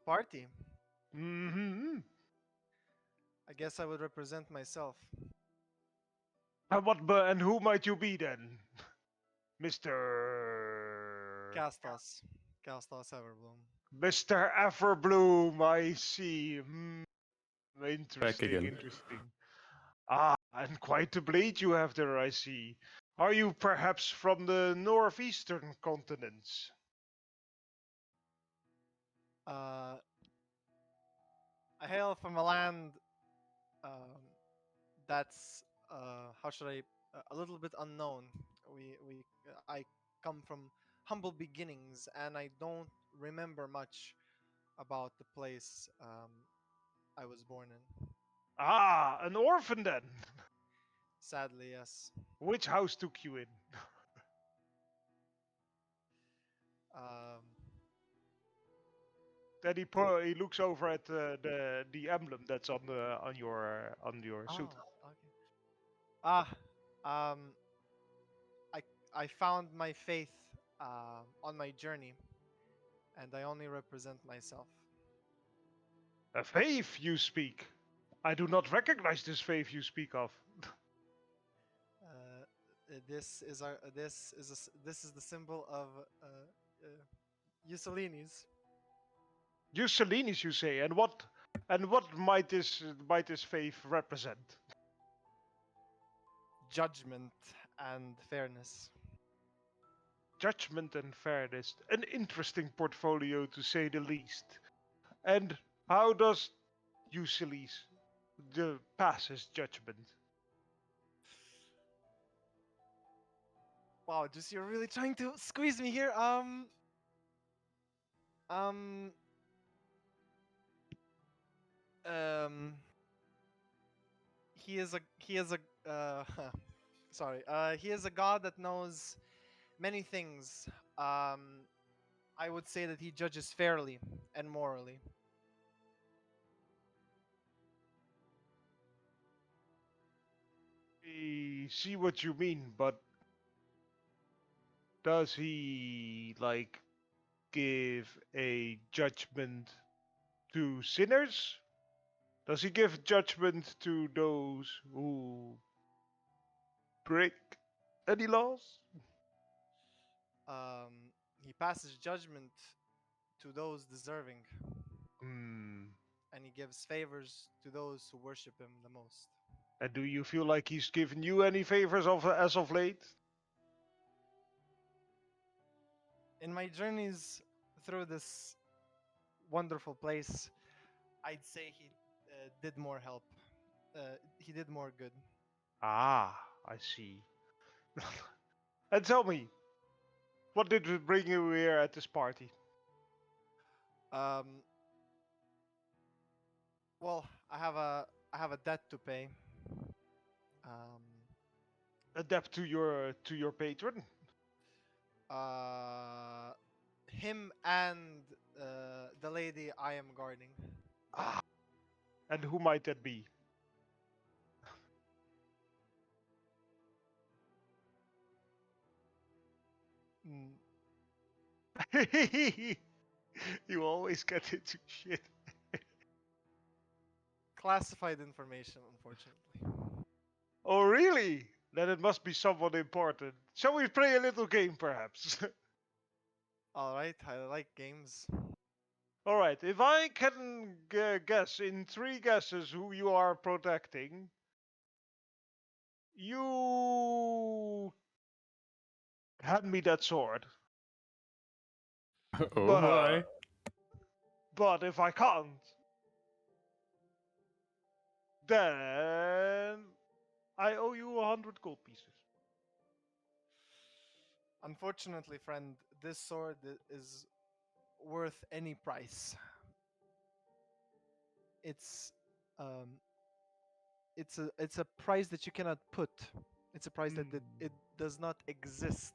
Party. Mm-hmm. I guess I would represent myself. And who might you be then, Mister Castos Everbloom. Mister Everbloom? I see. Back Interesting, again. interesting. Ah, and quite a blade you have there, I see. Are you perhaps from the northeastern continents? Uh, I hail from a land um, that's how should I a little bit unknown. I come from humble beginnings, and I don't remember much about the place I was born in. Ah, an orphan then. Sadly, yes. Which house took you in? Um, Then he looks over at the emblem that's on your suit. okay. Ah, um, I I found my faith on my journey, and I only represent myself. A faith you speak. I do not recognize this faith you speak of. This is the symbol of Mussolini's Mussolini's, you say, and what might this faith represent? judgment and fairness. Judgment and fairness. An interesting portfolio to say the least. And how does Ulysses pass his judgment? Wow, just you're really trying to squeeze me here. Um, um, he is a sorry. He is a god that knows many things. I would say that he judges fairly and morally. I see what you mean, but does he give a judgment to sinners? Does he give judgment to those who break any laws? He passes judgment to those deserving, Hmm. and he gives favors to those who worship him the most. And do you feel like he's given you any favors as of late? In my journeys through this wonderful place, I'd say he did more help. He did more good. Ah, I see. And tell me, what did bring you here at this party? Um, well, I have a debt to pay. Um, Adapt to your patron? him and the lady I am guarding. Ah, and who might that be? Mm, You always get into shit. classified information, unfortunately. Oh, really? Then it must be someone important. Shall we play a little game, perhaps? All right, I like games. All right. If I can guess in 3 guesses who you are protecting, you hand me that sword. Oh my. But if I can't, then I owe you 100 gold pieces. Unfortunately, friend, this sword is worth any price. It's um it's a price that you cannot put. It's a price that it does not exist.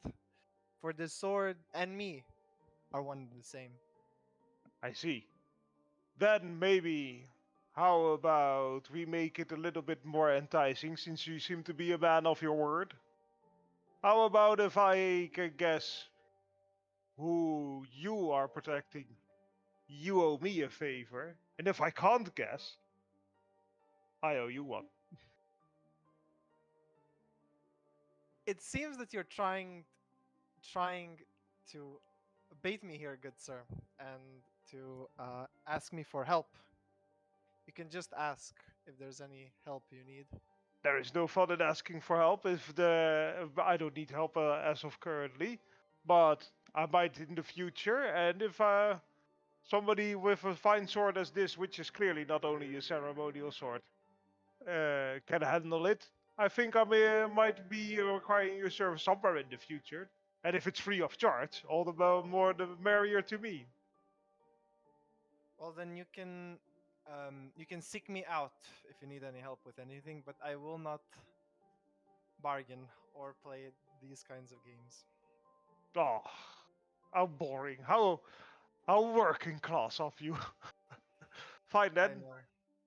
For this sword and me are one and the same. I see. Then maybe, how about we make it a little bit more enticing since you seem to be a man of your word? How about if I can guess who you are protecting? You owe me a favor, and if I can't guess, I owe you one. It seems that you're trying to bait me here, good sir, and to ask me for help. You can just ask if there's any help you need. There is no fun in asking for help if I don't need help as of currently, but I might in the future. And if somebody with a fine sword as this, which is clearly not only a ceremonial sword, can handle it, I think I might be requiring your service somewhere in the future. And if it's free of charge, all the more the merrier to me. Well, then you can seek me out if you need any help with anything, but I will not bargain or play these kinds of games. Oh, how boring! How working class of you. Fine I then. know.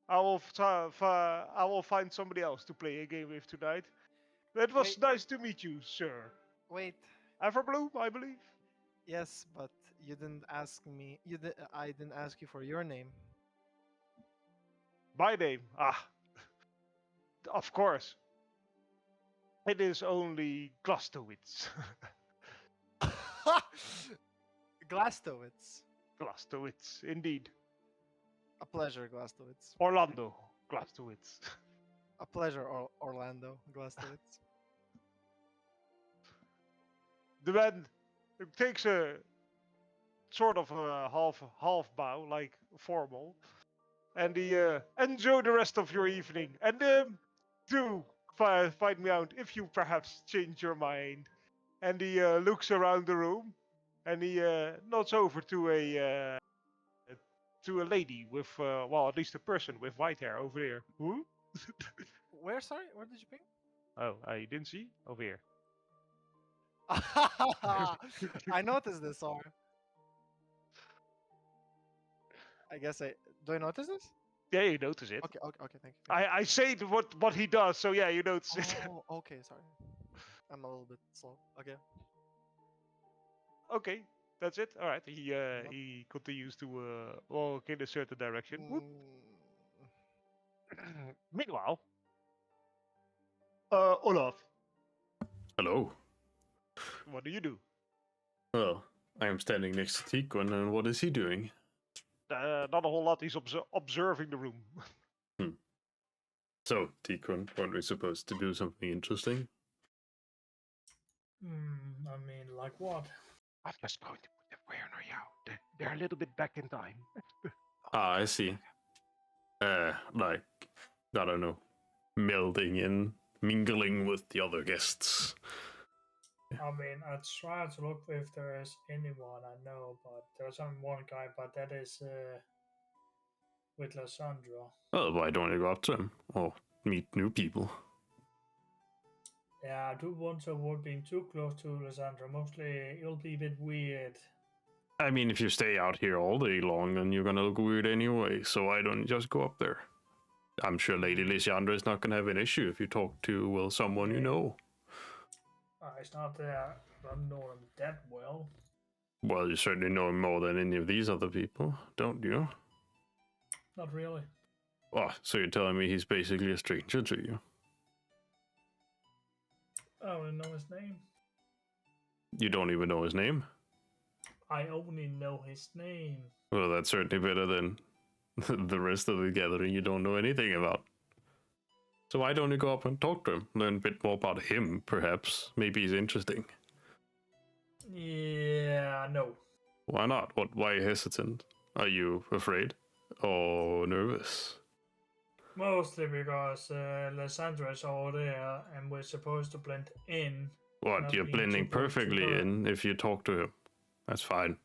I will find somebody else to play a game with tonight. It was Wait. nice to meet you, sir. Wait, Everbloom, I believe. yes, but you didn't ask me. I didn't ask you for your name. My name. Ah, of course. It is only Glastowitz. Glastowitz. Glastowitz, indeed. A pleasure, Glastowitz. Orlando Glastowitz. A pleasure, Orlando Glastowitz. The man takes a sort of a half bow, like formal, and he enjoy the rest of your evening. And do find me out if you perhaps change your mind. And he looks around the room, and he nods over to a lady with well, at least a person with white hair over here. Who? Where? Sorry, where did you ping? Oh, I didn't see over here. I noticed this, or I guess I do. I notice this? Yeah, you notice it. Okay, okay, thank you. I say what he does, so yeah, you notice it. Oh, okay, sorry. I'm a little bit slow. Okay. Okay, that's it. All right. He continues to walk in a certain direction. Whoop. Mm, Meanwhile, Olaf, Hello. what do you do? Well, I am standing next to Tikon, and what is he doing? Not a whole lot. He's observing the room. So, Tikon, weren't we supposed to do something interesting? I mean, like what? I'm just going to put the Werner out. They're a little bit back in time. Ah, I see. Like, I don't know, melding in, mingling with the other guests. I mean, I try to look if there is anyone I know, but there's only one guy, but that is with Lissiandra. Well, why don't you go up to him or meet new people? Yeah, I do want to avoid being too close to Lissiandra. Mostly, it'll be a bit weird. I mean, if you stay out here all day long, then you're gonna look weird anyway, so why don't you just go up there? I'm sure Lady Lissiandra is not gonna have an issue if you talk to, well, someone you know. It's not that I don't know him that well. Well, you certainly know him more than any of these other people, don't you? Not really. Oh, so you're telling me he's basically a stranger to you? I only know his name. You don't even know his name? I only know his name. Well, that's certainly better than the rest of the gathering you don't know anything about. So why don't you go up and talk to him? Learn a bit more about him, perhaps. Maybe he's interesting. Yeah, no. Why not? Why are you hesitant? Are you afraid? Or nervous? Mostly because Lissandra is over there and we're supposed to blend in. What, Not you're being blending too close to perfectly her. in if you talk to him. That's fine.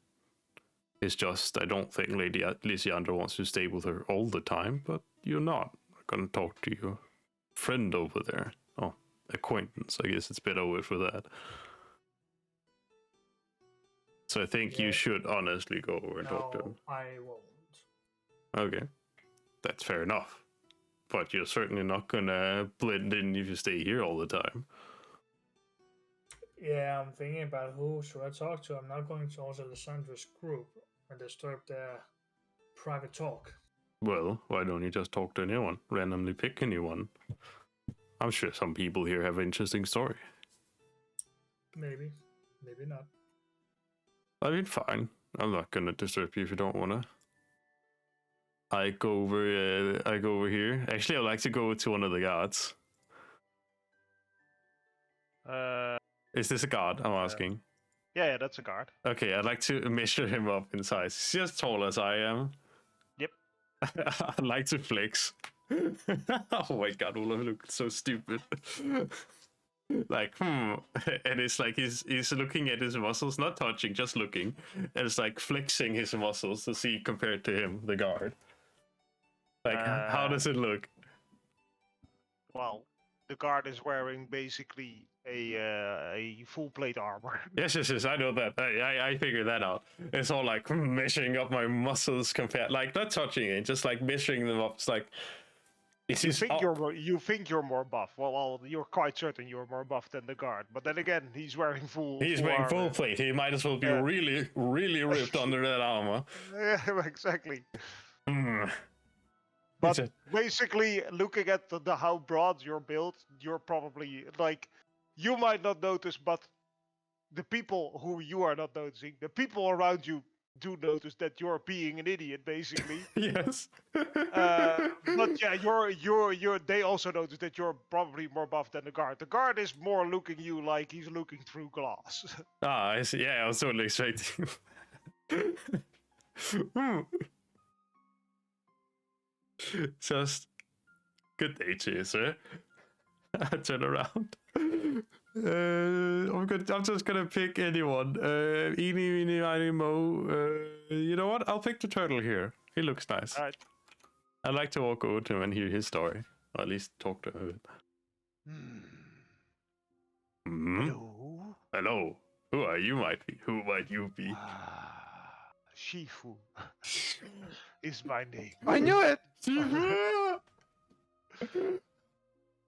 It's just, I don't think Lady Lissiandra wants to stay with her all the time, but you're not. I'm gonna talk to your friend over there. Oh, acquaintance, I guess it's better word for that. So I think you Yeah. should honestly go over and talk to No, him. I won't. Okay, that's fair enough. But you're certainly not gonna blend in if you stay here all the time. Yeah, I'm thinking about who should I talk to. I'm not going to also Lissandra's group and disturb their private talk. Well, why don't you just talk to anyone? Randomly pick anyone. I'm sure some people here have an interesting story. Maybe, maybe not. I mean, fine. I'm not gonna disturb you if you don't wanna. I go over here. Actually, I'd like to go to one of the guards. Is this a guard? I'm asking. Yeah, that's a guard. Okay, I'd like to measure him up in size. He's as tall as I am. Yep. I'd like to flex. Oh my god, Olaf looks so stupid. Like, and it's like he's looking at his muscles, not touching, just looking. And it's like flexing his muscles to see compared to him, the guard. Like, how does it look? Well, the guard is wearing basically a full plate armor. Yes, I know that. I figured that out. It's all like measuring up my muscles compared, like not touching it, just like measuring them up. It's like, it's You just think you think you're more buff. Well, you're quite certain you're more buff than the guard. But then again, he's wearing full. He's full wearing full armor. plate. He might as well be Yeah. really, really ripped under that armor. Yeah, exactly. Hmm. But It's basically, looking at the how broad you're built, you're probably like, you might not notice, but the people who you are not noticing, the people around you do notice that you're being an idiot, basically. Yes. But yeah, you're. They also notice that you're probably more buff than the guard. The guard is more looking you like he's looking through glass. I see. Yeah, I was totally expecting. Just good day to you, sir. I turn around. I'm just gonna pick anyone. Eeny, meeny, miny, mo. You know what? I'll pick the turtle here. He looks nice. All right. I'd like to walk over to him and hear his story, or at least talk to him a bit. Hmm? Hello. Hello. Who are you, Who might you be? Shifu is my name. I knew it.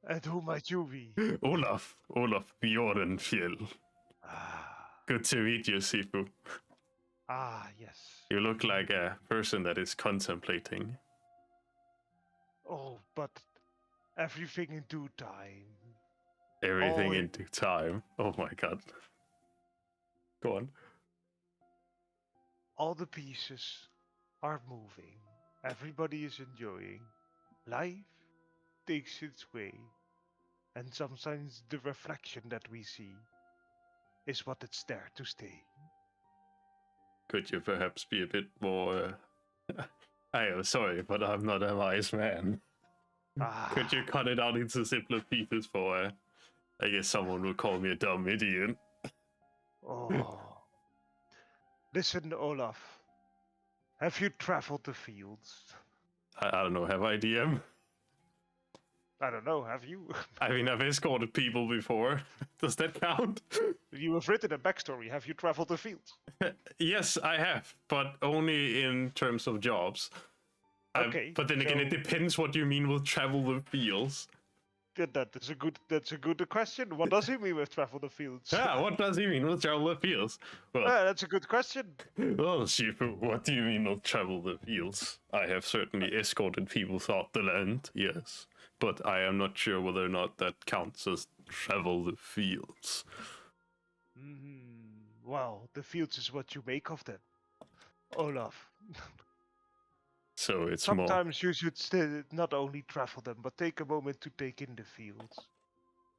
And who might you be? Olaf Bjornfjell. Good to meet you, Sifu. Yes. You look like a person that is contemplating. Oh, but everything in due time. Everything Oh, in due time. Oh my god. Go on. All the pieces are moving. Everybody is enjoying. Life takes its way. And sometimes the reflection that we see is what it's there to stay. Could you perhaps be a bit more... I am sorry, but I'm not a wise man. Could you cut it out into simpler pieces for... I guess someone will call me a dumb idiot. Oh. Listen, Olaf. Have you traveled the fields? I don't know, have I, DM? I don't know, have you? I mean, I've escorted people before. Does that count? You have written a backstory. Have you traveled the fields? Yes, I have, but only in terms of jobs. Okay, But then again, it so- depends what you mean with travel the fields. That's a good question. What does he mean with travel the fields? Yeah, what does he mean with travel the fields? Well, That's a good question. well, Shifu, what do you mean with travel the fields? I have certainly escorted people throughout the land, yes, but I am not sure whether or not that counts as travel the fields. Well, the fields is what you make of them, Olaf. So it's more. Sometimes you should not only travel them, but take a moment to take in the fields.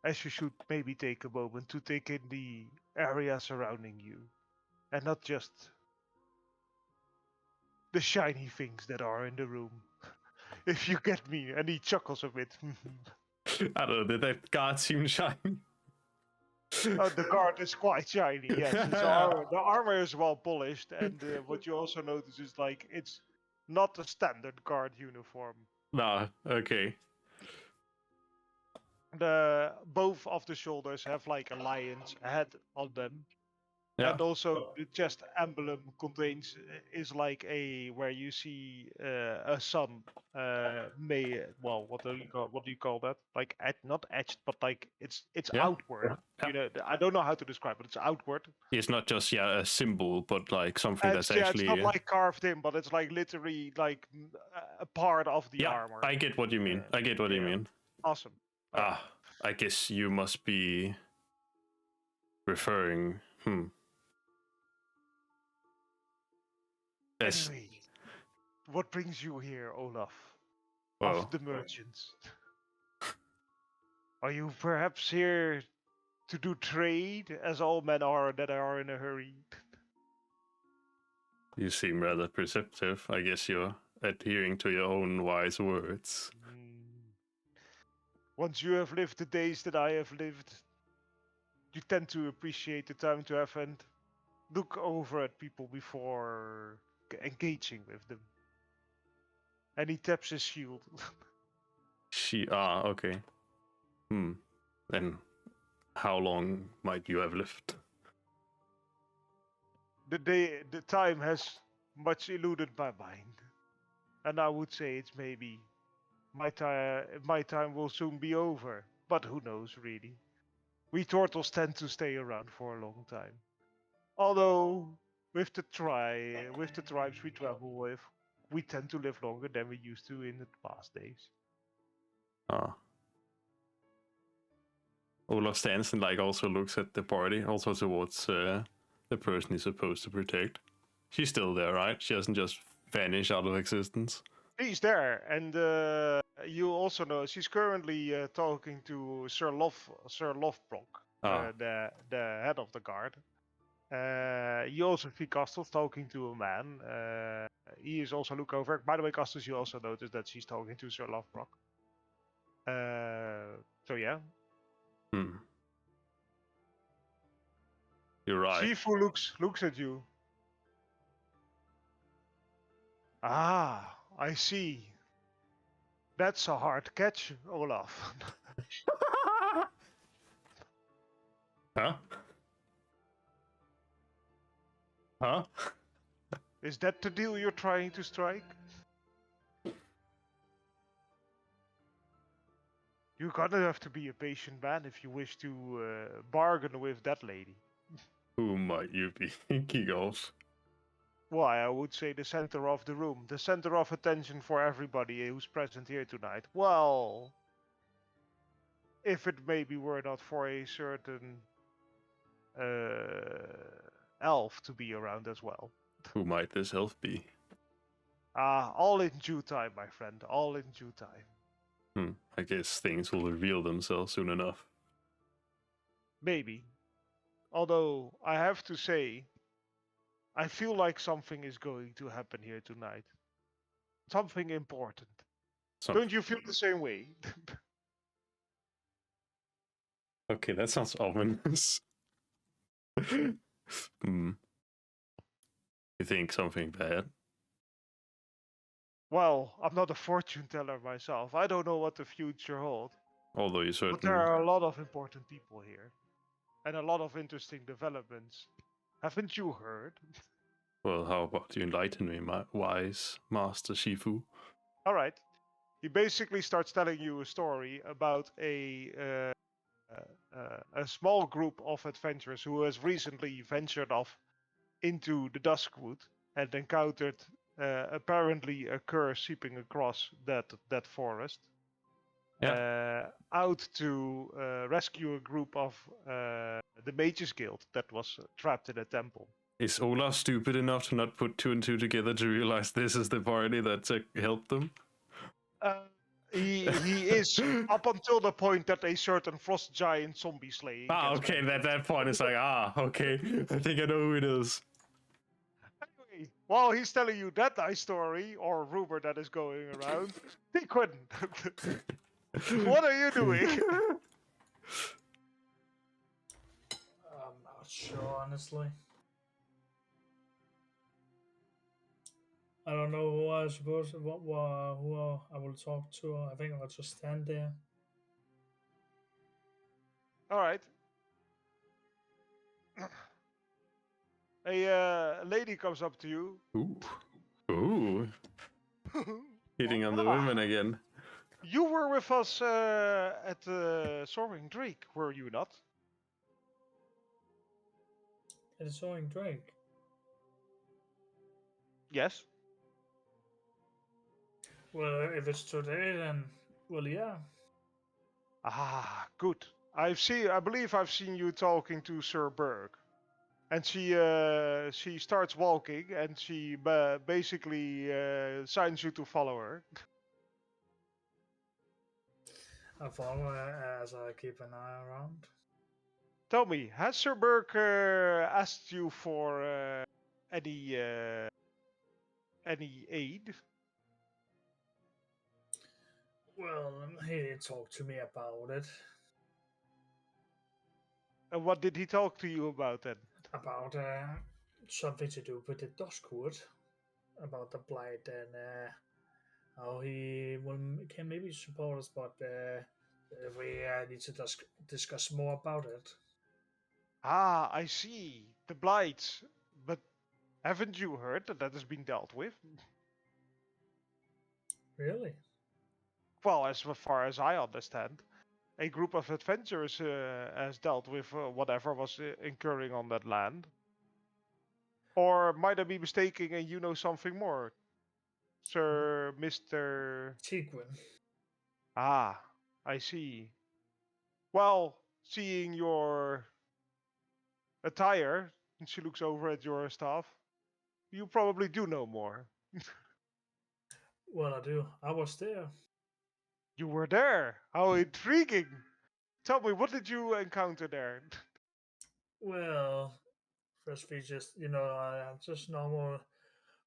As you should maybe take a moment to take in the area surrounding you. And not just the shiny things that are in the room. If you get me, and he chuckles a bit. I don't know, did that guard seem shiny? Oh, the guard is quite shiny, yes. The armor is well polished, and what you also notice is like it's not a standard guard uniform. Nah, okay. Both of the shoulders have like a lion's head on them. Yeah. And also the chest emblem contains is like a where you see a sun what do you call that? Like not etched, but like it's Yeah. outward. Yeah. You know, I don't know how to describe it. It's outward. It's not just a symbol, but like something And that's it's actually. not like carved in, but it's like literally like a part of the yeah, armor. I get what you mean. I get what you mean. Awesome. I guess you must be referring. Yes. Anyway, what brings you here, Olaf? Well, Of the merchants. Are you perhaps here to do trade, as all men are that are in a hurry? you seem rather perceptive. I guess you're adhering to your own wise words. Once you have lived the days that I have lived, you tend to appreciate the time to have and look over at people before engaging with them. And he taps his shield. Okay. Then how long might you have lived? The time has much eluded my mind. And I would say it's maybe my time will soon be over. But who knows, really. We turtles tend to stay around for a long time. Although, with the tribes we travel with, we tend to live longer than we used to in the past days. Olaf stands and also looks at the party, also towards the person he's supposed to protect. She's still there, right? She hasn't just vanished out of existence. She's there, and you also know she's currently talking to Sir Lofbrock, the head of the guard. You also see Castles talking to a man. He is also look over. By the way, Castles, you also notice that she's talking to Sir Lofbrock. So yeah. You're right. Shifu looks at you. Ah, I see. That's a hard catch, Olaf. Huh? Huh? Is that the deal you're trying to strike? You're gonna have to be a patient man if you wish to bargain with that lady. Who might you be thinking of? Why, I would say the center of the room, the center of attention for everybody who's present here tonight. Well, if it maybe were not for a certain elf to be around as well. Who might this elf be? All in due time, my friend, all in due time. I guess things will reveal themselves soon enough. Maybe. Although, I have to say, I feel like something is going to happen here tonight. Something important. Don't you feel the same way? Okay, that sounds ominous. You think something bad? Well, I'm not a fortune teller myself. I don't know what the future holds. Although But there are a lot of important people here. And a lot of interesting developments. Haven't you heard? Well, how about you enlighten me, my wise Master Shifu? All right. He basically starts telling you a story about a small group of adventurers who has recently ventured off into the Duskwood and encountered apparently a curse seeping across that forest. Out to rescue a group of the Mages Guild that was trapped in a temple. Is Olaf stupid enough to not put 2 and 2 together to realize this is the party that helped them? He is up until the point that a certain frost giant zombie slaying. Okay, that point is like, okay, I think I know who it is. Anyway, while he's telling you that nice story, or rumor that is going around, Dickon, what are you doing? I'm not sure, honestly. I don't know who I suppose who I will talk to. I think I'll just stand there. All right. A lady comes up to you. Ooh. Hitting on the women again. You were with us at the Soaring Drake, were you not? At the Soaring Drake? Yes. Well, if it's today, then well, yeah. Ah, good. I believe I've seen you talking to Sir Berg, and she starts walking, and she basically signs you to follow her. I follow as I keep an eye around. Tell me, has Sir Berg asked you for any aid? Well, he didn't talk to me about it. And what did he talk to you about then? About something to do with the Duskwood, about the blight, and how he can maybe support us, but we need to discuss more about it. Ah, I see. The blights. But haven't you heard that has been dealt with? Really? Well, as far as I understand, a group of adventurers has dealt with whatever was incurring on that land. Or might I be mistaken and you know something more, Sir Mr. Tigwin. Ah, I see. Well, seeing your attire, and she looks over at your staff, you probably do know more. Well, I do. I was there. You were there. How intriguing. Tell me, what did you encounter there? Well, first we just, just normal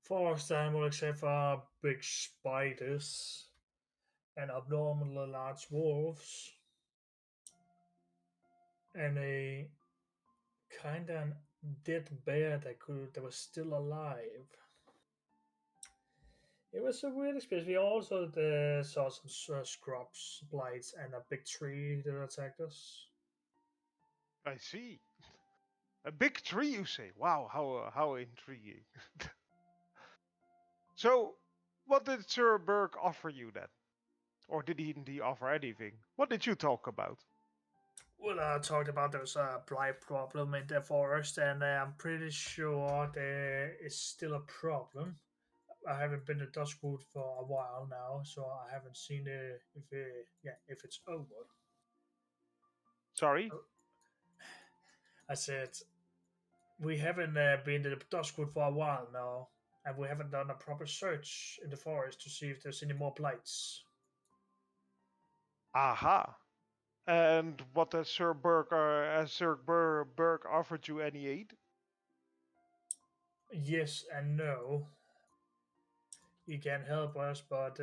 forest animal except for big spiders and abnormally large wolves and a kind of dead bear that was still alive. It was a weird experience. We also saw some scrubs, blights, and a big tree that attacked us. I see. A big tree, you say? Wow, how intriguing. So, what did Sir Burke offer you then? Or did he offer anything? What did you talk about? Well, I talked about there's a blight problem in the forest, and I'm pretty sure there is still a problem. I haven't been to Duskwood for a while now, so I haven't seen if it's over. Sorry? I said we haven't been to Duskwood for a while now, and we haven't done a proper search in the forest to see if there's any more blights. Aha. And what has Sir Burke offered you any aid? Yes and no. He can help us, but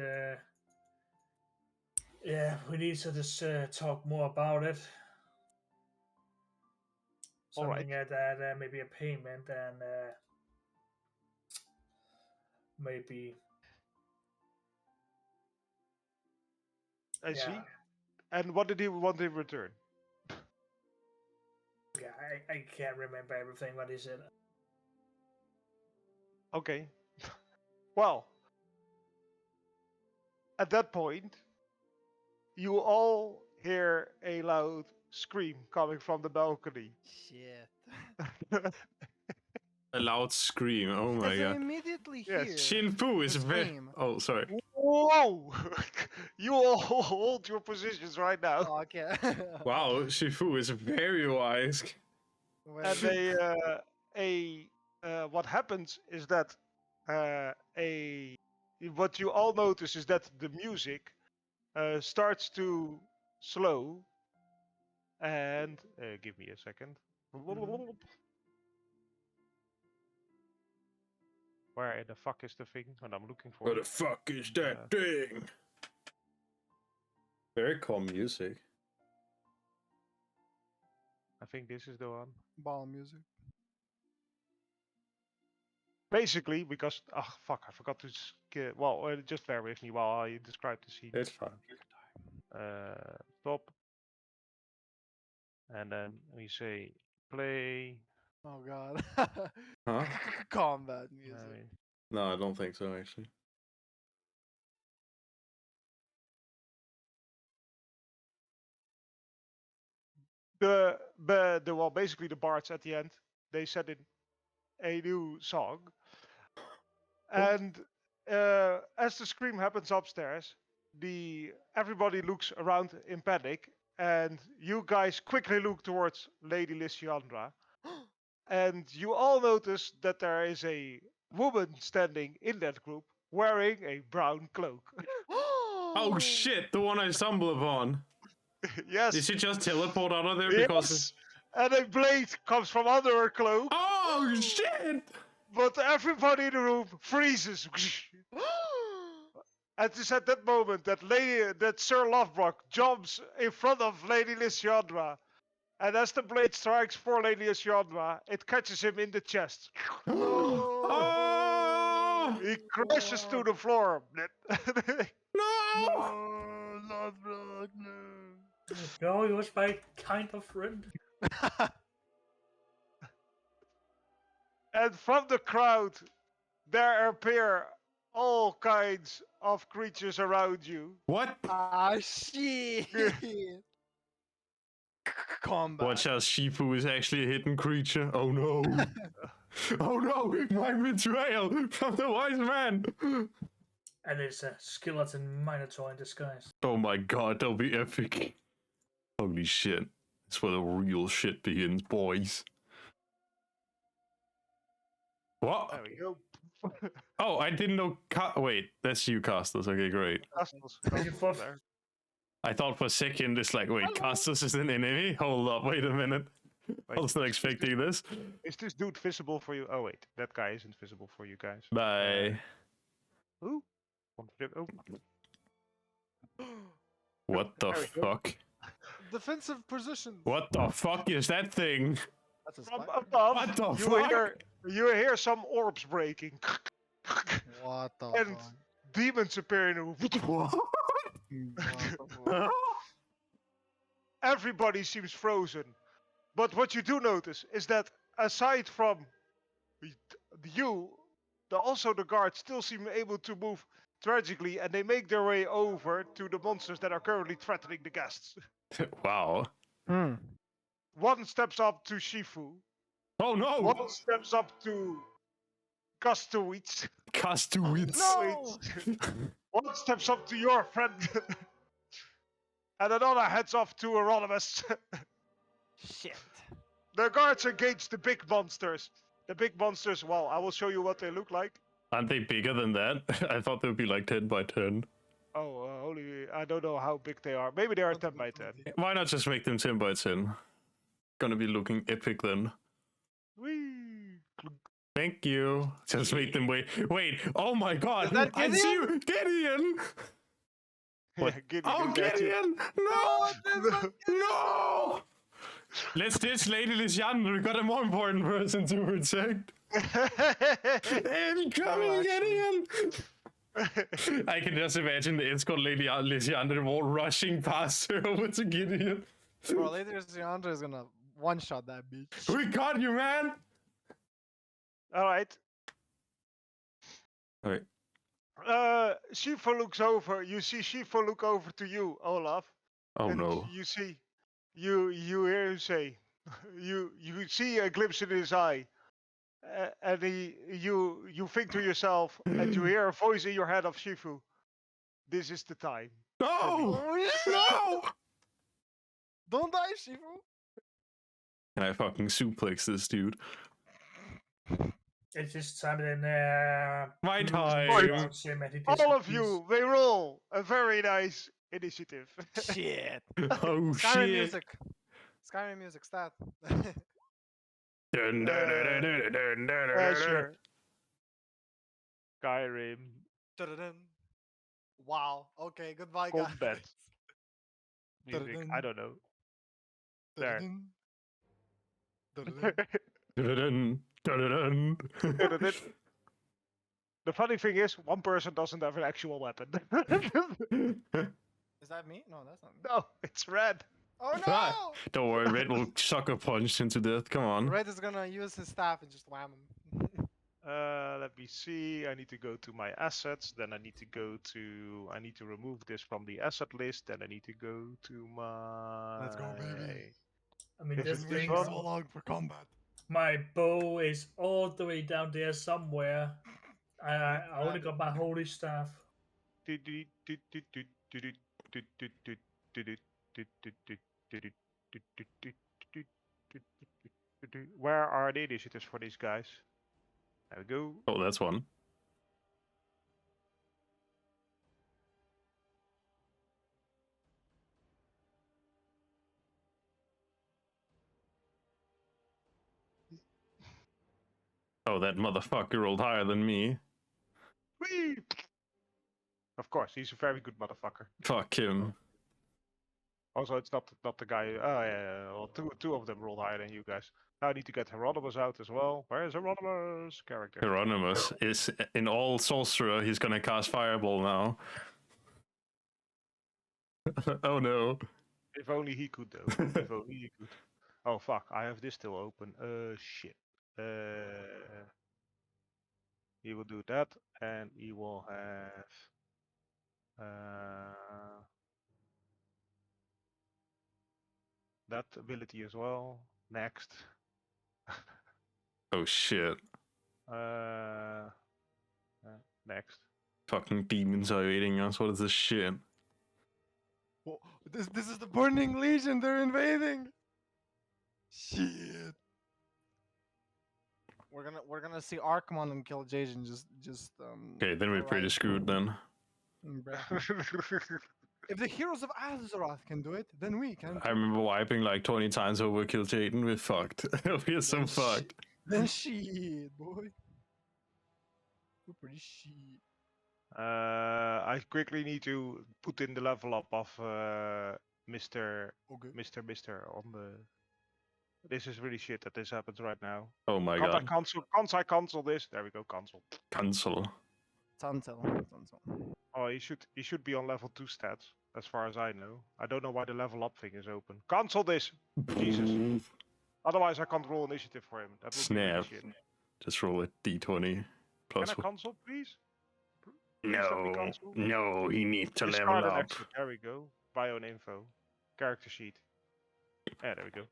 yeah, we need to just talk more about it. Something Alright. that maybe a payment and maybe I see. And what did he want in return? Yeah, I can't remember everything what he said. Okay. Well, at that point, you all hear a loud scream coming from the balcony. Shit. A loud scream. Oh my As I god. immediately Yes. hear Shinfu is the very. scream. Oh, sorry. Whoa! You all hold your positions right now. Oh, okay. Wow, Shifu is very wise. What And is it? what happens is that what you all notice is that the music starts to slow. And give me a second. Where the fuck is the thing? What I'm looking for? What the fuck is that thing? Very calm music. I think this is the one. Ball music. Basically, because fuck, I forgot to. Well, just bear with me while I describe the scene. It's fine. Stop. And then we say play. Oh god. Huh? Combat music. No, I don't think so, actually. Basically the bards at the end, they said in a new song. And as the scream happens upstairs, everybody looks around in panic, and you guys quickly look towards Lady Lissiandra, and you all notice that there is a woman standing in that group wearing a brown cloak. Oh shit, the one I stumbled upon. Yes. Did she just teleport out of there Yes. because... And a blade comes from under her cloak. Oh shit! But everybody in the room freezes. And it's at that moment that Sir Lofbrock jumps in front of Lady Lissiandra. And as the blade strikes for Lady Lissiandra, it catches him in the chest. Oh! He crashes to the floor. No! Lofbrock, no. No, he was my kind of friend. And from the crowd, there appear all kinds of creatures around you. What? Ah, shit. Combat. Watch out, Shifu is actually a hidden creature. Oh no. Oh no, my betrayal from the wise man. And it's a skeleton minotaur in disguise. Oh my god, that'll be epic. Holy shit. That's where the real shit begins, boys. What? There we go. Oh, I didn't know. Wait, that's you, Castles. Okay, great. Castles there. I thought for a second, it's like, wait, Castles is an enemy? Hold up, wait a minute. I was not expecting this. Is this dude visible for you? Oh wait, that guy isn't visible for you guys. Bye. Who? Oh. What the There we go. fuck? Defensive position. What the fuck is that thing? That's a From spike. above, What the you fuck? hear some orbs breaking. What the And fuck? demons appear in the room. What? Everybody seems frozen. But what you do notice is that aside from you, also the guards still seem able to move tragically, and they make their way over to the monsters that are currently threatening the guests. Wow. One steps up to Shifu. Oh no! One steps up to Kastowitz. Castawits. No! One steps up to your friend. And another heads off to Eronimus. Shit. The guards engage the big monsters. The big monsters, well, I will show you what they look like. Aren't they bigger than that? I thought they would be like 10 by 10. Oh, I don't know how big they are. Maybe they are 10 by 10. Why not just make them 10 by 10? Gonna be looking epic then. Whee! Thank you. Just make them wait. Wait, oh my god! Is that I see you! Gideon! What? Gideon, Oh, that's it. Gideon! No! No! Let's ditch Lady Lissiandra. We got a more important person to protect. Incoming, Gideon! I can just imagine the escort Lady Lissiandra all rushing past her over to Gideon. Bro, Lady Lissiandra is gonna one-shot that bitch. We got you, man! All right. Wait. Shifu looks over. You see Shifu look over to you, Olaf. Oh and no. you see, you hear him say, you see a glimpse in his eye, and you think to yourself, and you hear a voice in your head of Shifu. This is the time. No! Oh, shit! No! Don't die, Shifu! Can I fucking suplex this dude? It's just time in My Blue's time. background cinematic All of piece. you, they roll a very nice initiative. Shit! Oh Skyrim shit! music. Skyrim music, stat. Dun, dun, dun, dun, dun, dun, dun, dun. Sure. Skyrim Dun-dun-dun. Wow. Okay, goodbye, guys. combat music. I don't know. There. Dun-dun-dun. Dun, dun, dun, dun. The funny thing is, one person doesn't have an actual weapon. Is that me? No, that's not me. No, it's red. Oh no! Ah, Don't worry, Red will sucker punch into death. Come on. Red is gonna use his staff and just wham him. Let me see. I need to go to my assets. Then I need to go to. I need to remove this from the asset list. Then I need to go to my. Let's go, baby. I mean, Is this it this thing, one? So long for combat. my bow is all the way down there somewhere. I only got my holy staff. Where are the initiatives for these guys? There we go. Oh, that's one. Oh, that motherfucker rolled higher than me. Whee! Of course, he's a very good motherfucker. Fuck him. Also, it's not the guy. Oh yeah, well, two of them rolled higher than you guys. Now I need to get Hieronymus out as well. Where is Hieronymus? Character. Hieronymus is in all sorcerer. He's gonna cast fireball now. Oh no. If only he could though. If only he could. Oh fuck! I have this still open. Shit. He will do that, and he will have that ability as well. Next. Oh shit. Next. Fucking demons are eating us. What is this shit? Whoa, this is the Burning Legion. They're invading. Shit. We're gonna see Archmon and kill Jason. Just Okay, then we're pretty alright. screwed then. Bruh. If the heroes of Azeroth can do it, then we can. I remember wiping like 20 times over Kill Jaden. We're fucked. We're so fucked. Then shit, boy. We're pretty shit. I quickly need to put in the level up of Mr. Okay. Mr. on the. This is really shit that this happens right now. Oh my Can't I god. cancel this? There we go, cancel. Cancel. Tantel. Oh, he should be on level 2 stats, as far as I know. I don't know why the level up thing is open. Cancel this! Jesus. Otherwise I can't roll initiative for him. That would be really Snap. shit. Just roll a d20 Can plus I one. cancel, please? Please let me No, cancel. no, he needs to level Discard an up. extra. There we go. Bio and info. Character sheet. Yeah, there we go.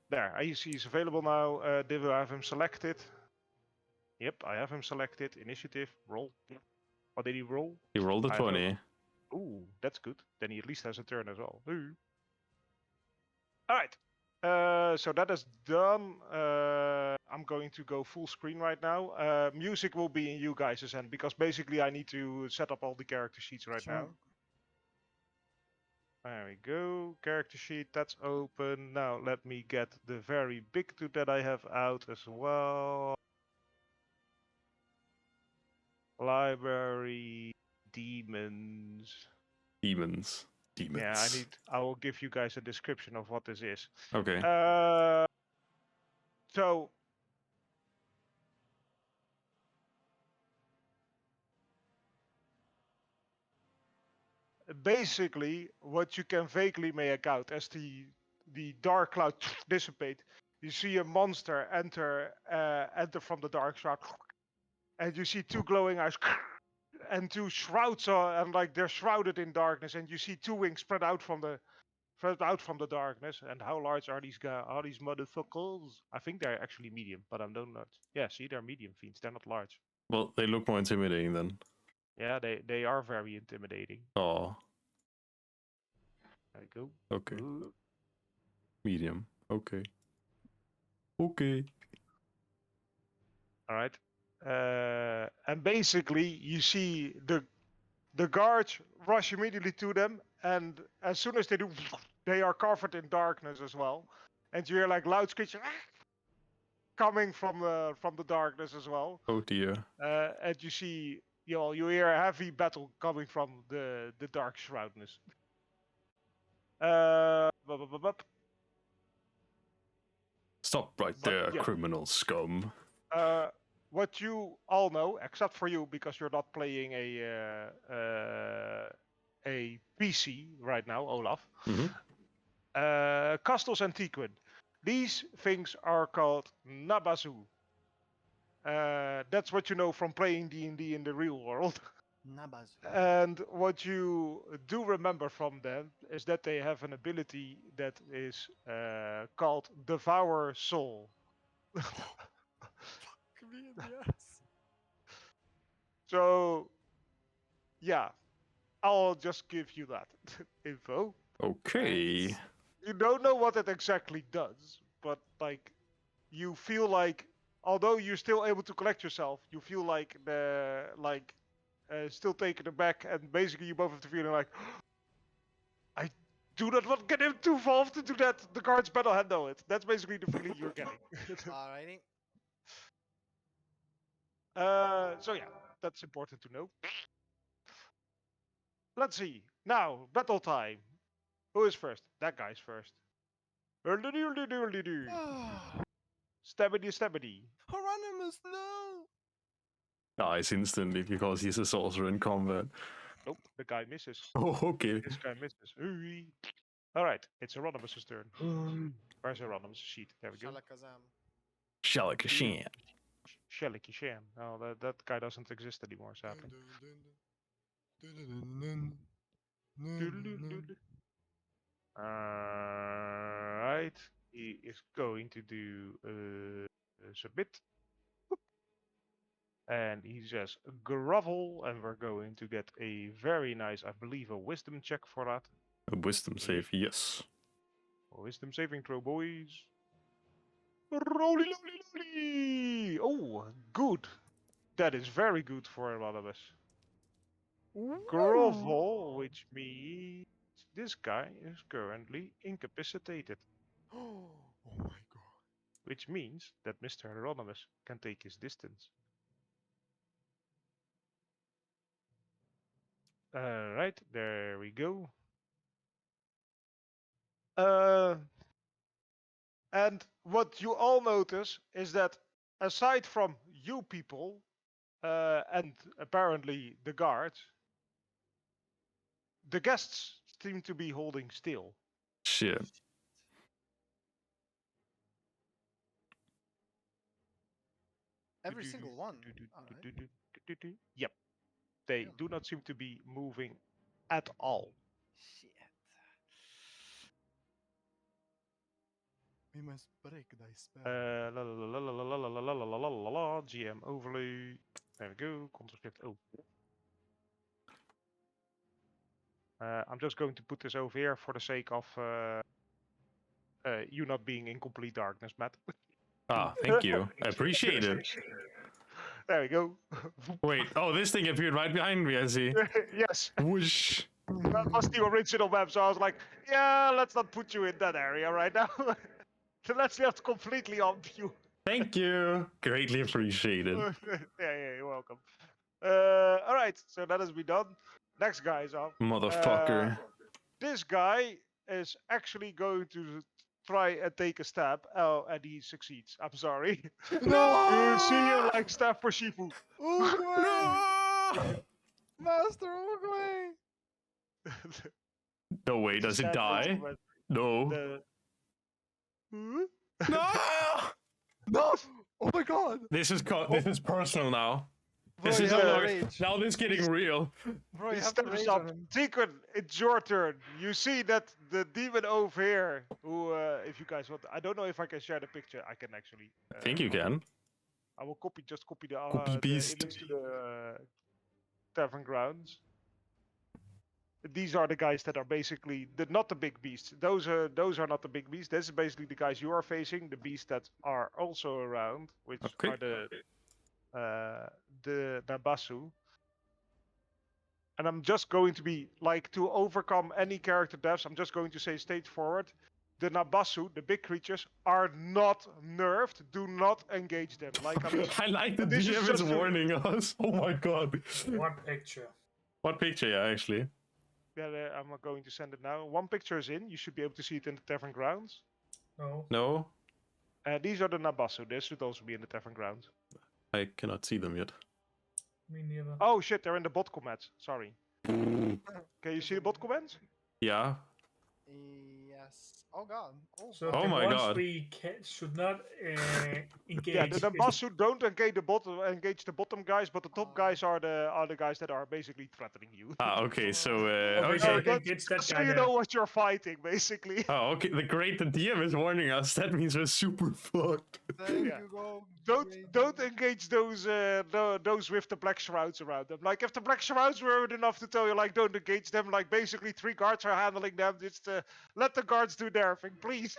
There, I see he's available now. Did I have him selected? Yep, I have him selected. Initiative, roll. What did he roll? He rolled a I have 20. Ooh, that's good. Then he at least has a turn as well. Alright. So that is done. I'm going to go full screen right now. Music will be in you guys' hand because basically I need to set up all the character sheets right now. There we go. Character sheet, that's open. Now let me get the very big two that I have out as well. Library, demons. Demons. Demons. Yeah, I will give you guys a description of what this is. Okay. So basically what you can vaguely make out as the dark cloud dissipate, you see a monster enter from the dark cloud and you see 2 glowing eyes, and 2 shrouds, and like they're shrouded in darkness, and you see 2 wings spread out from the darkness. And how large are these guys? Are these motherfuckers? I think they're actually medium, but I don't know. Yeah, see, they're medium fiends. They're not large. Well, they look more intimidating then. Yeah, they are very intimidating. Oh, There you go. okay. Ooh. Medium. Okay. Okay. All right. And basically, you see the guards rush immediately to them, and as soon as they do, they are covered in darkness as well. And you hear like loud screeching coming from the darkness as well. Oh dear. And you see, you hear a heavy battle coming from the dark shroudness. Stop right But, there, yeah. criminal scum. What you all know, except for you, because you're not playing a PC right now, Olaf. Mhm. Castles and Tequin. These things are called Nabazu. That's what you know from playing D&D in the real world. Nabazu. And what you do remember from them is that they have an ability that is called Devour Soul. Fuck me in the ass. So, yeah, I'll just give you that info. Okay. You don't know what it exactly does, but like, you feel like, although you're still able to collect yourself, you feel like still taken aback, and basically you both have the feeling like, I do not want to get him too involved into that. The guards better handle it. That's basically the feeling you're getting. Alrighty. So yeah, that's important to know. Let's see. Now, battle time. Who is first? That guy's first. Hurdy-doody-doody-doo. Stabbity-stabbity. Hieronymus, no! Dies instantly because he's a sorcerer in combat. Nope, the guy misses. Oh, okay. This guy misses. Alright, it's Hieronymus' turn. Where's Hieronymus' sheet? There we go. Shalakazam. Shalakashan. Shellicky Sham. Oh, that guy doesn't exist anymore, sadly. Alright, he is going to do submit. And he says grovel, and we're going to get a very nice, I believe, a wisdom check for that. A wisdom save, yes. A wisdom saving throw, boys. Roly, loly, loly! Oh, good. That is very good for a lot of us. Grovel, which means this guy is currently incapacitated. Oh my god. Which means that Mr. Hieronymus can take his distance. Alright, there we go. And what you all notice is that aside from you people, and apparently the guards, the guests seem to be holding still. Shit. Every single one. Alright. Yep. They Yeah. do not seem to be moving at all. Shit. We must break thy spell. GM overlay. There we go. Control Shift O. I'm just going to put this over here for the sake of you not being in complete darkness, Matt. Ah, thank you. I appreciate it. There we go. Wait, oh, this thing appeared right behind me, I see. Yes, Whoosh. that was the original map, so I was like, yeah, let's not put you in that area right now. Let's just completely on view. Thank you. Greatly appreciated. Yeah, you're welcome. All right, so that has been done. Next guy is up. Motherfucker. This guy is actually going to try and take a stab. Oh, and he succeeds. I'm sorry. You see him like stab for Shifu. Ugwe! Master Ugwe! No way, does it die? No. Hmm? No! No! Oh my god! This is personal now. Bro, This you is have no to longer. rage. Now this getting real. Bro, He you have to steps rage up. on him. Tikun, it's your turn. You see that the demon over here, who, if you guys want, I don't know if I can share the picture. I can actually. I think you can. I will copy Copy the beast. image to the tavern grounds. These are the guys that are basically not the big beasts. Those are not the big beasts. This is basically the guys you are facing. The beasts that are also around, which Okay. are the Nabasu. And I'm just going to be like, to overcome any character deaths, I'm just going to say straightforward. The Nabasu, the big creatures, are not nerfed. Do not engage them. Like I like the this is DM is just to- warning us. Oh my god. One picture. What picture? Yeah, actually. Yeah, I'm not going to send it now. One picture is in. You should be able to see it in the tavern grounds. No. No, These are the Nabasu. This should also be in the tavern grounds. I cannot see them yet. Me neither. Oh shit, they're in the bot comments. Sorry. Can you see the bot comments? Yeah. Yes. Oh god. So Oh the my ones god. we should not engage. Yeah, the is- Nabasu don't engage the bottom guys, but the top guys are the guys that are basically threatening you. Ah, okay. So Okay, so okay. we can engage that So guy you then. know what you're fighting, basically. Oh, okay. The DM is warning us. That means we're super fucked. Thank Yeah. you, go. Don't engage those those with the black shrouds around them. Like if the black shrouds were enough to tell you like don't engage them, like basically 3 guards are handling them. Just let the guards do their thing, please.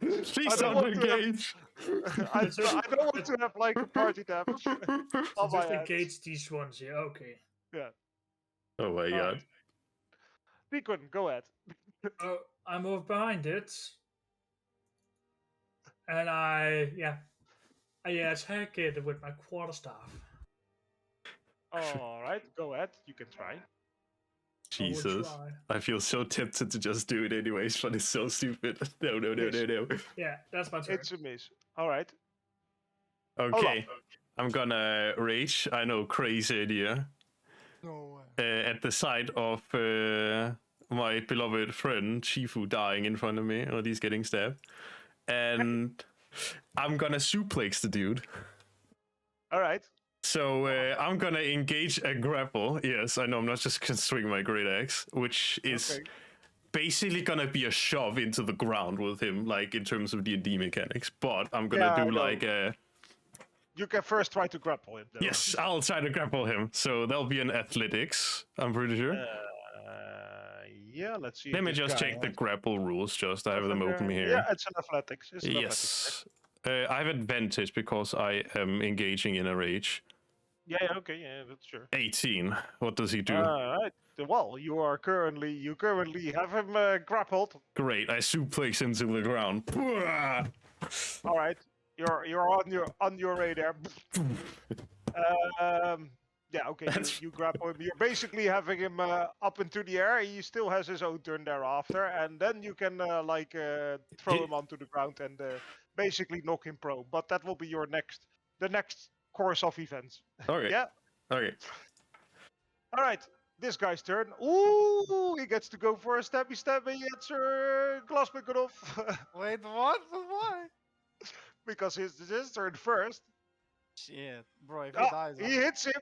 Please I don't don't want to have- engage. I don't want to have like a party damage. So on my just hands. engage these ones here. Okay. Oh my god. Deacon, go ahead. Oh, I move behind it, and I attack it with my quarterstaff. All right, go ahead. You can try. I will Jesus. try. I feel so tempted to just do it anyways, but it's so stupid. No, no, no, no, no. Yeah, that's my turn. It's a miss. All right. Okay. I'm gonna rage. I know, crazy idea. No way. At the sight of my beloved friend Shifu dying in front of me, or he's getting stabbed. And I'm gonna suplex the dude. All right. So I'm gonna engage a grapple. Yes, I know, I'm not just gonna swing my great axe, which is Okay. basically gonna be a shove into the ground with him, like in terms of D&D mechanics. But I'm Yeah, gonna I do know. like a... You can first try to grapple him. Though. Yes, I'll try to grapple him. So that'll be an athletics, I'm pretty sure. Yeah. Let's see. Let if me this just guy check the has- grapple rules, just I have them open here. Yeah, it's an athletics. It's an athletics. Yes. I have advantage because I am engaging in a rage. Yeah. Okay. Yeah. That's sure. 18. What does he do? All right. Well, you currently have him grappled. Great, I suplex him to the ground. All right. You're on your radar. Yeah. Okay. You grapple him. You're basically having him up into the air. He still has his own turn thereafter, and then you can throw Ye- him onto the ground and basically knock him prone. But that will be the next course of events. Okay. Yeah. Okay. All right. This guy's turn. Ooh, he gets to go for a stabby. It's glass pick it off Wait, what? But why? because it's his turn first. Shit, bro, if he Ah, dies, he hits him.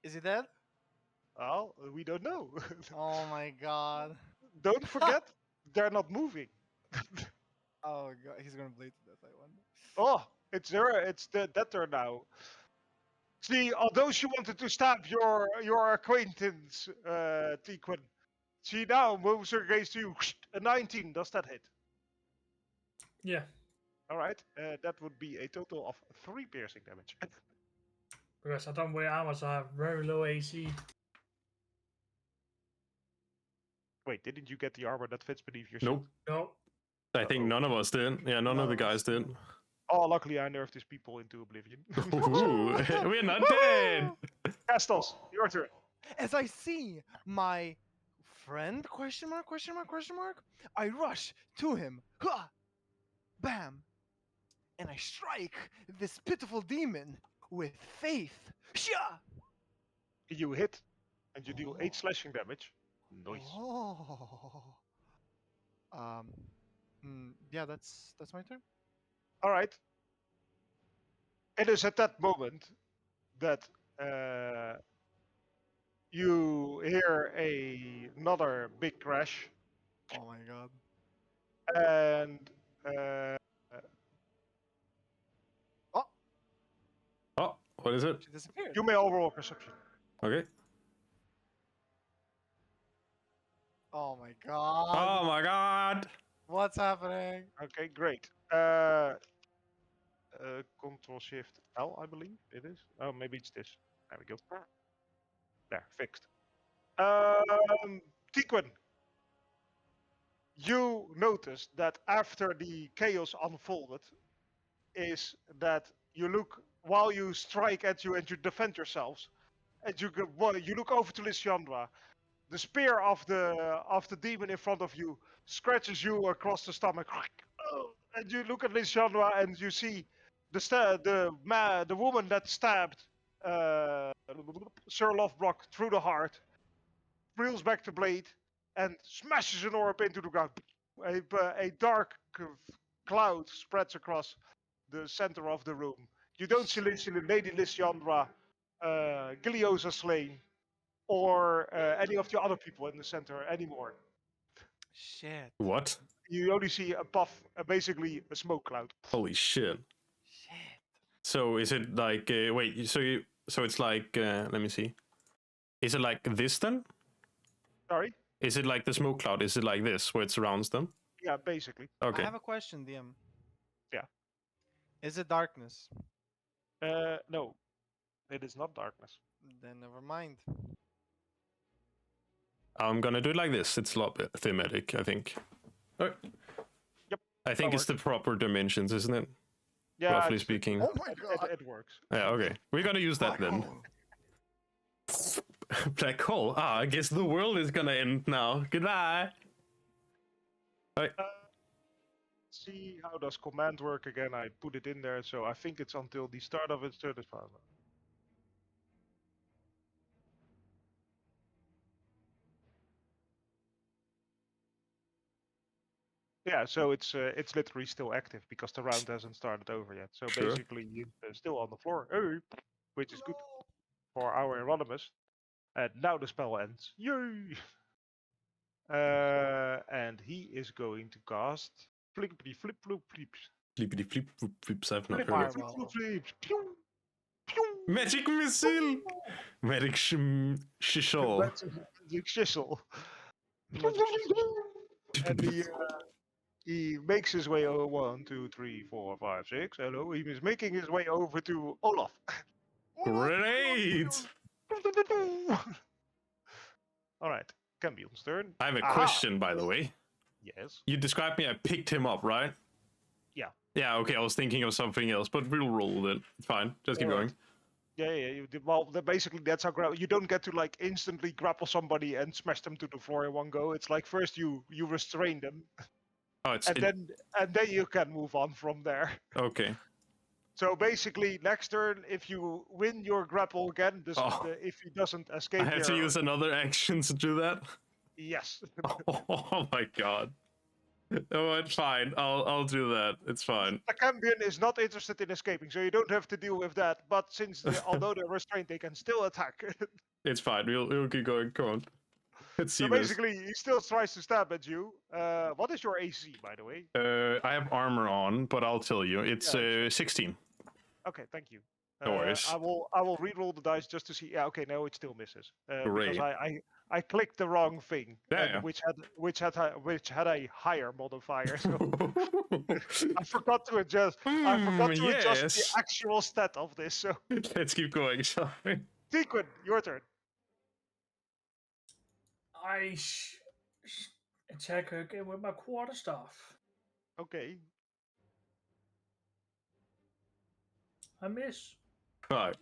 is he dead? Well, we don't know. Oh my god. Don't forget, they're not moving. Oh god, he's gonna bleed to death, I wonder. Oh, it's that turn now. See, although she wanted to stab your acquaintance, Tequin, she now moves her gaze to you. A 19, does that hit? Yeah, All right, that would be a total of 3 piercing damage. because I don't wear armor, so I have very low AC. Wait, didn't you get the armor that fits beneath your shield? Nope. No, I think none of us did. Yeah, none of the guys did. Oh, luckily I nerfed these people into oblivion. Ooh, we're not dead. Castos, your turn. As I see my friend, question mark, question mark, question mark, I rush to him. Ha! Bam! And I strike this pitiful demon with faith. Shia! You hit, and you deal 8 slashing damage. Nice. Oh. Yeah, that's my turn. All right. It is at that moment that you hear another big crash, Oh my god. and Oh, Oh, what is it? she disappeared. you may all roll perception. Okay. Oh my god. Oh my god. What's happening? Okay, great. Control Shift L, I believe it is. Oh, maybe it's this. There we go. There, fixed. Tequin, you noticed that after the chaos unfolded, is that you look while you strike at you and you defend yourselves, and you look over to Lissiandra. The spear of the demon in front of you scratches you across the stomach, and you look at Lissiandra and you see the woman that stabbed Sir Lofbrock through the heart, reels back the blade and smashes an orb into the ground. A dark cloud spreads across the center of the room. You don't see Lady Lissiandra, Giliosa slain, or any of the other people in the center anymore. Shit. What? You only see a puff, basically a smoke cloud. Holy shit. Shit. So is it like wait? So it's like let me see. Is it like this then? Sorry? Is it like the smoke cloud? Is it like this where it surrounds them? Yeah, basically. Okay. I have a question, DM. Yeah. Is it darkness? No, it is not darkness. Then never mind. I'm gonna do it like this. It's a lot bit thematic, I think. Alright. Yep, I think that it's the proper dimensions, isn't it? Yeah, Roughly it's- speaking. Oh my god. it works. Yeah, okay. We're gonna use that Black then. hole. Black hole. Ah, I guess the world is gonna end now. Goodbye. See how does command work again? I put it in there, so I think it's until the start of its turn. Yeah, so it's literally still active because the round hasn't started over yet. So Sure. basically, you're still on the floor, which is good for our Anonymous. And now the spell ends. Yay! And he is going to cast flippity flip floop flips. Flippity flip flip flips. I've not Flip heard of. flip flip flips. Pew! Pew! Magic missile. Magic shishol. Magic chisel. And he makes his way over 1, 2, 3, 4, 5, 6. Hello, he is making his way over to Olaf. Great. All right, Cambion's turn. I have a Aha! question, by the way. Yes. You described me. I picked him up, right? Yeah. Yeah. Okay. I was thinking of something else, but we'll roll it. It's fine. Just keep Alright. going. Yeah. Well, basically, that's how you don't get to like instantly grapple somebody and smash them to the floor in one go. It's like first you restrain them, Oh, it's and then you can move on from there. okay. So basically, next turn, if you win your grapple again, if he doesn't escape, I have to here- use another action to do that. Yes. Oh my god. Oh, it's fine. I'll do that. It's fine. The Cambion is not interested in escaping, so you don't have to deal with that. But since although they're restrained, they can still attack. It's fine. We'll keep going. Come on. Let's see So this. basically, he still tries to stab at you. What is your AC, by the way? I have armor on, but I'll tell you, it's Yeah, 16. Okay, thank you. No worries. I will re-roll the dice just to see. Yeah, okay, no, it still misses. Great. Because I clicked the wrong thing, Yeah. which had a higher modifier. So I forgot to adjust. I forgot to adjust yes. the actual stat of this. So Let's keep going. Sorry. Tequin, your turn. I attack her again with my quarterstaff. Okay. I miss. Fuck.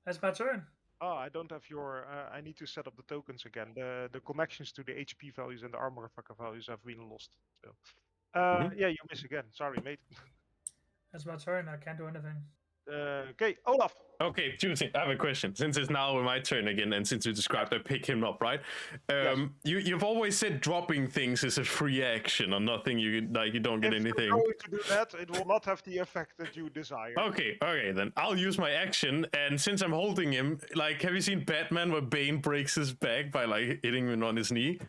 That's my turn. Oh, I don't have your. I need to set up the tokens again. The connections to the HP values and the armor fucker values have been lost. So, yeah, you miss again. Sorry, mate. That's my turn. I can't do anything. Okay, Olaf. Okay, Juicy, I have a question. Since it's now my turn again, and since you described I pick him up, right? Yes. You've always said dropping things is a free action or nothing. You don't get If anything. you're going to do that, it will not have the effect that you desire. Okay, then I'll use my action, and since I'm holding him, like, have you seen Batman where Bane breaks his back by like hitting him on his knee?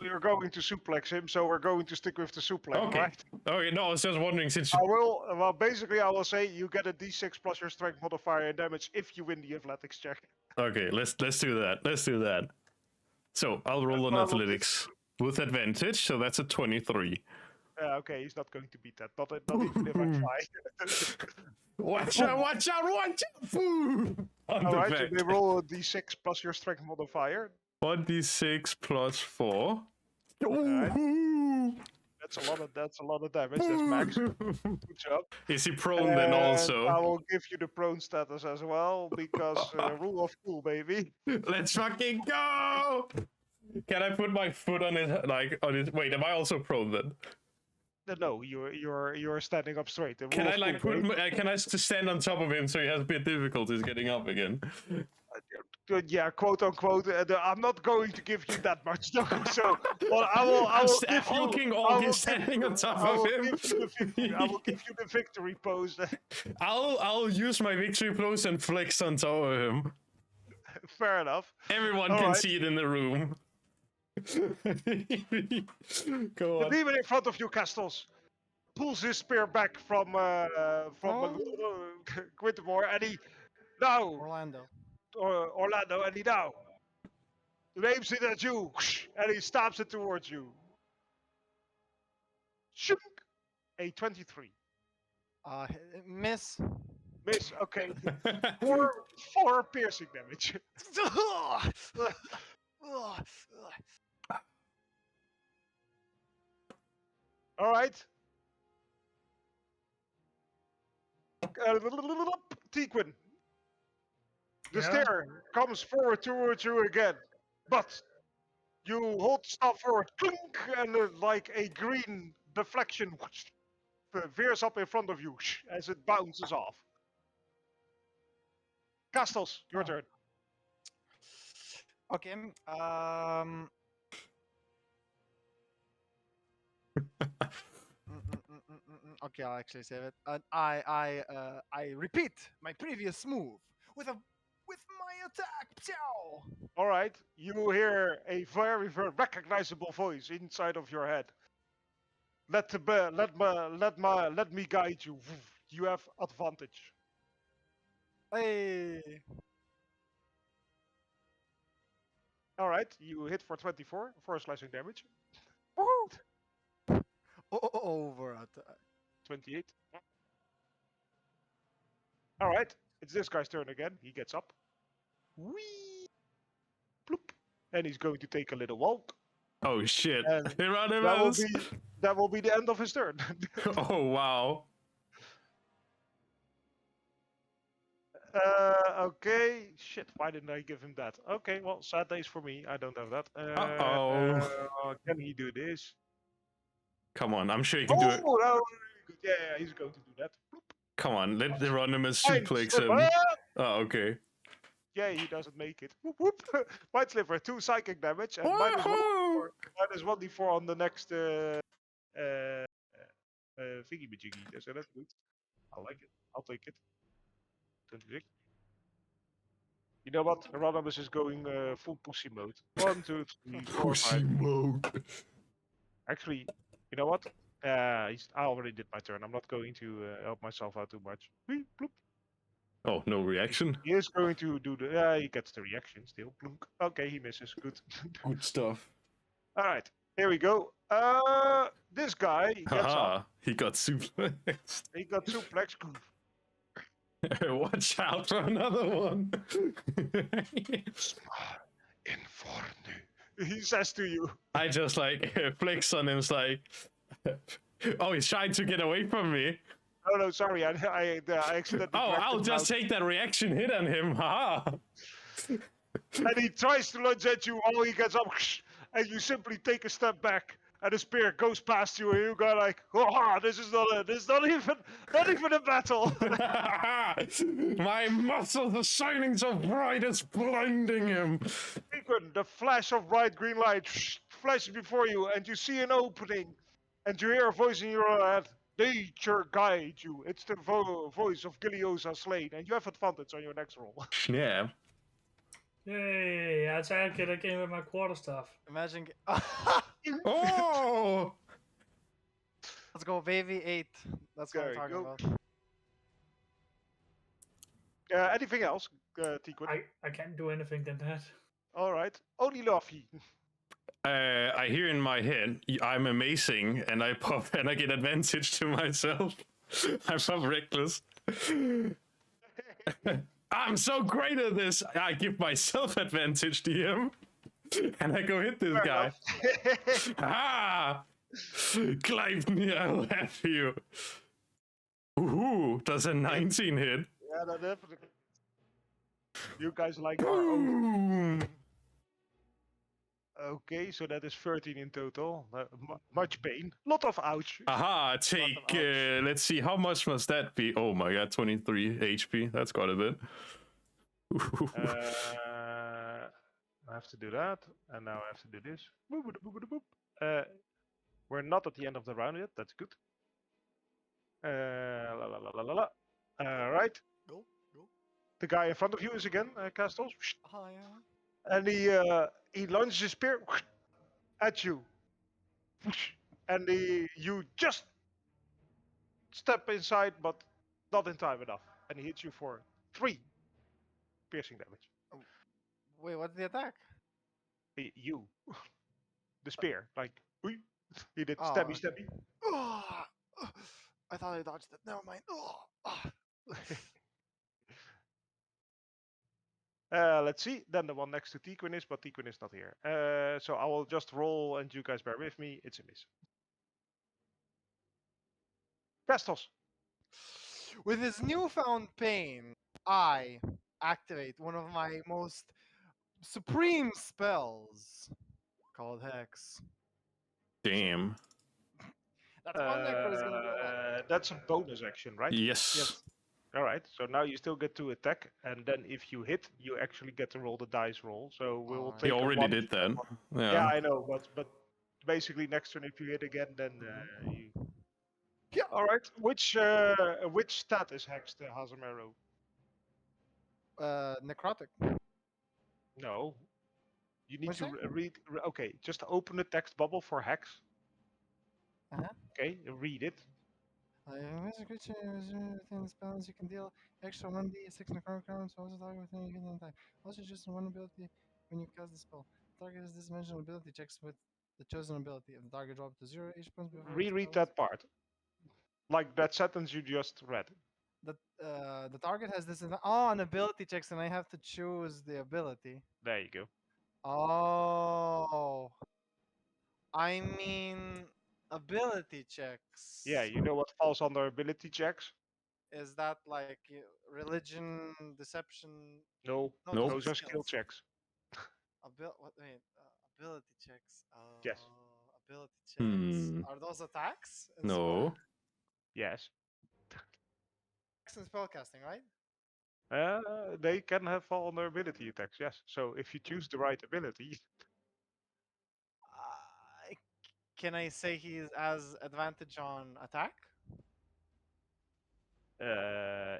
We're going to suplex him, so we're going to stick with the suplex, Okay. right? Okay, no, I was just wondering since I will. Well, basically, I will say you get a d6 plus your strength modifier and damage if you win the athletics check. Okay, let's do that. Let's do that. So I'll roll on Well, athletics with advantage, so that's a 23. Okay, he's not going to beat that. Not even if I try. Watch out! On All the right, back. so they roll a d6 plus your strength modifier. 1d6 plus 4. Alright. That's a lot of damage. That's max. Good job. Is he prone then And also? I will give you the prone status as well because rule of cool, baby. Let's fucking go! Can I put my foot on his Wait, am I also prone then? No, you're standing up straight. The Can rule I of like cool, put? baby. Can I stand on top of him so he has a bit difficulties getting up again? Yeah, quote unquote. I'm not going to give you that much though. So, well, I will give you. Hulking I Orc will is standing give on top I of will him. give you the victory. I will give you the victory pose. I'll use my victory pose and flex on top of him. Fair enough. Everyone All can right. see it in the room. Go The on. demon in front of you, Castles, pulls his spear back from Quintamore, and he now Orlando. Orlando, and he now aims it at you, and he stabs it towards you. Shunk! A 23. Miss. Miss. Okay. Four piercing damage. All right. Tequin. The Yeah? stair comes forward towards you again, but you hold the staff forward, clink, and like a green deflection veers up in front of you as it bounces off. Castles, your turn. Okay. Okay, I'll actually save it. And I repeat my previous move with my attack. Pow! All right, you hear a very, very recognizable voice inside of your head. Let me guide you. You have advantage. Hey. All right, you hit for 24 for slashing damage. Woohoo! Over attack. 28. All right, it's this guy's turn again. He gets up. Whee! Bloop. And he's going to take a little walk. Oh shit! And Hieronymus. that will be the end of his turn. Oh wow! Okay. Shit, why didn't I give him that? Okay, well, sad days for me. I don't have that. Can he do this? Come on, I'm sure you can do it. Oh, that was really good. Yeah, he's going to do that. Come on, let Hieronymus Fine, suplex Slipper. him. Oh, okay. Yeah, he doesn't make it. Whoop, whoop. Mind Sliver, 2 psychic damage and Woohoo! minus 1d4 on the next thingy majiggy. So that's good. I like it. I'll take it. 26. You know what? Hieronymus is going full pussy mode. 1, 2, 3, 4, 5. mode. Actually, you know what? I already did my turn. I'm not going to help myself out too much. Whee, bloop. Oh, no reaction. He is going to do the. He gets the reaction still. Plunk. Okay, he misses. Good. Good stuff. All right, here we go. This guy gets up. Haha, he got suplexed. He got suplex. Watch out for another one. Infornu. He says to you. I just like flex on him. It's like, oh, he's trying to get away from me. Oh no, sorry, I accidentally. Oh, dragged I'll him just out. take that reaction hit on him. Haha. And he tries to lunge at you. All he gets up, and you simply take a step back and the spear goes past you, and you go like, "Oh, this is not even a battle." My muscles are shining so bright, it's blinding him. Frequent, the flash of bright green light flashes before you, and you see an opening, and you hear a voice in your head. Nature guide you. It's the voice of Giliosa Slain, and you have advantage on your next roll. Yeah. Yay! That's actually that came with my quarterstaff. Imagine. Oh! Let's go, baby 8. That's what There I'm you talking go. about. Anything else, Tiquin? I can't do anything than that. All right, only Luffy. I hear in my head, I'm amazing, and I pop, and I get advantage to myself. I'm so reckless. I'm so great at this. I give myself advantage, DM, and I go hit this Fair guy. enough. Ah! Clive, I'll have you. Ooh, does a 19 hit? Yeah, that definitely. You guys like our own. Boom! Okay, so that is 13 in total. Much pain. Lot of ouch. Aha, take, ouch. let's see, how much must that be? Oh my god, 23 HP. That's quite a bit. I have to do that, and now I have to do this. Boop, boop, boop, boop, boop. We're not at the end of the round yet. That's good. La la la la la la. All right. Go. The guy in front of you is again Castles, Oh, yeah. and he launches his spear at you, and you just step inside, but not in time enough, and he hits you for 3 piercing damage. Wait, what's the attack? You, the spear, like he did Oh, stabby okay. stabby. I thought I dodged it. Never mind. Let's see. Then the one next to Tiquin is, but Tiquin is not here. So I will just roll, and you guys bear with me. It's a miss. Pestos. With his newfound pain, I activate one of my most supreme spells called Hex. Damn. That's one necro is gonna be a lot. That's a bonus action, right? Yes. Yes. All right. So now you still get to attack, and then if you hit, you actually get to roll the dice roll. So we'll Oh, take. He a already one- did that. Yeah, Yeah. I know, but basically next turn, if you hit again, then you. Yeah. All right. Which stat is hexed, Hazamero? Necrotic. No. You need What's to that? read. Okay, just open the text bubble for hex. Uh-huh. Okay, read it. As a creature within the spells you can deal extra 1d6 necrotic damage to also target within a given time. Also just one ability when you cast the spell. The target has this dimensional ability checks with the chosen ability. If the target drops to 0 HP points before the Reread spell that part. Like that sentence you just read. the target has this an ability checks and I have to choose the ability. There you go. Oh, I mean ability checks. Yeah, you know what falls under ability checks? Is that like religion, deception? No, Nope. those are skills. skill checks. Ability checks. Yes. Ability checks. Hmm. Are those attacks? in No. Yes. Attacks and spellcasting, right? They can have fall under ability attacks, yes. So if you choose the right ability, Can I say he has advantage on attack?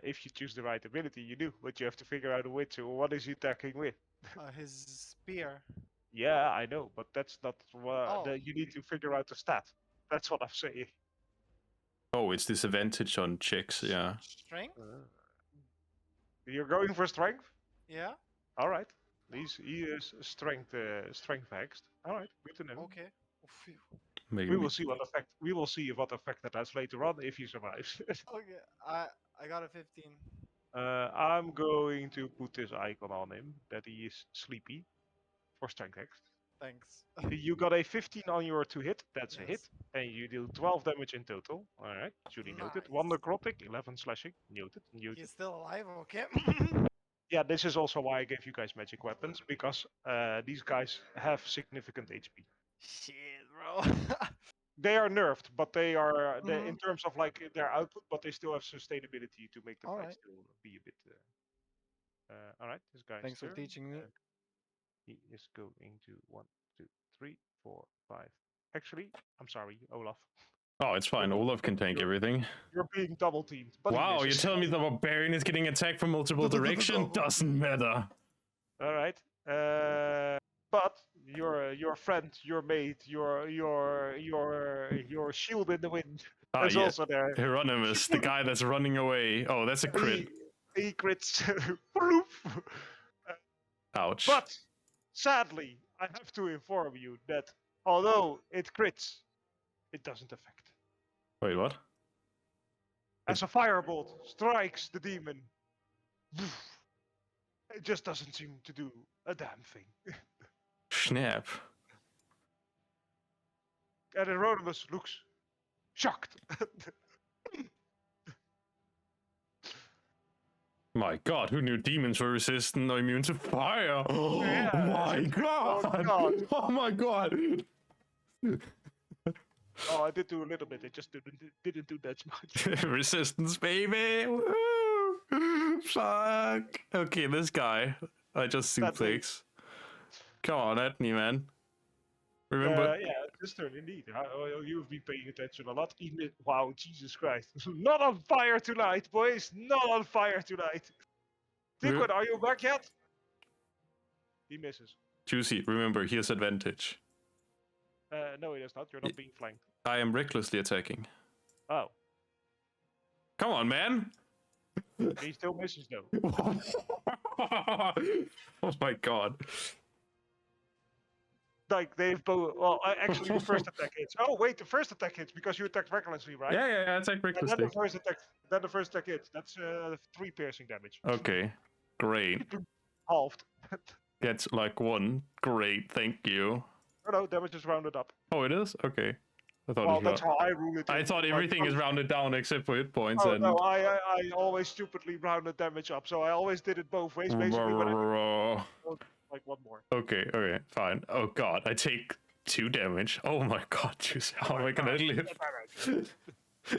if you choose the right ability, you do. But you have to figure out which. What is he attacking with? His spear. Yeah, I know, but that's not what Oh. you need to figure out the stat. That's what I'm saying. Oh, it's disadvantage on checks, yeah. Strength? You're going for strength? Yeah. All right. He is strength hexed. All right, good to know. Okay. Oh, phew. Maybe. We will see what effect. We will see what effect that has later on if he survives. Okay. I got a 15. I'm going to put this icon on him that he is sleepy for strength hex. Thanks. You got a 15 on your to hit. That's a hit, Yes. and you deal 12 damage in total. All right, duly noted. One Nice. necrotic, 11 slashing. Noted. Noted. He's still alive. Okay. Yeah, this is also why I gave you guys magic weapons because these guys have significant HP. Shit, bro. Oh. They are nerfed, but they are Mhm. in terms of like their output, but they still have sustainability to make the All fight right. still be a bit. All right, this guy's Thanks for turn. teaching me. He is going to 1, 2, 3, 4, 5. Actually, I'm sorry, Olaf. Oh, it's fine. Olaf can tank everything. You're being double teamed. But he Wow, you're misses. telling me the barbarian is getting attacked from multiple directions? Doesn't matter. All right. But your friend, your mate, your shield in the wind Ah, is yeah. also there. Hieronymus, the guy that's running away. Oh, that's a crit. He crits. Bloop. Ouch. But sadly, I have to inform you that although it crits, it doesn't affect. Wait, what? As a firebolt strikes the demon, it just doesn't seem to do a damn thing. Snap. And Hieronymus looks shocked. My god, who knew demons were resistant or immune to fire? Oh Yeah. my god! God. Oh my god! Oh, I did do a little bit. It just didn't do that much. Resistance, baby! Woo! Fuck! Okay, this guy. I just That dude. suplex. Come on at me, man. Remember? Yeah, this turn indeed. You've been paying attention a lot. Even wow, Jesus Christ! Not on fire tonight, boys. Not on fire tonight. Dickwood, are you back yet? He misses. Juicy, remember, here's advantage. No, he does not. You're not being flanked. I am recklessly attacking. Oh, Come on, man! he still misses though. Oh my god. Like they've both. Well, actually, the first attack hits. Oh wait, the first attack hits because you attacked recklessly, right? Yeah, attack And then recklessly. the first attack hits. That's 3 piercing damage. Okay, great. Halved. Gets like 1. Great, thank you. No, damage is rounded up. Oh, it is? Okay. I thought Well, it that's was how I rule it. I in, thought like, everything is rounded down except for hit points. Oh And no, I always stupidly rounded damage up, so I always did it both ways. Basically, but like 1 more. Okay, fine. Oh god, I take 2 damage. Oh my god, Juicy, how am I gonna live?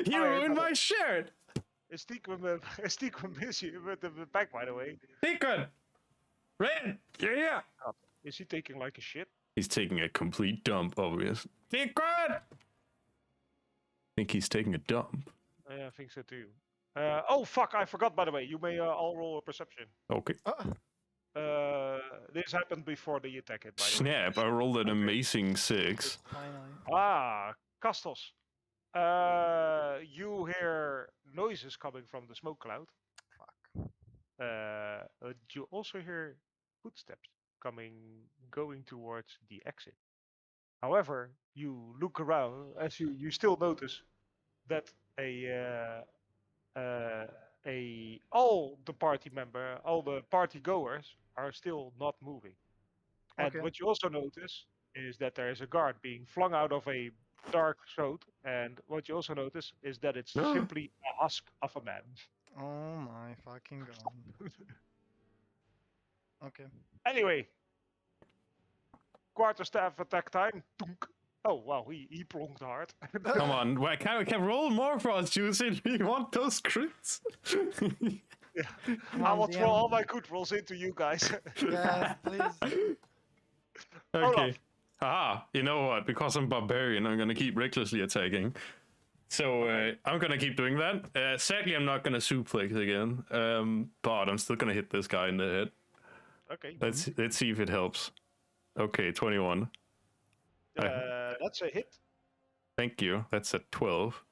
You ruined my shirt! It's Steak miss you with the back, by the way. Secret! Red! Yeah! Is he taking like a shit? He's taking a complete dump, obvious. Secret! I think he's taking a dump. I think so too. Oh fuck! I forgot. By the way, you may all roll a perception. Okay. This happened before the attack hit. By the way. Snap, I rolled an amazing 6. Finally. Castos. You hear noises coming from the smoke cloud. Fuck. You also hear footsteps going towards the exit. However, you look around as you still notice that all the party goers are still not moving. And Okay. what you also notice is that there is a guard being flung out of a dark throat, and what you also notice is that it's simply a husk of a man. Oh my fucking god. Okay. Anyway, quarterstaff attack time. Tunk. Oh wow, he plonked hard. Come on, why can roll more for us, Juicy? We want those crits. I will DM. throw all my good rolls into you guys. Yes, please. Okay. Haha, you know what? Because I'm barbarian, I'm gonna keep recklessly attacking. So I'm gonna keep doing that. Sadly, I'm not gonna suplex again, but I'm still gonna hit this guy in the head. Okay. Let's see if it helps. Okay, 21. That's a hit. Thank you. That's a 12.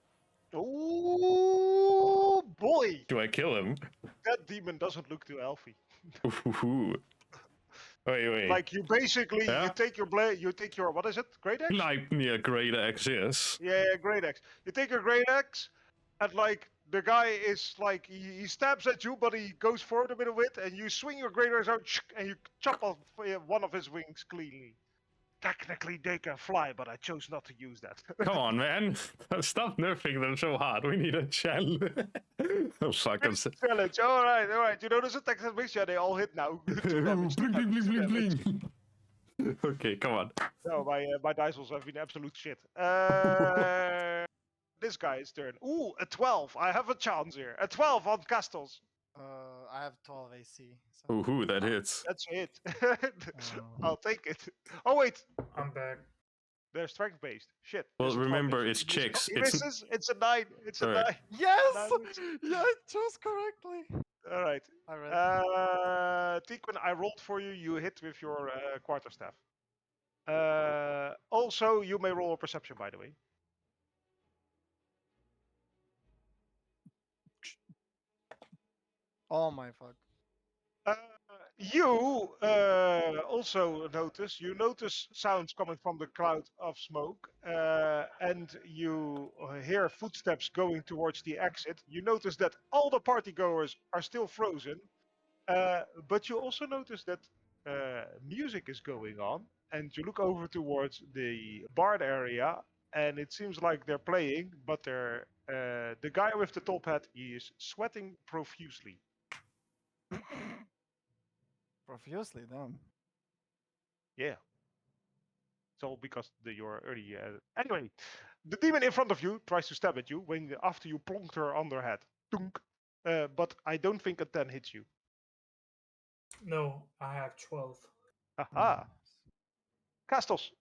Oh boy, Do I kill him? that demon doesn't look too healthy. Ooh. Wait. Like you basically Yeah? you take your blade, you take your what is it? Great axe? Like me a great axe, yes. Yeah, great axe. You take your great axe, and like the guy is like he stabs at you, but he goes forward a bit of it, and you swing your great axe out, and you chop off one of his wings cleanly. Technically, they can fly, but I chose not to use that. Come on, man. Stop nerfing them so hard. We need a challenge. Oh, fuck. I'm Challenge. All right. You know those attacks that makes they all hit now. 2 damage, 2 bling, bling, damage, 2 bling, damage. bling, bling. Okay, come on. No, my dice rolls have been absolute shit. This guy's turn. Ooh, a 12. I have a chance here. A 12 on Castles. I have 12 AC. So. Ooh, that hits. That's it. Oh. I'll take it. Oh wait, I'm back. they're strength based. Shit. Well, there's a 12 remember, miss. it's He miss- checks. He It's misses. It's a 9. It's a Alright. 9. Yes! Nice. Yeah, I chose correctly. All right. I read. Tequin, I rolled for you. You hit with your quarterstaff. Also, you may roll a perception, by the way. Oh my fuck. You also notice sounds coming from the cloud of smoke, and you hear footsteps going towards the exit. You notice that all the partygoers are still frozen, but you also notice that music is going on, and you look over towards the bar area, and it seems like they're playing, but the guy with the top hat, he is sweating profusely. Profusely, damn. Yeah. It's all because you're early. Anyway, the demon in front of you tries to stab at you after you plonked her on her head. Tunk. But I don't think a 10 hits you. No, I have 12. Haha. Castles.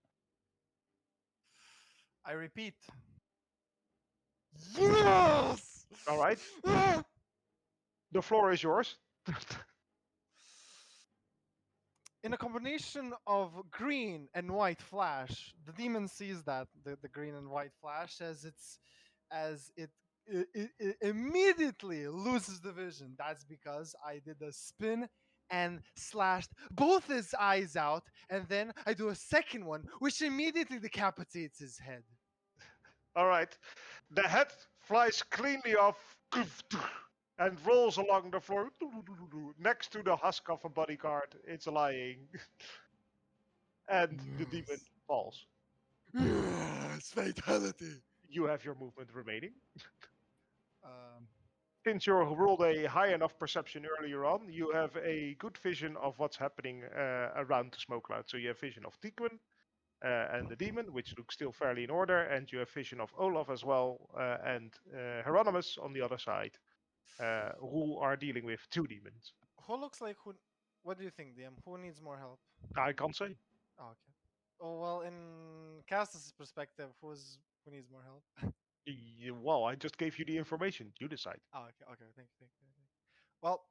I repeat. Yes! All right. The floor is yours. In a combination of green and white flash, the demon sees that the green and white flash as it immediately loses the vision. That's because I did a spin and slashed both his eyes out, and then I do a second one, which immediately decapitates his head. All right. The head flies cleanly off and rolls along the floor next to the husk of a bodyguard. It's lying. And the demon falls. Yes, fatality. You have your movement remaining. Um, Since you rolled a high enough perception earlier on, you have a good vision of what's happening around the smoke cloud. So you have vision of Tiquin and the demon, which looks still fairly in order, and you have vision of Olaf as well, and Hieronymus on the other side, who are dealing with 2 demons. who looks like who? What do you think, DM? Who needs more help? I can't say. Oh, okay. Oh well, in Castus' perspective, who needs more help? Well, I just gave you the information. You decide. Oh, okay, okay. Thank you, thank you, thank you. Well,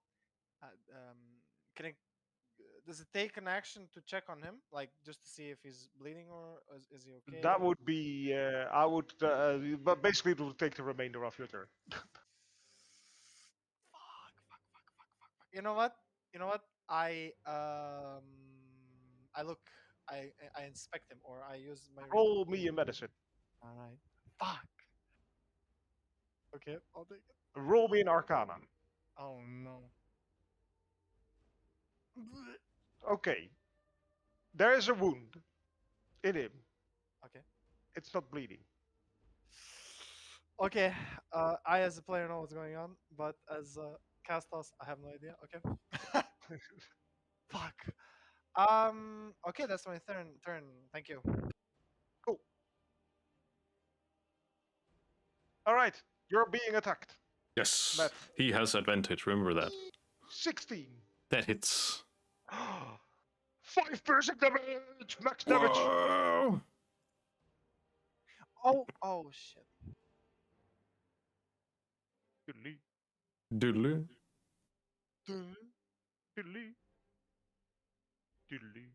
can I? Does it take an action to check on him, like just to see if he's bleeding or is he okay? That would be, I would, but basically it will take the remainder of your turn. Fuck. You know what? You know what? I look. I inspect him, or I use my. Roll me a medicine. All right. Fuck. Okay, I'll take it. Roll me an arcana. Oh no. Okay. There is a wound in him. Okay. It's not bleeding. Okay. I as a player know what's going on, but as Castos, I have no idea. Okay. Fuck. Okay, that's my turn. Thank you. Cool. All right. You're being attacked. yes. Matt. He has advantage. Remember that. 16. That hits. 5 piercing damage. Max damage. Whoa! Oh shit. Diddly, Doodaloo. diddly, diddly.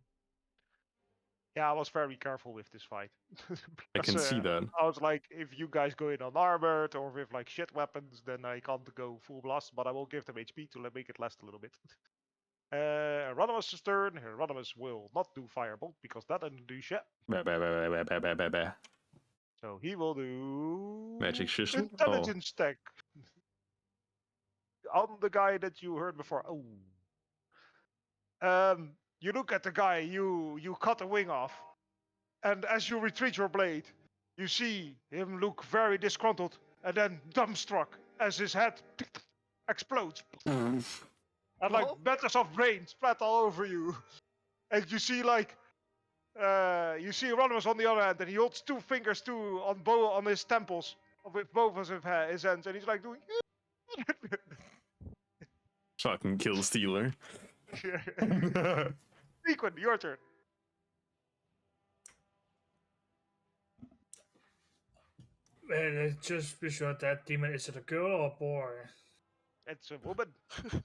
Yeah, I was very careful with this fight. I can Because, see that. I was like, if you guys go in unarmored or with like shit weapons, then I can't go full blast, but I will give them HP to make it last a little bit. Hieronymus' turn. Hieronymus will not do Firebolt because that doesn't do shit. Bah, bah, bah, bah, bah, bah, bah, bah. So he will do Magic Schüssel? intelligence check on the guy that you heard before. Oh. You look at the guy, you cut a wing off, and as you retreat your blade, you see him look very disgruntled and then dumbstruck as his head explodes. And like Oh. matters of brain splat all over you. And you see like You see Rodimus on the other hand, and he holds two fingers too on his temples with both of his hands, and he's like doing. Fucking kill stealer. Sequin, your turn. Just be sure that demon, is it a girl or a boy? It's a woman.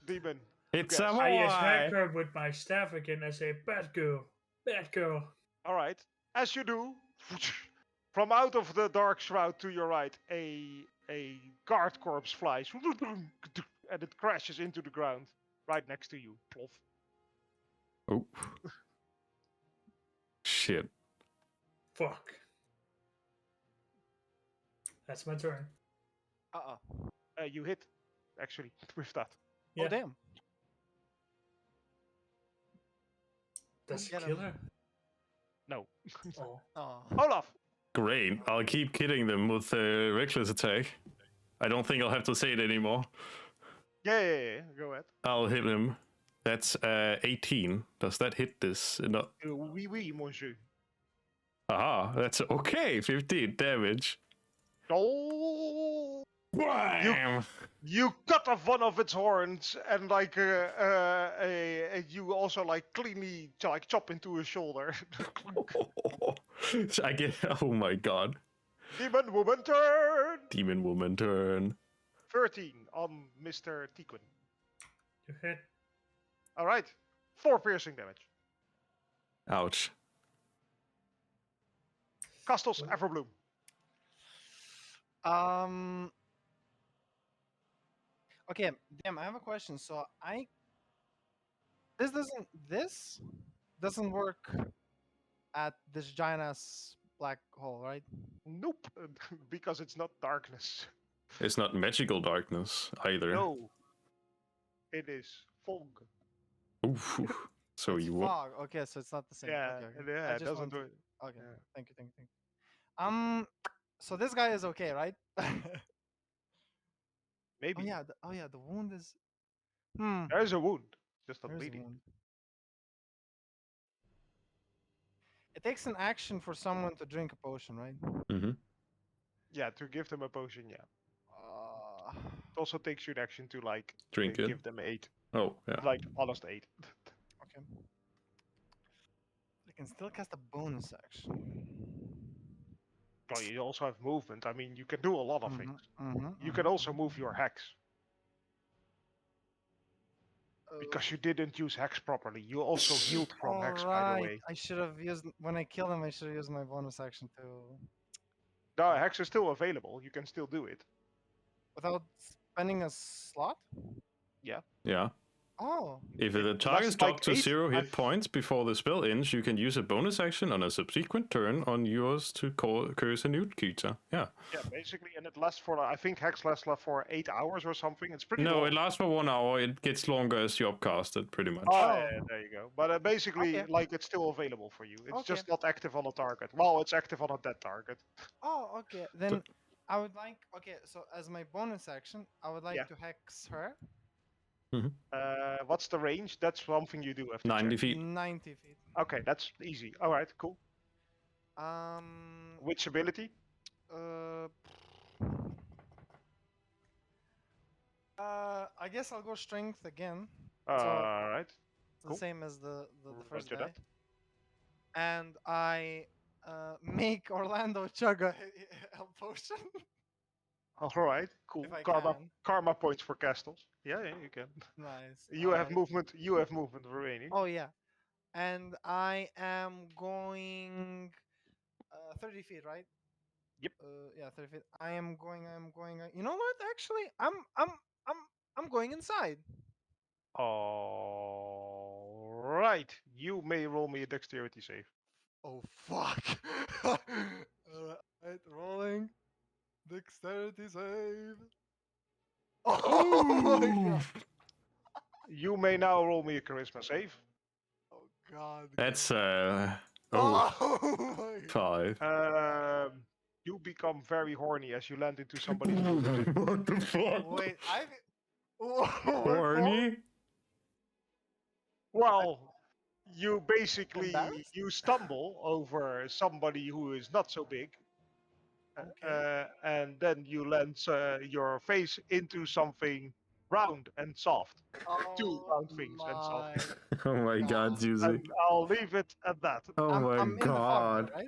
Demon. It's Yes. a I boy. attack her with my staff again. I say, bad girl, bad girl. All right. As you do, from out of the dark shroud to your right, a guard corpse flies, and it crashes into the ground right next to you. Plof. Oh. Shit. Fuck. That's my turn. You hit, actually, with that. Yeah. Oh damn! Does Get it kill him. her? No. Oh. Oh. Olaf. Great. I'll keep killing them with the reckless attack. I don't think I'll have to say it anymore. Yeah. Go ahead. I'll hit him. That's 18. Does that hit this? No. Oui, monsieur. Aha, that's okay. 15 damage. Oh! Wham! You cut off one of its horns, and like you also like cleanly like chop into his shoulder. I get. Oh my god. Demon woman turn. Demon woman turn. 13 on Mr. Tequin. You hit. All right, 4 piercing damage. Ouch. Castles Everbloom. Okay, damn. I have a question. So this doesn't work at this giant ass black hole, right? Nope, because it's not darkness. It's not magical darkness either. No, it is fog. Oof. So It's you won't. fog. Okay, so it's not the same. Yeah, Okay. yeah, I it just doesn't do wanted- it. Okay, Yeah. thank you. So this guy is okay, right? Maybe. Oh yeah, the wound is. Hmm. There is a wound, just not There's a bleeding. wound. It takes an action for someone to drink a potion, right? Mm-hmm. Yeah, to give them a potion, yeah. Uh, It also takes you an action to like Drink it. give them 8, Oh, yeah. like almost 8. okay. I can still cast a bonus action. Well, you also have movement. I mean, you can do a lot of things. You can also move your hex because you didn't use hex properly. You also healed from hex, by the way. I should have used when I killed him. I should have used my bonus action to No, hex is still available. You can still do it. without spending a slot. Yeah. Oh, If the It target lasts dropped like to 8, 0 hit I've- points before the spell ends, you can use a bonus action on a subsequent turn on yours to curse a new creature. Yeah. Yeah, basically, and it lasts for I think hex lasts for 8 hours or something. It's pretty. No, long. it lasts for 1 hour. It gets longer as you upcast it, pretty much. Oh, Oh. yeah, there you go. But basically, Okay. like it's still available for you. It's Okay. just not active on a target. Well, it's active on a dead target. oh, okay. Then I would like. Okay, so as my bonus action, I would like Yeah. to hex her What's the range? That's something you do have to 90 check. feet. 90 feet. Okay, that's easy. All right, cool. Which ability? Uh, I guess I'll go strength again. All right. The Cool. same as the first Roger guy. that. And I make Orlando chug a potion. All right, cool. If I Karma, can. karma points for castles. Yeah, you can. Nice. You have alright. movement. You have movement remaining. Oh yeah, and I am going 30 feet, right? Yep. Yeah, 30 feet. I am going. You know what? Actually, I'm going inside. All right. You may roll me a dexterity save. Oh fuck! Alright, rolling. Dexterity save. Oh my god! You may now roll me a charisma save. Oh god! That's, god. oh, Oh my god! 5. You become very horny as you land into somebody's. What the fuck? Wait, I. Whoa, Horny? Well, you basically Embarrassed? you stumble over somebody who is not so big, Okay. and then you land your face into something round and soft. Two Oh round things and soft. my Oh my god, God. Juicy. And I'll leave it at that. Oh my I'm in the fog now, god. right?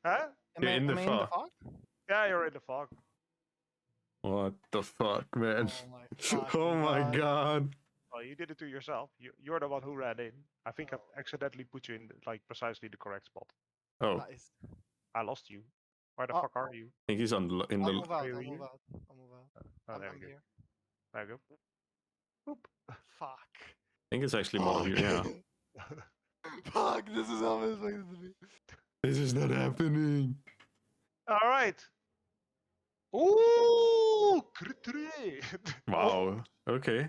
Huh? You're in the am I in the fog. fog? Yeah, you're in the fog. What the fuck, man? Oh my fucking Oh my god. Well, you did it to yourself. You're the one who ran in. I think I accidentally put you in like precisely the correct spot. Oh, Nice. I lost you. Where the Oh, fuck are you? I think he's on in I'll the. move out. Are you I'll here? move out. I'll move out. Oh, there I'm we go. here. There you go. Fuck. I think it's actually more here. Yeah. Fuck. This is how it's going to be. This is not happening. All right. Ooh, critre. Wow. Okay.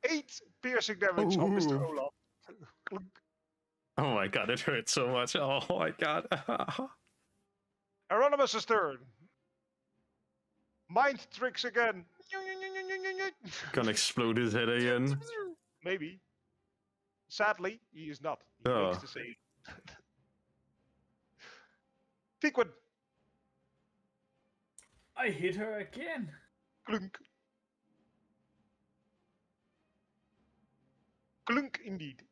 8 piercing damage on Mr. Ooh. Olaf. Clunk. Oh my god, it hurts so much. Oh my god. Euronymous' turn. Mind tricks again. Gonna explode his head again. Maybe. Sadly, he is not. He Oh. makes the save. Tequin. I hit her again. Clunk. Clunk indeed.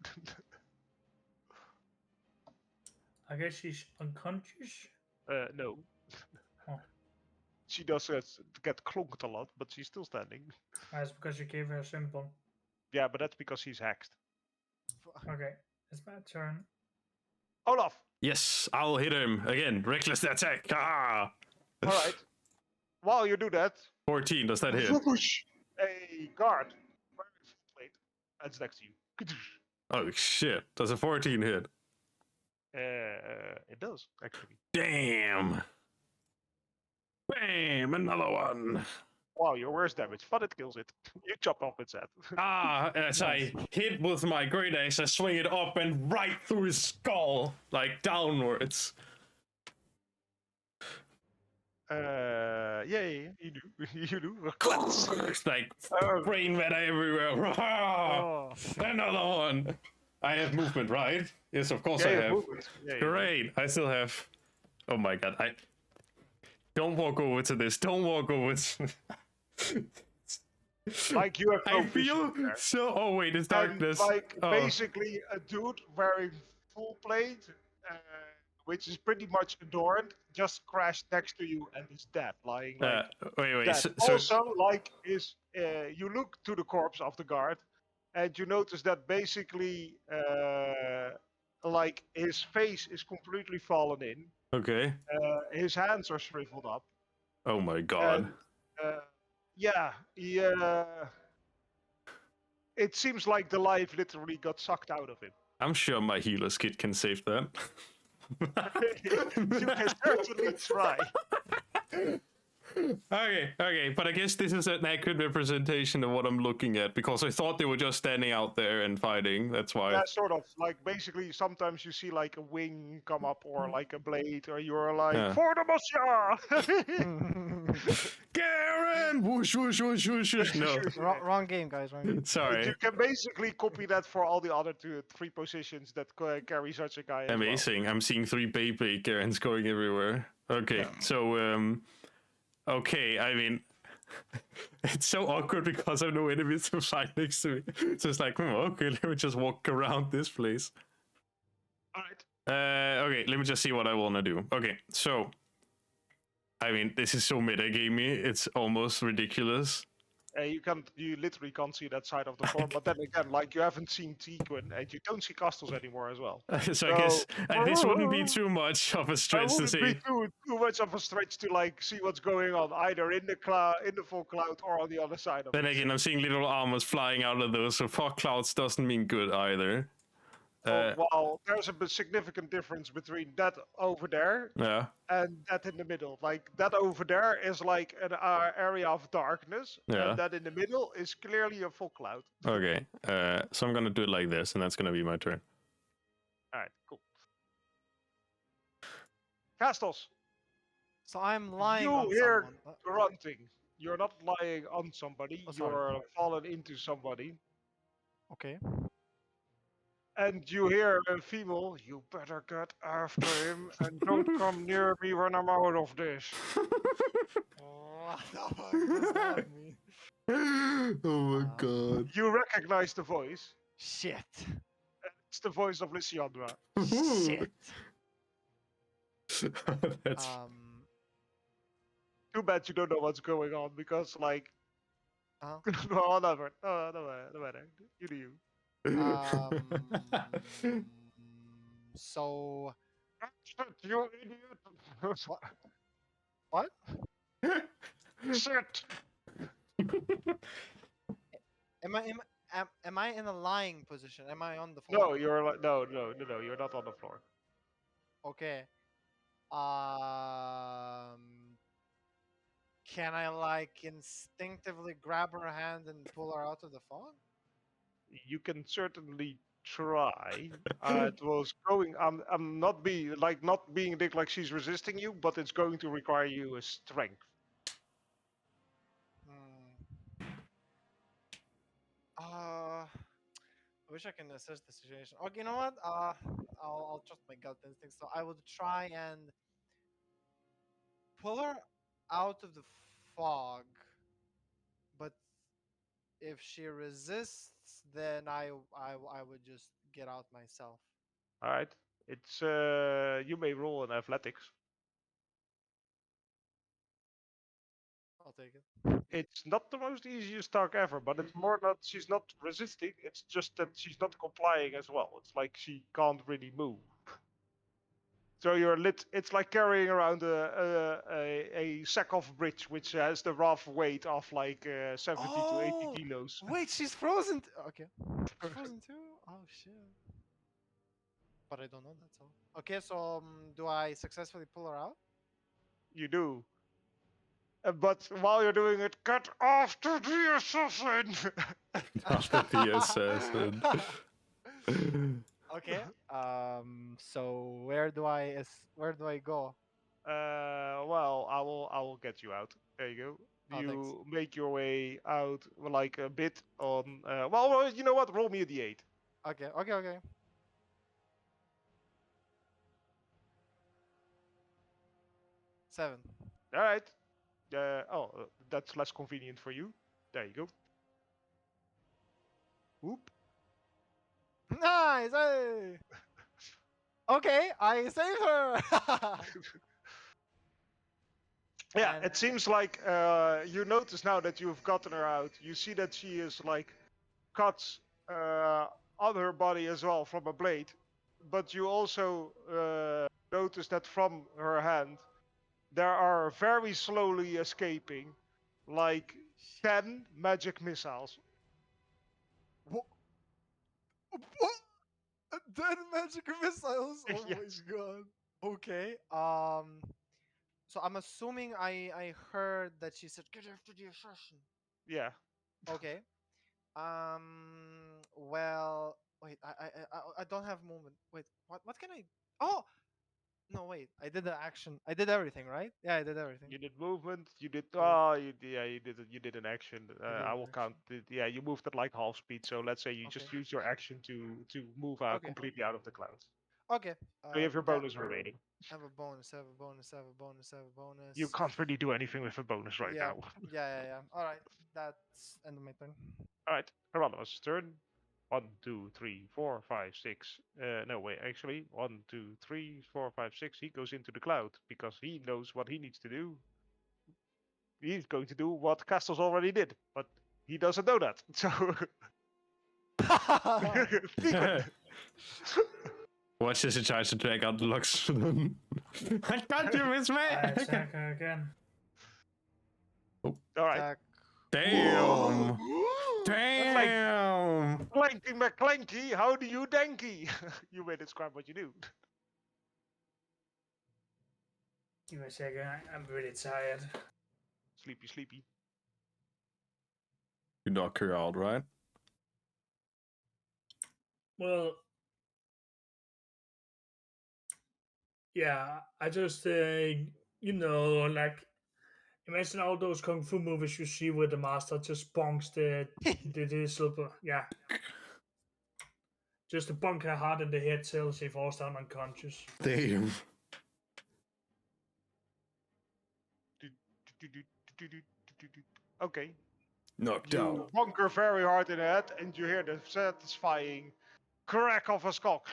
I guess she's unconscious. No. Oh. She does get clonked a lot, but she's still standing. That's because you gave her a symbol. Yeah, but that's because she's hexed. Okay, it's my turn. Olaf. Yes, I'll hit him again. Reckless attack. Ah. All right. While you do that, 14. Does that hit? a guard. Where is it? That's next to you. Oh shit. Does a 14 hit? It does actually. Damn. Bam! Another one. Wow, your worst damage, but it kills it. You chop off its head. Ah, as I hit with my great axe, I swing it up and right through his skull, like downwards. Yeah, you do. You do. Clats. It's like Oh. brain matter everywhere. Oh. Another one. I have movement, right? Yes, of course Yeah, I you have. move it. Yeah, you do. Great. I still have. Oh my god! I don't walk over to this. Don't walk over to. Like you have no I vision feel there. so. Oh wait, it's And darkness. like Oh. basically a dude wearing full plate, which is pretty much adorned, just crashed next to you and is dead, lying like Wait. dead. So Also, like is you look to the corpse of the guard, and you notice that basically, like his face is completely fallen in. okay. His hands are shriveled up. Oh my god. And, yeah, it seems like the life literally got sucked out of him. I'm sure my healer's kit can save that. You can certainly try. Okay, but I guess this is an accurate representation of what I'm looking at because I thought they were just standing out there and fighting. That's why. Yeah, sort of. Like basically, sometimes you see like a wing come up or like a blade, or you're like, Yeah. for the Monsieur! Garen! Whoosh, whoosh, whoosh, whoosh, whoosh. No, Wrong game, guys. Wrong game. sorry. You can basically copy that for all the other 3 positions that carry such a guy. As well. Amazing. I'm seeing 3 baby Karens going everywhere. Okay, so okay, I mean, it's so awkward because I have no enemies to fight next to me. So it's like, okay, let me just walk around this place. All right. Okay, let me just see what I want to do. Okay, so, I mean, this is so metagamey, it's almost ridiculous. You literally can't see that side of the form, but then again, like you haven't seen Tequin and you don't see Castles anymore as well. So I guess this wouldn't be too much of a It stretch to wouldn't be say. too much of a stretch to like see what's going on either in the cloud, in the fog cloud, or on the other side of Then it. again, I'm seeing little armors flying out of those, so fog clouds doesn't mean good either. Well, there's a significant difference between that over there Yeah, and that in the middle. Like that over there is like an area of darkness, Yeah. and that in the middle is clearly a fog cloud. okay. So I'm gonna do it like this, and that's gonna be my turn. All right, cool. Castles, So I'm lying you on hear someone. grunting. You're not lying on somebody. Oh, sorry. You're fallen into somebody. Okay. And you hear a female, you better get after him and don't come near me when I'm out of this. What the fuck does that mean? Oh my god. You recognize the voice. Shit. It's the voice of Lissiandra. Shit. That's Too bad you don't know what's going on because, like, Uh, no, never. No matter. You do you. so You idiot. what? Shit. Am I in a lying position? Am I on the floor? No, you're like no. You're not on the floor. Okay. Can I like instinctively grab her hand and pull her out of the fog? You can certainly try. It was going. I'm not being a dick like she's resisting you, but it's going to require you a strength. I wish I can assess the situation. Okay, you know what? I'll trust my gut instinct. So I would try and pull her out of the fog, but if she resists, then I would just get out myself. All right. It's you may roll in athletics. I'll take it. It's not the most easiest talk ever, but it's more that she's not resisting. It's just that she's not complying as well. It's like she can't really move. So you're lit. It's like carrying around a sack of bridge, which has the rough weight of like 70 to 80 Oh, kilos. wait, she's frozen. Okay, she's frozen too. Oh shit! But I don't know. That's all. Okay, so do I successfully pull her out? You do. But while you're doing it, cut after the assassin. After the assassin. Okay. So where do I go? Well, I will get you out. There you go. Oh, thanks. You make your way out like a bit on. Well, you know what? Roll me a d8. Okay. 7. All right. That's less convenient for you. There you go. Whoop. Nice. Hey. Okay, I saved her. Yeah, And- it seems like you notice now that you've gotten her out. You see that she is like cuts on her body as well from a blade, but you also notice that from her hand there are very slowly escaping like 10 magic missiles. What? 10 magic missiles. Oh Yes. my god. Okay. So I'm assuming I heard that she said get after the assassin. Yeah. Okay. Well, wait. I don't have movement. Wait. What can I? Oh no. Wait. I did the action. I did everything, right? Yeah, I did everything. You did movement. You did. Yeah. Oh, you did. You did an action. did I an will action. count. Yeah, you moved at like half speed. So let's say you just Okay. use your action to move out Okay. completely out of the clouds. Okay. So you have your that- bonus remaining. I have a bonus. I have a bonus. I have a bonus. I have a bonus. You can't really do anything with a bonus right yeah. now. Yeah. All right. That's end of my turn. All right, Hieronymus, turn. 1, 2, 3, 4, 5, 6. No, wait, actually, 1, 2, 3, 4, 5, 6. He goes into the cloud because he knows what he needs to do. He's going to do what Castles already did, but he doesn't know that. So, secret. Watch as he tries to drag out the locks. I got you, Miss I May! attack her again. All right, Attack. Damn! Damn! Clanky McClanky, how do you danky? You may describe what you do. Give me a second. I'm really tired. Sleepy. You knock her out, right? Well, yeah, I just, like, imagine all those kung fu movies you see with the master just bonks the silver. Yeah. Just to bunk her hard in the head till she falls down unconscious. Damn. Okay. Knocked You out. bunker very hard in the head, and you hear the satisfying crack of a skull.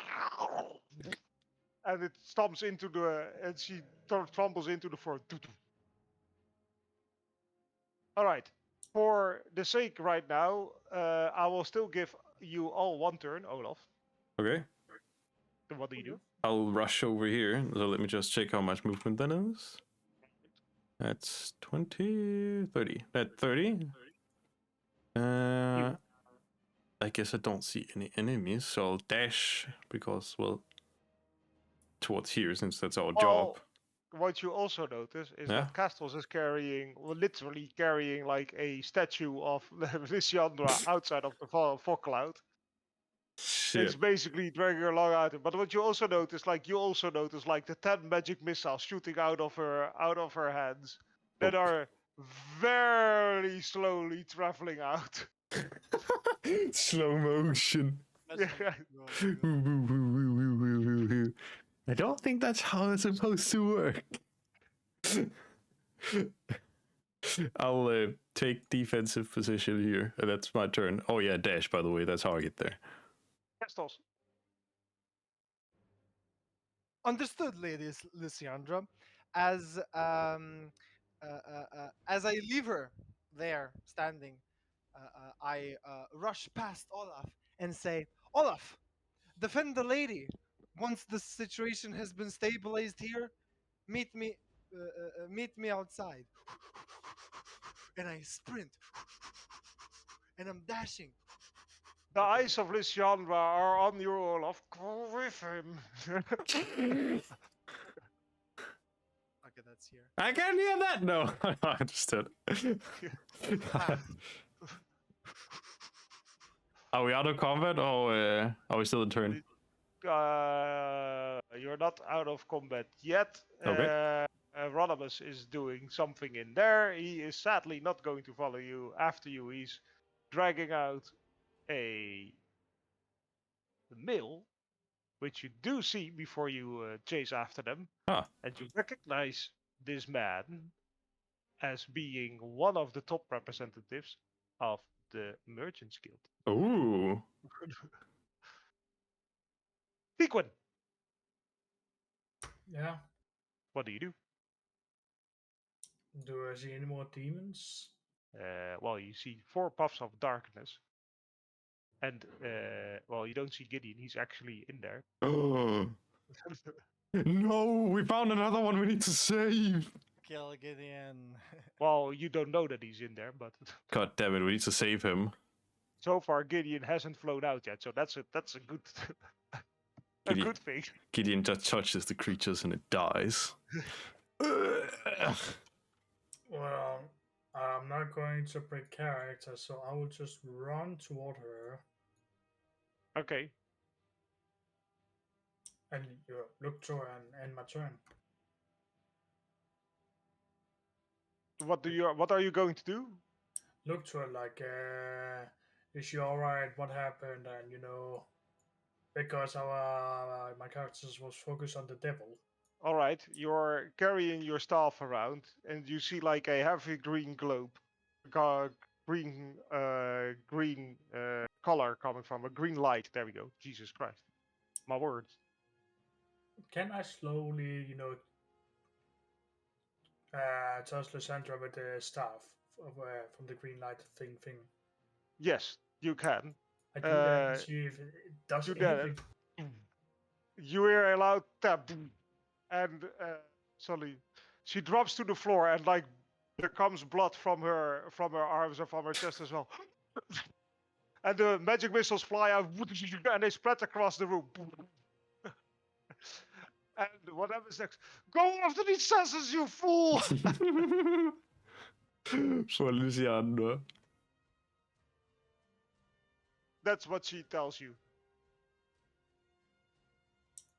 And it stomps into the, and she trumbles into the floor. All right. For the sake right now, I will still give you all one turn, Olaf. Okay. So what do you do? I'll rush over here. So let me just check how much movement that is. That's 20, 30. At 30. I guess I don't see any enemies, so I'll dash because, well, towards here since that's our job. What you also notice is Yeah. that Castles is carrying, well, literally carrying like a statue of Lissiandra outside of the fog cloud. Shit. It's basically dragging her along out. But what you also notice, like the 10 magic missiles shooting out of her hands that are very slowly traveling out. Slow motion. Yeah. I don't think that's how it's supposed to work. I'll take defensive position here. That's my turn. Oh yeah, dash, by the way. That's how I get there. Castles. Understood, Lady Lissiandra. As I leave her there standing, I rush past Olaf and say, "Olaf, defend the lady. Once the situation has been stabilized here, meet me outside." And I sprint, and I'm dashing. The eyes of Lissiandra are on you, Olaf. Go with him. Okay, that's here. I can't hear that. No, I understood. Are we out of combat or are we still in turn? You're not out of combat yet. Okay. Rodimus is doing something in there. He is sadly not going to follow you after you. He's dragging out a mill, which you do see before you chase after them. Ah. And you recognize this man as being one of the top representatives of the Merchants Guild. Ooh. Sequin, Yeah. what do you do? Do I see any more demons? Well, you see 4 puffs of darkness. And, well, you don't see Gideon. He's actually in there. Oh. No, we found another one we need to save. Kill Gideon. Well, you don't know that he's in there, but God damn it, we need to save him. so far Gideon hasn't flown out yet. So that's a good a Gideon- good thing. Gideon just touches the creatures and it dies. Well, I'm not going to break character, so I will just run toward her Okay. and look to her and end my turn. What are you going to do? Look to her like, is she alright? What happened? And because my characters was focused on the devil. All right, you're carrying your staff around, and you see like a heavy green globe, green color coming from a green light. There we go. Jesus Christ, my words. Can I slowly, touch Lysandra with the staff from the green light thing? Yes, you can. I do that and see if it does do that. anything. You hear a loud tap, and suddenly she drops to the floor, and like there comes blood from her arms and from her chest as well. And the magic missiles fly out, and they spread across the room. And what happens next? Go after these assassins, you fool! For Lissiandra. That's what she tells you.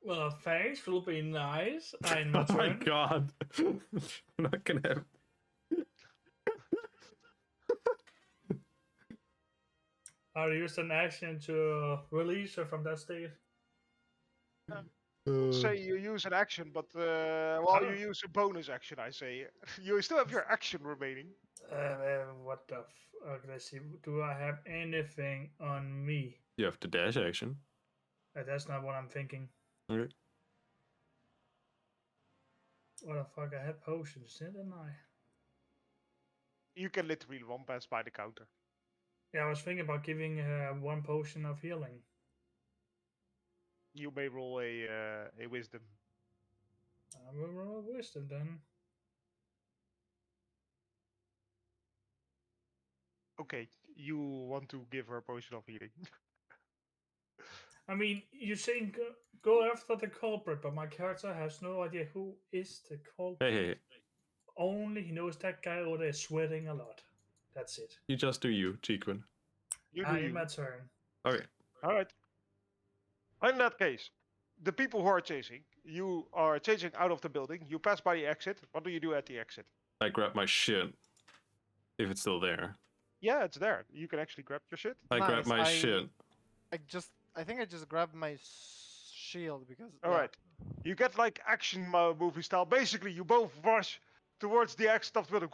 Well, thanks. Will be nice. I'm Oh my god. I'm not gonna have. I'll use an action to release her from that state. Say you use an action, but you use a bonus action, I say. You still have your action remaining. What the let's see. Do I have anything on me? You have the dash action. That's not what I'm thinking. Okay. What the fuck? I had potions, didn't I? You can literally run past by the counter. Yeah, I was thinking about giving her 1 potion of healing. You may roll a wisdom. I will roll wisdom then. Okay, you want to give her a potion of healing. I mean, you're saying go after the culprit, but my character has no idea who is the culprit. Hey. Only he knows that guy over there is sweating a lot. That's it. You just do you, Cheequin. You do you. My turn. Okay. All right. In that case, the people who are chasing, you are chasing out of the building. You pass by the exit. What do you do at the exit? I grab my shit. If it's still there. Yeah, it's there. You can actually grab your shit. I grab Nice, my shit. I think I just grabbed my shield because. All right. You get like action movie style. Basically, you both rush towards the exit of the building.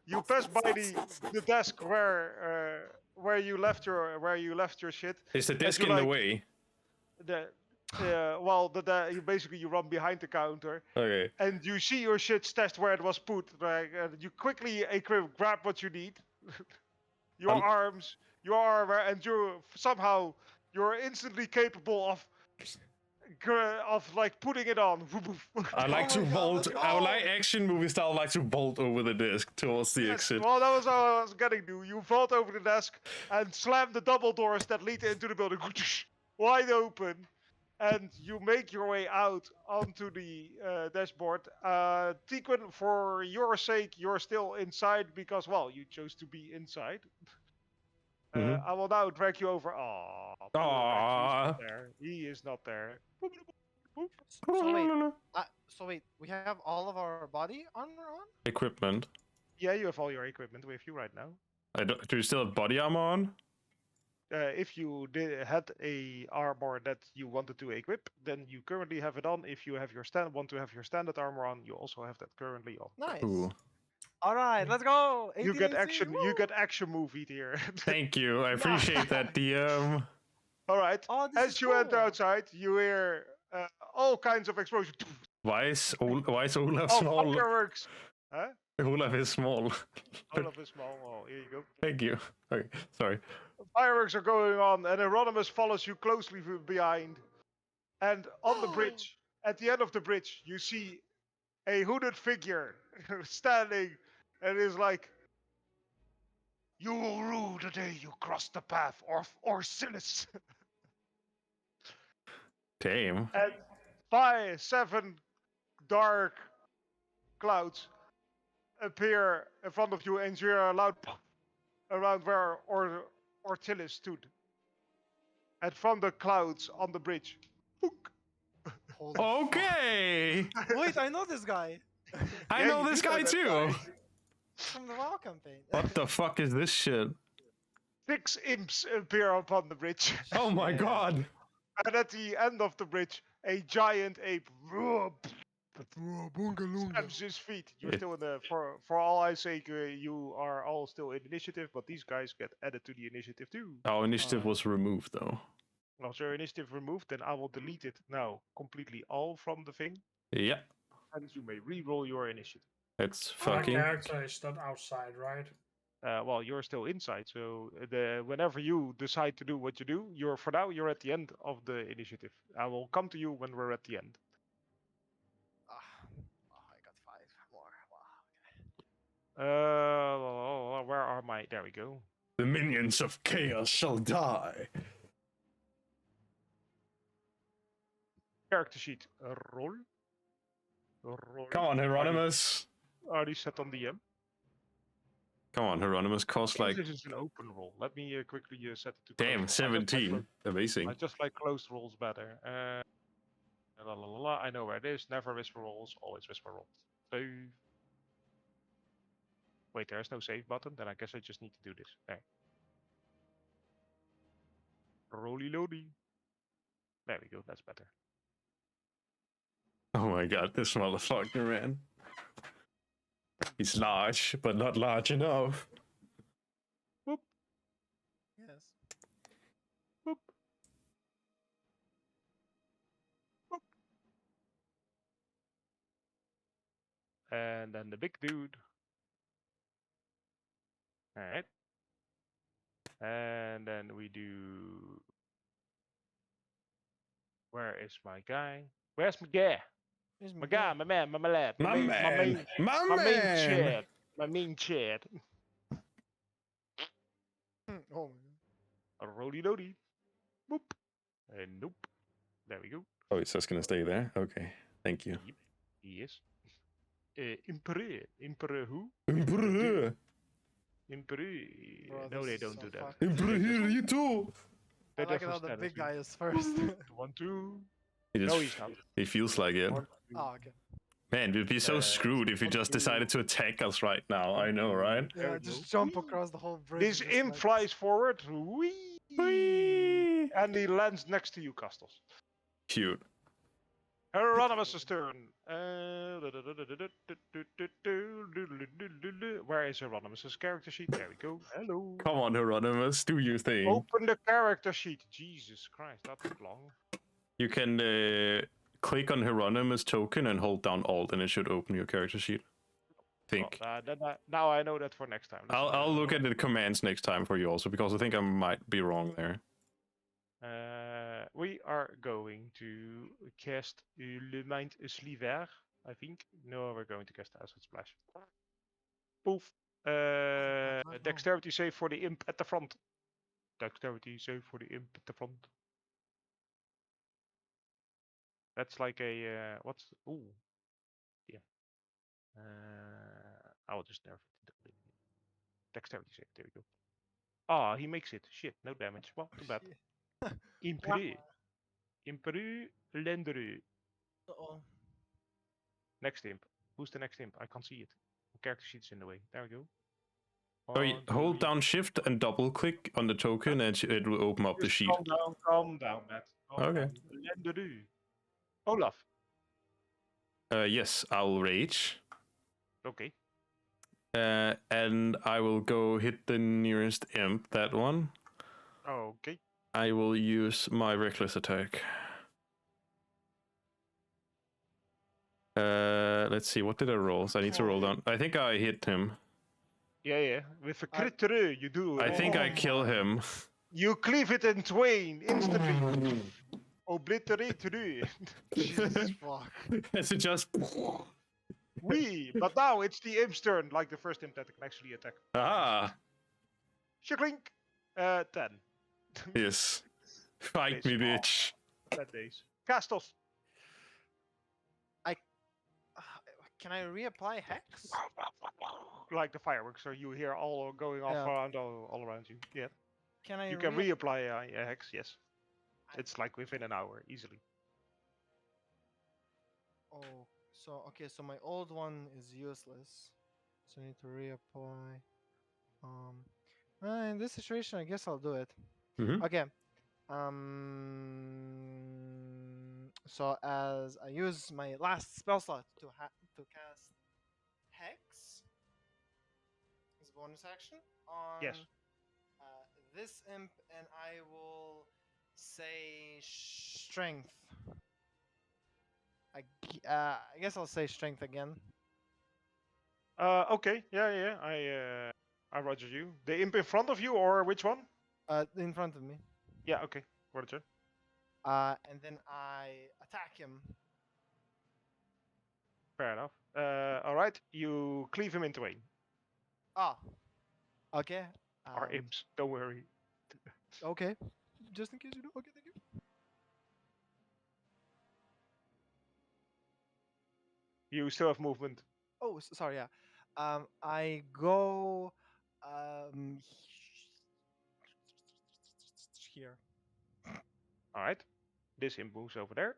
You pass by the desk where you left your shit. Is the desk you, in the like, way? You basically run behind the counter. Okay. And you see your shit stashed where it was put. You quickly grab what you need. Your arms, your armor, and you're instantly capable of like putting it on. I like to bolt. I would like action movie style. Like to bolt over the desk towards the exit. Well, that was how I was getting to. You vault over the desk and slam the double doors that lead into the building wide open. And you make your way out onto the dashboard. Tequin, for your sake, you're still inside because, well, you chose to be inside. I will now drag you over. Aww. He is not there. So wait, we have all of our body armor on? Equipment. Yeah, you have all your equipment with you right now. Do you still have body armor on? If you had a armor that you wanted to equip, then you currently have it on. If you have want to have your standard armor on, you also have that currently on. Nice. Ooh. All right, let's go. You get 18 action. AC, You get action movie here. Thank you. I appreciate that, DM. All right. Oh, this As is you enter cool. outside, you hear all kinds of explosions. Why is Olaf Oh, small? fireworks! Huh? Olaf is small. Olaf is small. Oh, here you go. Thank you. Okay, sorry. Fireworks are going on, and Hieronymus follows you closely behind. And on the bridge, at the end of the bridge, you see a hooded figure standing, and is like, "You will rue the day you cross the path of Orsilis." Damn. And 7 dark clouds appear in front of you, and you hear a loud pop around where Ortilis stood. And from the clouds on the bridge. Holy fuck. Okay. Wait, I know this guy I Yeah, know you this do know guy that too. guy. from the WoW campaign. What the fuck is this shit? 6 imps appear upon the bridge. Oh my Shit. god. And at the end of the bridge, a giant ape stamps his feet. You're still in the for all I say, you are all still in initiative, but these guys get added to the initiative too. Our initiative was removed though. Once your initiative removed, then I will delete it now completely all from the thing, Yeah. and you may re-roll your initiative. It's My fucking. character is not outside, right? Well, you're still inside, so whenever you decide to do what you do, for now you're at the end of the initiative. I will come to you when we're at the end. I got 5 more. Wow. Where are my? There we go. The minions of chaos shall die. Character sheet. Roll. Come on, Hieronymus. Already set on DM. Come on, Hieronymus. Cost like. This is an open roll. Let me quickly set it to. Damn, closed roll. 17. Amazing. I just like closed rolls better. I know where it is. Never whisper rolls. Always whisper rolls. Save. Wait, there's no save button. Then I guess I just need to do this. There. Roly loady. There we go. That's better. Oh my god, this motherfucker, man. He's large, but not large enough. Yes. Boop. Boop. And then the big dude. All right. And then we do. Where is my guy? Where's my guy? Here's My guy, my man, my lad, My main, man! My my main man! chat, my main chat. Oh my A roly doody. Boop. And nope. There we go. Oh, he's just gonna stay there? Okay, thank you. Yep. Yes. Emperor. Emperor who? Emperor! Emperor. Bro, No, this they is don't so do that. fucked. Emperor, you too! I They like it just how the stand big as guy is first. 1, 2. He No, just, he's not. he feels like it. 1, 2. Oh, okay. Man, we'd be so screwed if he 1, just 2. decided to attack us right now. I know, right? There Yeah, we just go. jump Whee! across the whole bridge. This and just imp like- flies forward. Whee! Whee! And he lands next to you, Castos. Cute. Hieronymus' turn. Where is Hieronymus' character sheet? There we go. Hello. Come on, Hieronymus, do your thing. Open the character sheet. Jesus Christ, that took long. You can click on Hieronymus token and hold down Alt, and it should open your character sheet. Think. Now I know that for next time. I'll look at the commands next time for you also, because I think I might be wrong there. We are going to cast Le Mind Sliver, I think. No, we're going to cast Acid Splash. Poof. no. Dexterity save for the imp at the front. Dexterity save for the imp at the front. That's like a what's? Ooh, yeah. I will just nerf it. Dexterity save. There we go. Ah, he makes it. Shit, no damage. Well, too bad. Imperu. Imperu Lenderu. Uh-oh. Next imp. Who's the next imp? I can't see it. Character sheet's in the way. There we go. Hold down Shift and double click on the token, and it will open up the sheet. Calm down, Matt. Okay. Lenderu. Olaf. Yes, I'll rage. Okay. And I will go hit the nearest imp, that one. Okay. I will use my reckless attack. Let's see, what did I roll? So I need to roll down. I think I hit him. Yeah. With a crit you do. I think I kill him. You cleave it in twain instantly. Obliterate. Jesus fuck. Is it just... But now it's the imp's turn, like the first imp that can actually attack. Ah, Shaklink. 10. yes. Fight me, bitch. 10 days. Castos. Can I reapply Hex? Like the fireworks, so you hear all going off Yeah. around all around you. Yeah. Can I You can reapply a hex, yes. It's like within an hour, easily. Oh, so okay, so my old one is useless. So I need to reapply. In this situation, I guess I'll do it. Mhm. Okay. So as I use my last spell slot to cast Hex as a bonus action on Yes. this imp, and I will say Strength. I guess I'll say Strength again. Okay, yeah. I roger you. The imp in front of you, or which one? In front of me. Yeah, okay. Roger. And then I attack him. Fair enough. All right. You cleave him in twain. Ah. Okay. Our imps. Don't worry. Okay. Just in case you do. Okay, thank you. You still have movement. Oh, sorry. Yeah. I go. Here. All right. This imp moves over there.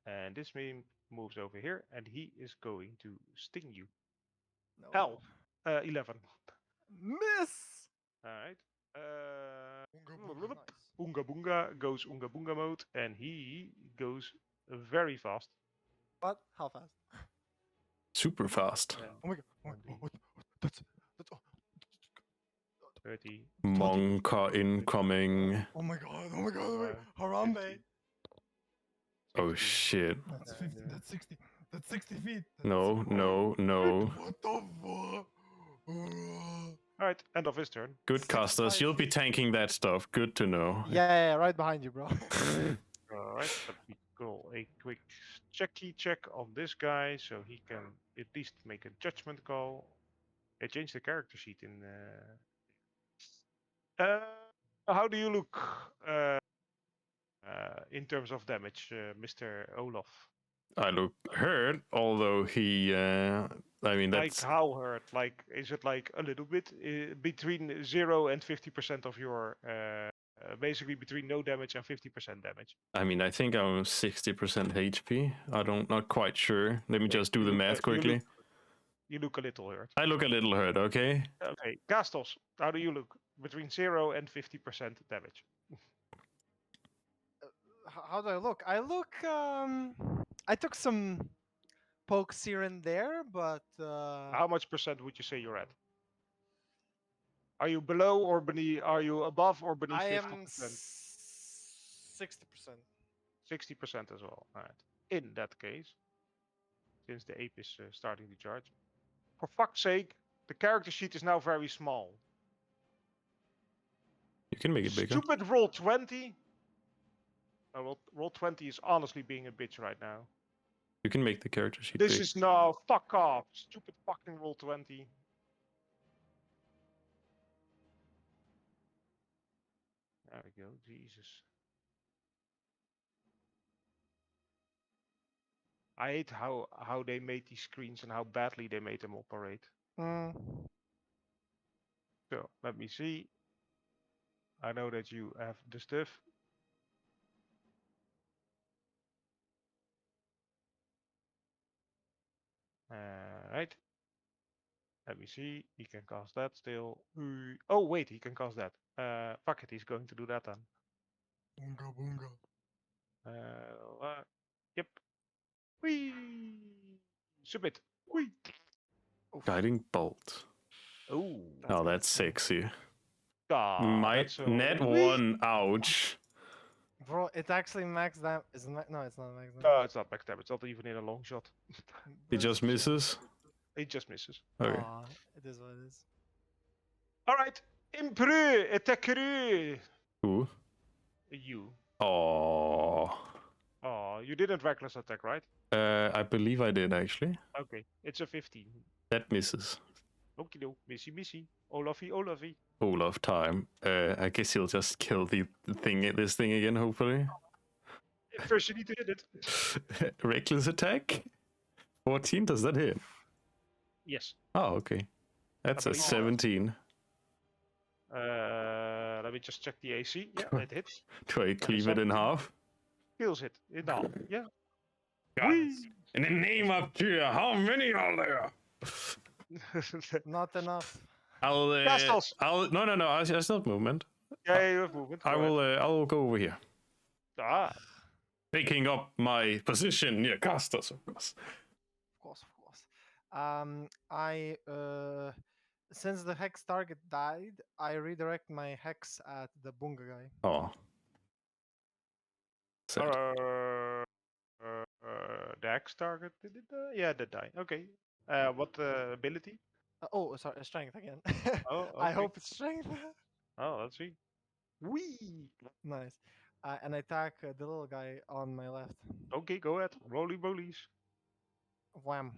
And this imp moves over here, and he is going to sting you. No. Hell. 11. Miss. All right. Nice. Oonga Boonga goes Oonga Boonga mode, and he goes very fast. What? How fast? Super fast. Oh my god. Oh my god. That's oh, 30. Monka incoming. oh my god. Oh my god. Oh my god. Harambe. Oh shit. That's 50. That's 60. That's 60 feet. No, no, no. What the fuck? Alright, end of his turn. Good casters, 65 you'll be feet. tanking that stuff. Good to know. Yeah, right behind you, bro. Alright, let me go a quick check on this guy so he can at least make a judgment call. They changed the character sheet in. How do you look in terms of damage, Mr. Olaf? I look hurt, although he. I mean, Like that's. how hurt? Like, is it like a little bit between 0 and 50% of your, basically between no damage and 50% damage? I mean, I think I'm 60% HP. Not quite sure. Let me Okay, just do you the look- math you quickly. You look a little hurt. I look a little hurt. Okay. Okay, Castos, how do you look? Between 0 and 50% damage. How do I look? I look. I took some pokes here and there, but How much percent would you say you're at? Are you below or beneath? Are you above or beneath I 50%? am 60%. 60% as well. All right. In that case, since the ape is starting to charge, for fuck's sake, the character sheet is now very small. You can make it bigger. Stupid roll 20. Roll 20 is honestly being a bitch right now. You can make the character sheet This big. is no fuck off. Stupid fucking roll 20. There we go. Jesus. I hate how they made these screens and how badly they made them operate. Mm. So let me see. I know that you have the stuff. Right. Let me see. He can cast that still. Oh wait, he can cast that. Fuck it, he's going to do that then. Boonga boonga. Yep. Whee! Submit. Whee! Guiding bolt. Oh. Oh, that's sexy. My My net one. Ouch. Bro, it's actually max damage. Isn't it? No, it's not max damage. No, it's not max damage. It's not even in a long shot. He just misses. It just misses. Okay. Aw, it is what it is. All right. Impreux, attaquereux. Who? You. Oh. Oh, you didn't reckless attack, right? I believe I did actually. Okay, it's a 15. That misses. Okie doke, missy. Olafie. Olaf time. I guess he'll just kill this thing again, hopefully. First you need to hit it. Reckless attack? 14, does that hit? Yes. Oh, okay. That's a believe so. 17. Let me just check the AC. Yeah, it hits. Do I cleave it in 17. half? Kills it. In half. Yeah. Guys, in the name of Tyr, how many are there? Not enough. Castles. No. I still have movement. Yeah, you have movement. I Go will. I will go over here, ahead. taking up my position near casters, of course. Of course. I since the hex target died, I redirect my hex at the Bunga guy. Oh. Sad. The X target, did it die? Yeah, that die. Okay. What ability? Sorry, strength again. Oh, I okay. hope it's strength. Oh, let's see. Wee! Nice. And I attack the little guy on my left. Okay, go ahead. Roly bolies. Wham.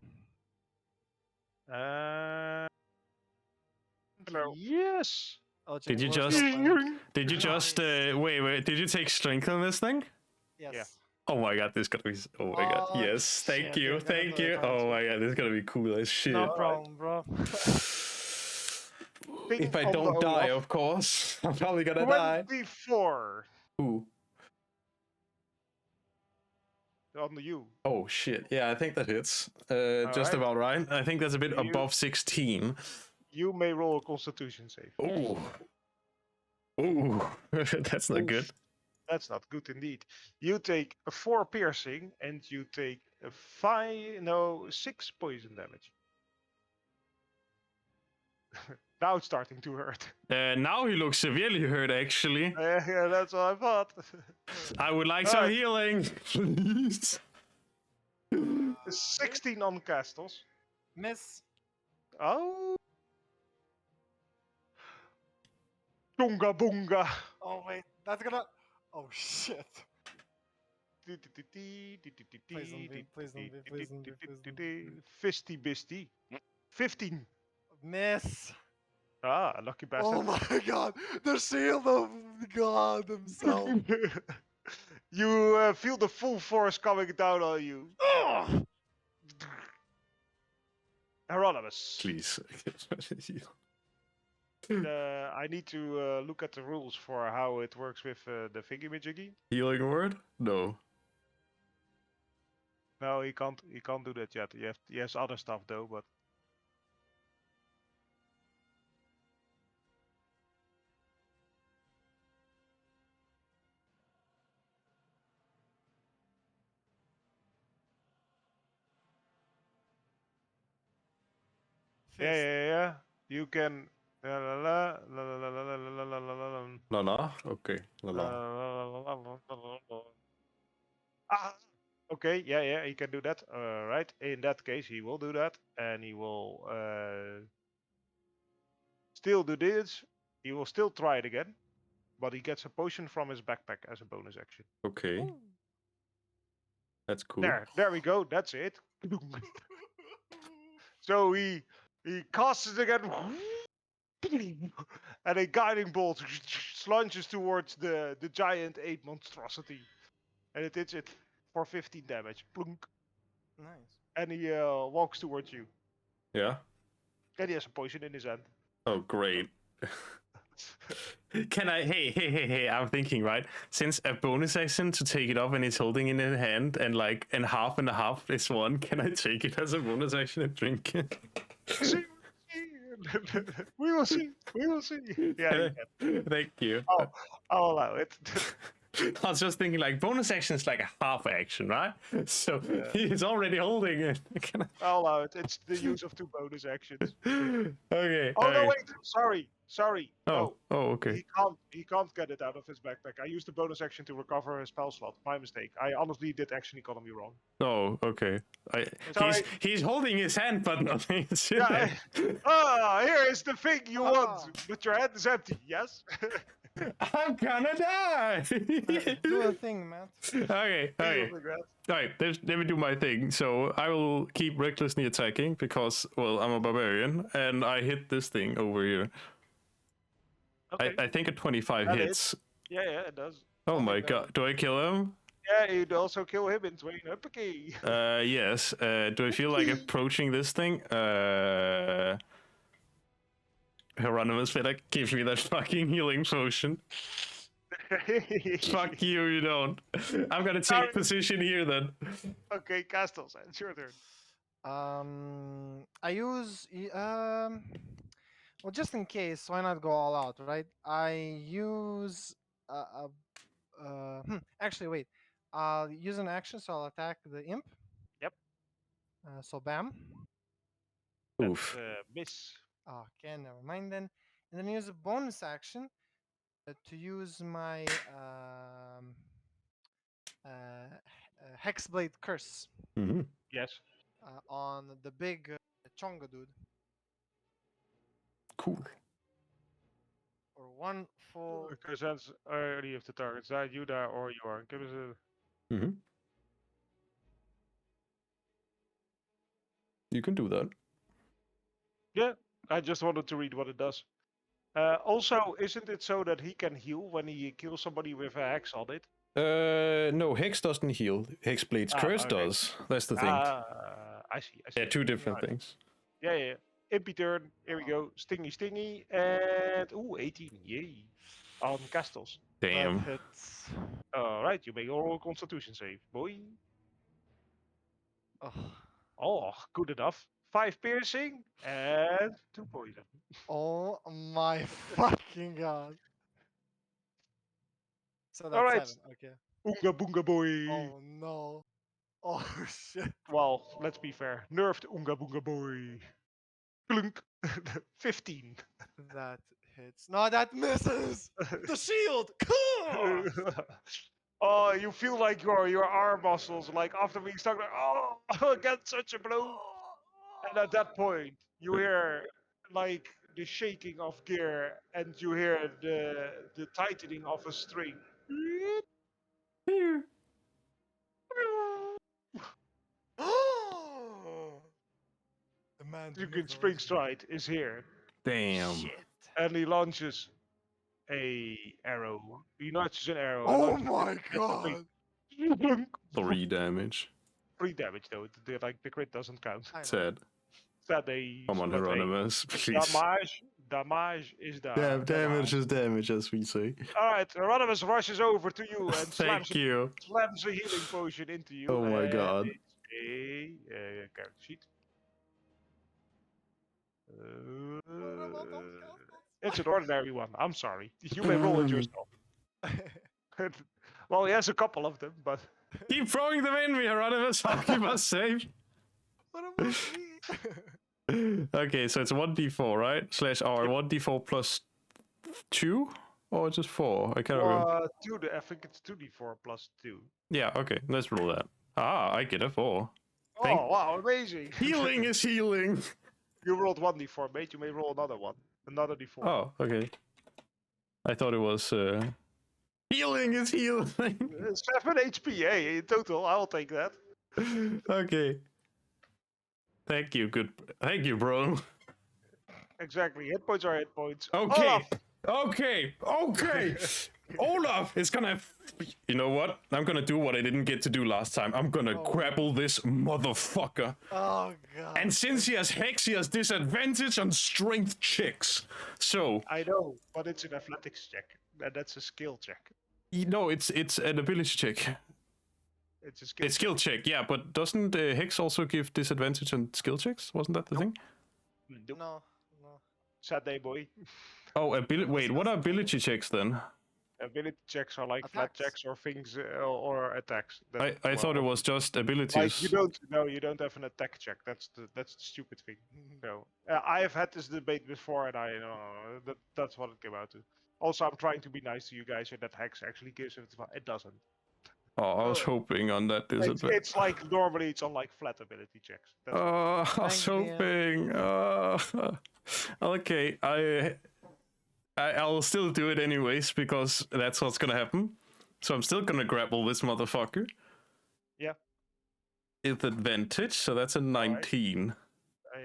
Hello. Yes! Oh, check Did you it. just? Fine. Did you just? Wait. Did you take strength on this thing? Yes. Oh my god, this is gonna be. Oh my god. Oh, Yes, thank shit, you, you're gonna thank do it, you. aren't Oh you? my god, this is gonna be cool as shit. No problem, bro. If I on the don't die, Olaf. of course, I'm probably gonna die. 24 Ooh. on the U. Oh shit. Yeah, I think that hits. Just Alright. about right. I think that's a bit You- above 16. You may roll a Constitution save. Ooh. Ooh, that's not good. Oof. That's not good indeed. You take a 4 piercing and you take a 6 poison damage. Now it's starting to hurt. Now he looks severely hurt, actually. Yeah, that's what I thought. I would like some Alright. healing, please. 16 on castles. Miss. Oh. Bunga bunga. Oh wait, that's gonna. Oh shit. Please don't be, please don't be, please don't be, please don't be. Fisty bisty. 15. Miss. Ah, lucky bastard. Oh my god, the shield of God himself. You feel the full force coming down on you. Ugh. Hieronymus. Please. I need to look at the rules for how it works with the thingy-majiggy. Healing word? No. No, he can't. He can't do that yet. He has other stuff though, but. Yeah. You can. La la la la la la la la la la la la. La la? Okay. La la. Ah, okay, yeah, he can do that. Right. In that case, he will do that, and he will still do this. He will still try it again, but he gets a potion from his backpack as a bonus action. Okay. That's cool. There we go. That's it. So he casts it again, and a guiding bolt lunges towards the giant ape monstrosity, and it hits it for 15 damage. Plunk. Nice. And he walks towards you. Yeah? And he has a poison in his hand. Oh, great. Can I? Hey! I'm thinking, right? Since a bonus action to take it up and it's holding it in hand, and half and a half is one, can I take it as a bonus action and drink it? We will see. Yeah, you can. Thank you. I'll allow it. I was just thinking, bonus action is like a half action, right? So he's already holding it. Can I... I'll allow it. It's the use of 2 bonus actions. Okay. Oh no, okay. wait. Sorry. Oh, okay. He can't get it out of his backpack. I used the bonus action to recover his spell slot. My mistake. I honestly did action economy wrong. Oh, okay. Sorry. He's holding his hand, but nothing is in Yeah, there. here is the thing you want, but your hand is empty. Yes. I'm gonna die. Do a thing, Matt. Okay. Alright, let me do my thing. So I will keep recklessly attacking because, well, I'm a barbarian and I hit this thing over here. Okay. I think a 25 That hits. Yeah, it does. Oh my god. Do I kill him? Yeah, you'd also kill him in Dwayne Uppakey. Yes. Do I feel like approaching this thing? Hieronymus better give me that fucking healing potion. Fuck you don't. I'm gonna take position here then. Okay, Castles, it's your turn. I use well, just in case, why not go all out, right? I use actually wait. I'll use an action, so I'll attack the imp. Yep. So bam. Oof. Miss. Okay, never mind then. And then use a bonus action to use my Hexblade Curse Mm-hmm. Yes. on the big Chonga dude. Cool. For 1 full. Because that's already of the target side, you there or you are. Give us a. Mm-hmm. You can do that. Yeah, I just wanted to read what it does. Also, isn't it so that he can heal when he kills somebody with a hex on it? No, Hex doesn't heal. Hexblade's Curse okay. does. That's the thing. I see. Yeah, 2 different things. Yeah. Impy turn. Here we go. Stingy. And 18. Yay. On Castles. Damn. That hits. Alright, you make your Constitution save, boy. Ugh. Oh, good enough. 5 piercing and 2 poison. Oh my fucking god. So that's Alright. 7. Okay. Oonga boonga boy. Oh no. Oh shit. Well, let's be fair. Nerfed Oonga boonga boy. Clunk. 15. That hits. No, that misses. The shield. Cool. Oh, you feel like your arm muscles, like after being stuck, like, oh, I get such a blow. And at that point, you hear like the shaking of gear, and you hear the tightening of a string. The man. Dugan Spring Stride is here, Damn. Shit. and he launches a arrow. He launches an arrow. Oh and my god. 3 damage. 3 damage though. The crit doesn't count. I know. Sad. That they Come on, Hieronymus, please. Damage is down. Damage is damage, as we say. Alright, Hieronymus rushes over to you and Thank you. slams a healing potion into you. Oh my and god. it's a character sheet. It's an ordinary one. I'm sorry. You may roll it yourself. Well, he has a couple of them, but Keep throwing them in me, Hieronymus. I'll keep us safe. What about me? Okay, so it's 1d4, right? /R, 1d4 plus 2? Or just 4? I can't remember. I think it's 2d4 plus 2. Yeah, okay, let's roll that. Ah, I get a 4. Thank- Oh, wow, amazing. Healing is healing. You rolled 1d4, mate. You may roll another one. Another d4. Oh, okay. I thought it was... Healing is healing. 7 HP, in total. I'll take that. Okay. Thank you, good. Thank you, bro. Exactly. Hit points are hit points. Okay. Olaf! Okay. Olaf is gonna. You know what? I'm gonna do what I didn't get to do last time. I'm gonna grapple this motherfucker. Oh god. And since he has Hex, he has disadvantage on strength checks. So. I know, but it's an athletics check. And that's a skill check. No, it's an ability check. It's a skill It's skill check, yeah, but doesn't Hex also give disadvantage on skill checks? Wasn't that the thing? Nope. No. Sad day, boy. Oh, wait, what are ability checks then? Ability checks are like flat Attacks. checks or things or attacks. I thought it was just abilities. Like you don't have an attack check. That's the stupid thing. No, I have had this debate before, and I know that's what it came out to. Also, I'm trying to be nice to you guys, and that Hex actually gives it. It doesn't. Oh, I was hoping on that disadvantage. It's like normally it's on like flat ability checks. That's Oh, I was Thanks, man. hoping. Okay, I'll still do it anyways because that's what's gonna happen. So I'm still gonna grapple this motherfucker. Yeah. With advantage, so that's a 19.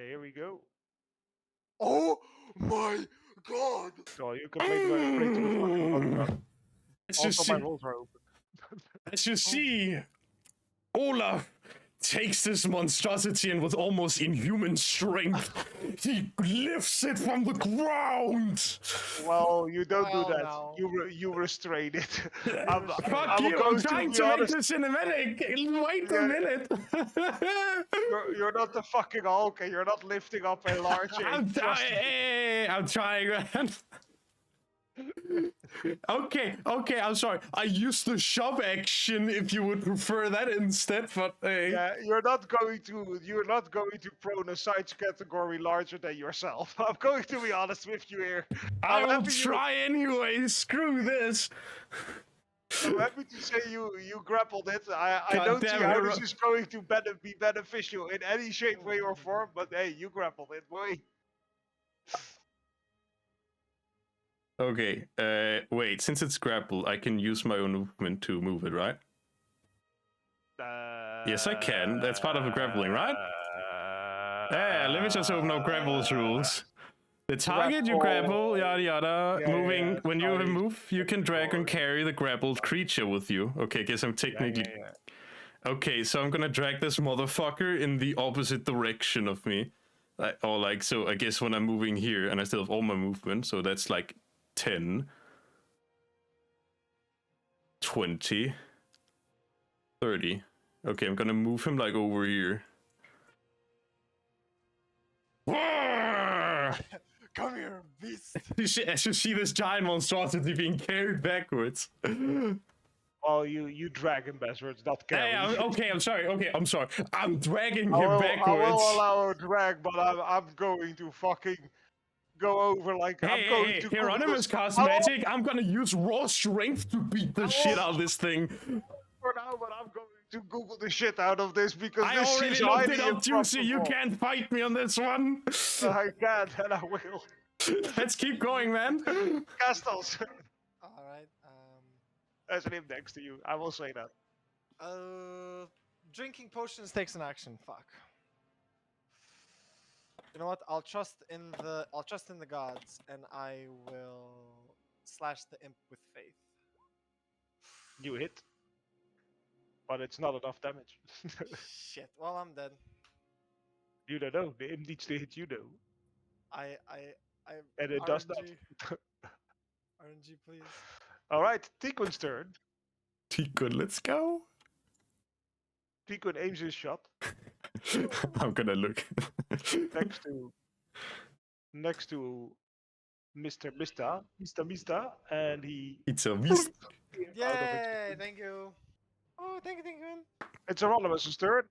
here we go. Oh my god. So you can make break to the fucking button. Also, my rolls are open. As you see, Olaf takes this monstrosity and with almost inhuman strength, he lifts it from the ground. Well, you don't Well, do that. no. You restrain it. Fuck you, I'm trying to make this cinematic. Wait a minute. You're not the fucking Hulk, and you're not lifting up a large. I'm trying, man. Okay, I'm sorry. I used the shove action if you would prefer that instead, but Yeah, you're not going to prone a side category larger than yourself. I'm going to be honest with you here. I I'm will happy try anyway. Screw this. I'm happy to say you grappled it. I God don't see damn, how you're this is going to be beneficial in any shape, way, or form, but hey, you grappled it, boy. Okay, wait, since it's grappled, I can use my own movement to move it, right? Yes, I can. That's part of the grappling, right? Yeah, let me just open up grapple's rules. The target you grapple, yada yada, moving. When you move, you can drag and carry the grappled creature with you. Okay, guess I'm technically... Okay, so I'm gonna drag this motherfucker in the opposite direction of me. So I guess when I'm moving here, and I still have all my movement, so that's like 10, 20, 30. Okay, I'm gonna move him like over here. Come here, beast. As you see this giant monstrosity being carried backwards. Well, you dragon bastards, not carry. Hey, okay, I'm sorry. Okay, I'm sorry. I'm dragging I him will backwards. allow a drag, but I'm going to fucking go over like I'm going to. Hieronymus cast magic. I'm gonna use raw strength to beat the shit out of this thing. For now, but I'm going to Google the shit out of this because I this already is looked highly it up, Juicy. You improbable. can't fight me on this one. I can and I will. Let's keep going, man. Castles. All right. There's an imp next to you. I will say that. Drinking potions takes an action. Fuck. You know what? I'll trust in the gods, and I will slash the imp with faith. You hit, but it's not enough damage. Shit. Well, I'm dead. You don't know. The imp needs to hit you though, I. and it does not. RNG, please. All right, Tiquin's turn. Good, let's go. Tiquin aims his shot I'm gonna look. next to Mr. Mista, and he. It's a beast. Yay! Thank you. Oh, thank you, man. It's Hieronymus' turn,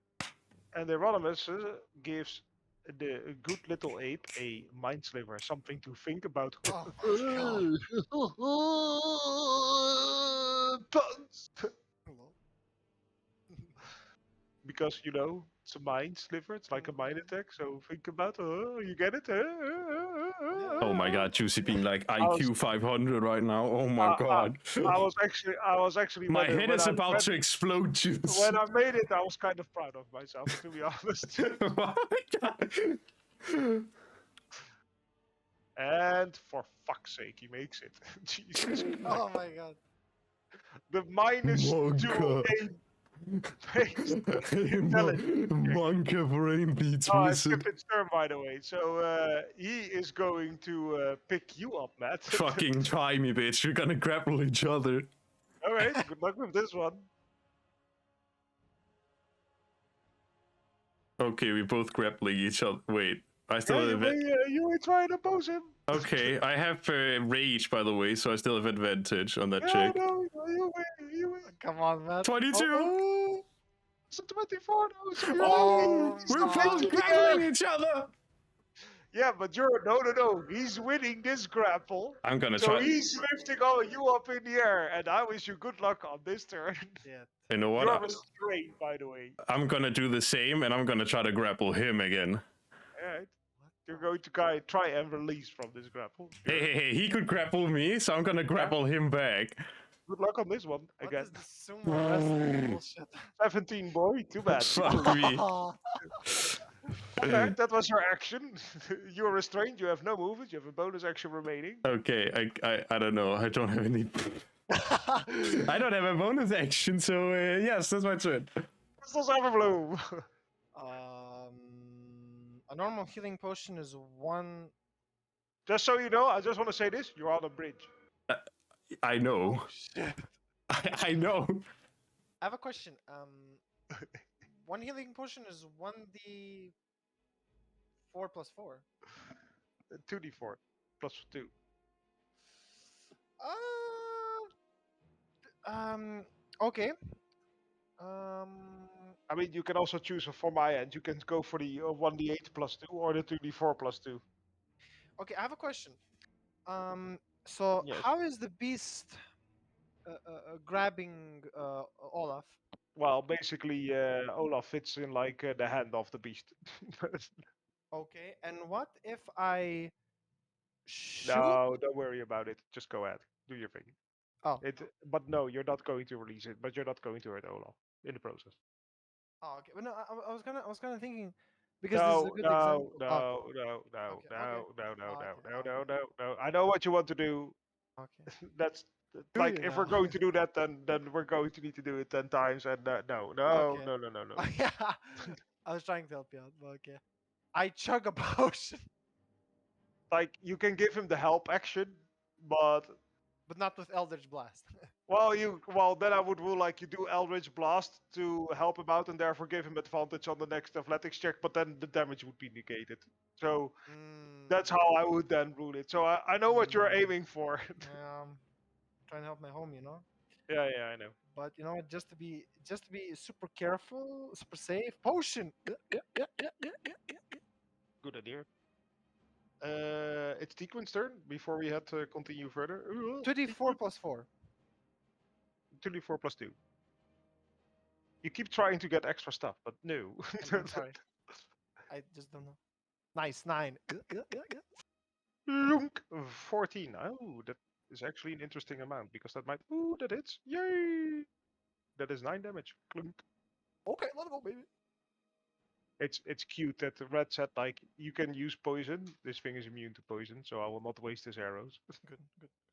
and Hieronymus gives the good little ape a mind sliver, something to think about. Oh Puns! Hello. Because you know it's a mind sliver, it's like a mind attack. So think about, you get it? Oh my god, Juicy being like IQ 500 right now. Oh my god. I was actually. My when- head when is I- about when- to explode, Juice. When I made it, I was kind of proud of myself, to be honest. Oh my god. And for fuck's sake, he makes it. Jesus Christ. Oh my god. The minus Oh 2 God. aim based intelligence. Monka brain beats Oh, I wizard. skipped its turn, by the way. So he is going to pick you up, Matt. Fucking try me, bitch. We're gonna grapple each other. All right, good luck with this one. Okay, we both grappling each other. Wait, I still Yeah, have you were trying to oppose him. Okay, I have rage, by the way, so I still have advantage on that Yeah, check. no, you win. Come on, man. 22! Oh, it's a 24 now. So you're Oh, he's We're fighting both again. grappling each other! Yeah, but you're no. He's winning this grapple. I'm gonna So try. he's lifting you up in the air, and I wish you good luck on this turn. Yeah. You know what? You're restrained, by the way. I'm gonna do the same, and I'm gonna try to grapple him again. Alright. You're going to try and release from this grapple. Hey, he could grapple me, so I'm gonna grapple him back. Good luck on this one What again. is this sumo wrestling bullshit? 17, boy. Too bad. Fuck me. Alright, that was your action. You're restrained. You have no movement. You have a bonus action remaining. Okay, I don't know. I don't have any. I don't have a bonus action, so yes, that's my turn. Crystal's Everbloom. A normal healing potion is one. Just so you know, I just want to say this. You're on a bridge. I know. Shit. I know. I have a question. One healing potion is 1d4 plus 4. 2d4 plus 2. Okay. I mean, you can also choose for my end. You can go for the 1d8 plus 2 or the 2d4 plus 2. Okay, I have a question. So Yes. how is the beast grabbing Olaf? Well, basically, Olaf fits in like the hand of the beast. Okay, and what if I shoot? No, don't worry about it. Just go ahead. Do your thing. Oh. But no, you're not going to release it. But you're not going to hurt Olaf in the process. Oh, okay. But no, I was kind of thinking because this No, is a good no, example. no, Oh, no, no, Okay, no, okay. no, no, no, Okay, no, no, no. I know what you want to do. okay. That's Do like you if we're now? going to do that, then we're going to need to do it 10 times. And no, no, Okay. no, no, no, no. Yeah, I was trying to help you out, but okay. I chug a potion. Like you can give him the help action, but but not with Eldritch Blast. Well, then I would rule like you do Eldritch Blast to help him out and therefore give him advantage on the next athletics check, but then the damage would be negated. So that's how I would then rule it. So I know what you're aiming for. Trying to help my home, you know. Yeah, I know. But you know what? Just to be super careful, super safe. Potion. Good idea. It's Tequin's turn before we had to continue further. 2d4 plus 4. 2d4 plus 2. You keep trying to get extra stuff, but no. I'm sorry. I just don't know. Nice, 9. Lunk, 14. Oh, that is actually an interesting amount because that might. Ooh, that hits. Yay! That is 9 damage. Clunk. Okay, let's go, baby. It's cute that the red said like you can use poison. This thing is immune to poison, so I will not waste his arrows. Good.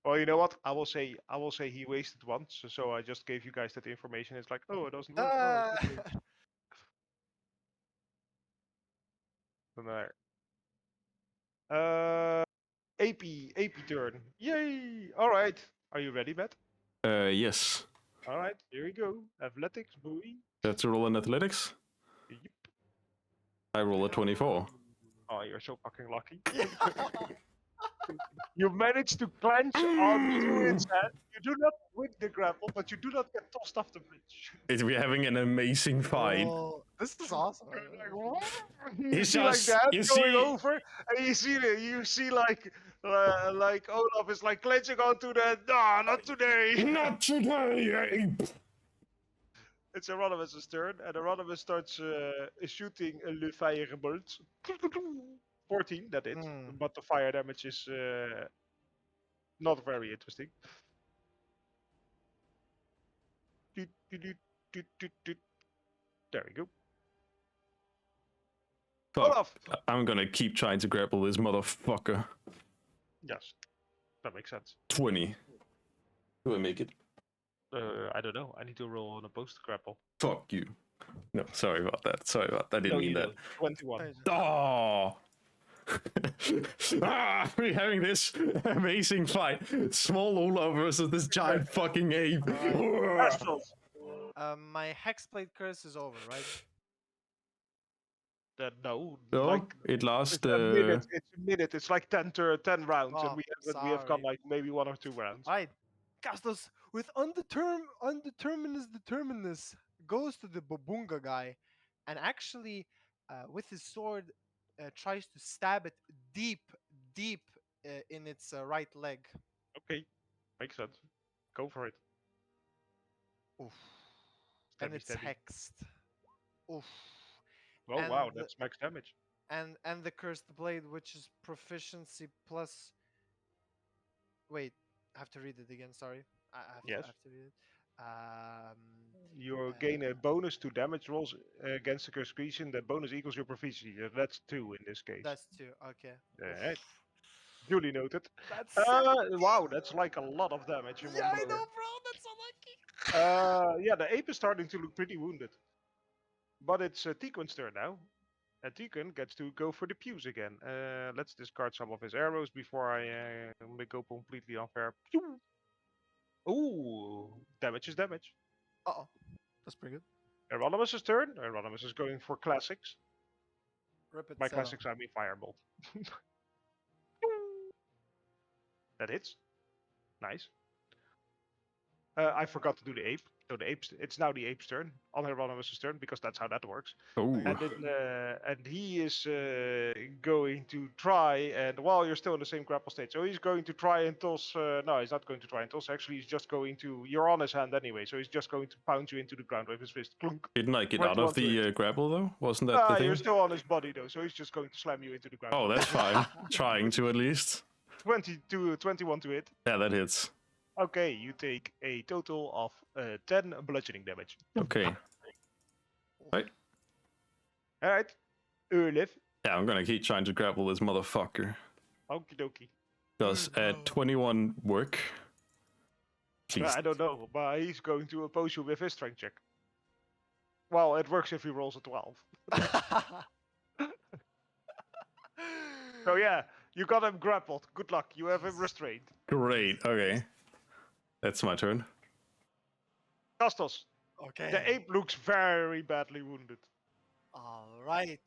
Well, you know what? I will say he wasted once, so I just gave you guys that information. It's like, oh, it doesn't work. Oh, it's okay. There. AP turn. Yay! All right. Are you ready, Matt? Yes. All right. Here we go. Athletics, boy. That's a roll in athletics. Yep. I roll a 24. Oh, you're so fucking lucky. You managed to clench onto its head. You do not win the grapple, but you do not get tossed off the bridge. We're having an amazing fight. Oh, this is awesome. You It's see like just- that you going see- over, and you see like Olaf is like clenching onto the. Nah, not today. Not today! It's Eronimus' turn, and Eronimus starts shooting a Le Fire bolt. 14, that hits, but the fire damage is not very interesting. There we go. Fuck. Olaf! I'm gonna keep trying to grapple this motherfucker. Yes, that makes sense. 20. Do I make it? I don't know. I need to roll on a post grapple. Fuck you. No, sorry about that. Sorry about that. I didn't mean that. 21. Oh! We're having this amazing fight. Small Olaf versus this giant fucking ape. Astrals. My Hexblade curse is over, right? No, No, like it lasts. it's a minute. It's a minute. It's like 10 rounds, Oh, and we have gone sorry. like maybe 1 or 2 rounds. Right. Castos with undeterminedness goes to the Babunga guy, and actually, with his sword, tries to stab it deep in its right leg. Okay, makes sense. Go for it. Oof. And Stabby, it's stabby. hexed. Oof. Oh and wow, the- that's max damage. And the cursed blade, which is proficiency plus. Wait, I have to read it again. Sorry, I have, Yes. I have to read it. You gain a bonus to damage rolls against the cursed creature. That bonus equals your proficiency. That's 2 in this case. That's 2. Okay. Alright. Duly noted. That's Wow, that's like a lot of damage in yeah, one I blow. know, bro. That's so lucky. Yeah, the ape is starting to look pretty wounded. But it's Tiquin's turn now. And Tiquin gets to go for the pews again. Let's discard some of his arrows before I go completely unfair. Pew! Ooh, damage is damage. Uh-oh. That's pretty good. Eronimus' turn. Eronimus is going for classics. Rip it, By Sarah. classics, I mean Firebolt. That hits. Nice. I forgot to do the ape. So the ape's, it's now the ape's turn on Hieronymus' turn because that's how that works. Oh, And he is going to try and while you're still in the same grapple state, so he's going to try and toss. No, he's not going to try and toss. Actually, he's just going to. You're on his hand anyway, so he's just going to pound you into the ground with his fist. Clunk. didn't I get Right, out you of want to the hit. grapple though? Wasn't that the thing? You're still on his body though, so he's just going to slam you into the ground. Oh, that's fine. Trying to at least. 21 to hit. Yeah, that hits. Okay, you take a total of 10 bludgeoning damage. Okay. Right. All right, Ulif. Yeah, I'm gonna keep trying to grapple this motherfucker. Okie dokie. Does 21 work? Please. I don't know, but he's going to oppose you with his strength check. Well, it works if he rolls a 12. So yeah, you got him grappled. Good luck. You have him restrained. Great. Okay. That's my turn. Castos, Okay. the ape looks very badly wounded. All right.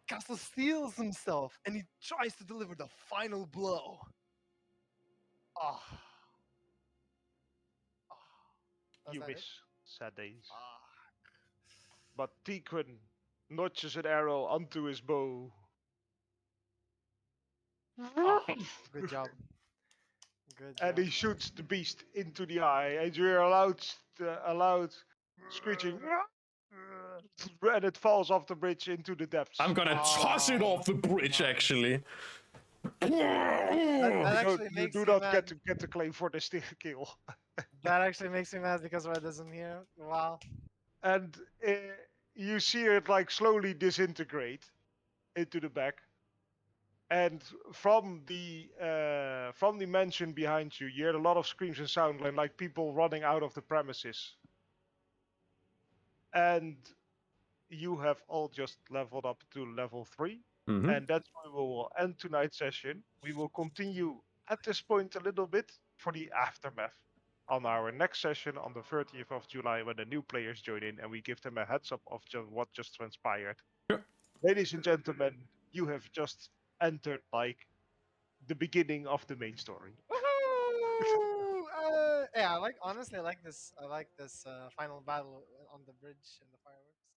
Castle steals himself and he tries to deliver the final blow. Ah. Ah. That's You not it? miss, sad days. Ah. But Tiquin notches an arrow onto his bow. Ah. Good job. Good And job. he shoots the beast into the eye, and you hear a loud screeching, and it falls off the bridge into the depths. I'm gonna toss it Oh, off the bridge, nice. actually. That You actually you makes do me not mad. get to claim for this kill. That actually makes me mad because Red isn't here. Wow. And you see it like slowly disintegrate into the back. And from the mansion behind you, you hear a lot of screams and sound like people running out of the premises. And you have all just leveled up to level 3. Mm-hmm. And that's where we will end tonight's session. We will continue at this point a little bit for the aftermath on our next session on the 30th of July when the new players join in and we give them a heads up of what just transpired. Sure. Ladies and gentlemen, you have just entered like the beginning of the main story. Woohoo! Yeah, honestly, I like this. I like this final battle on the bridge and the fireworks.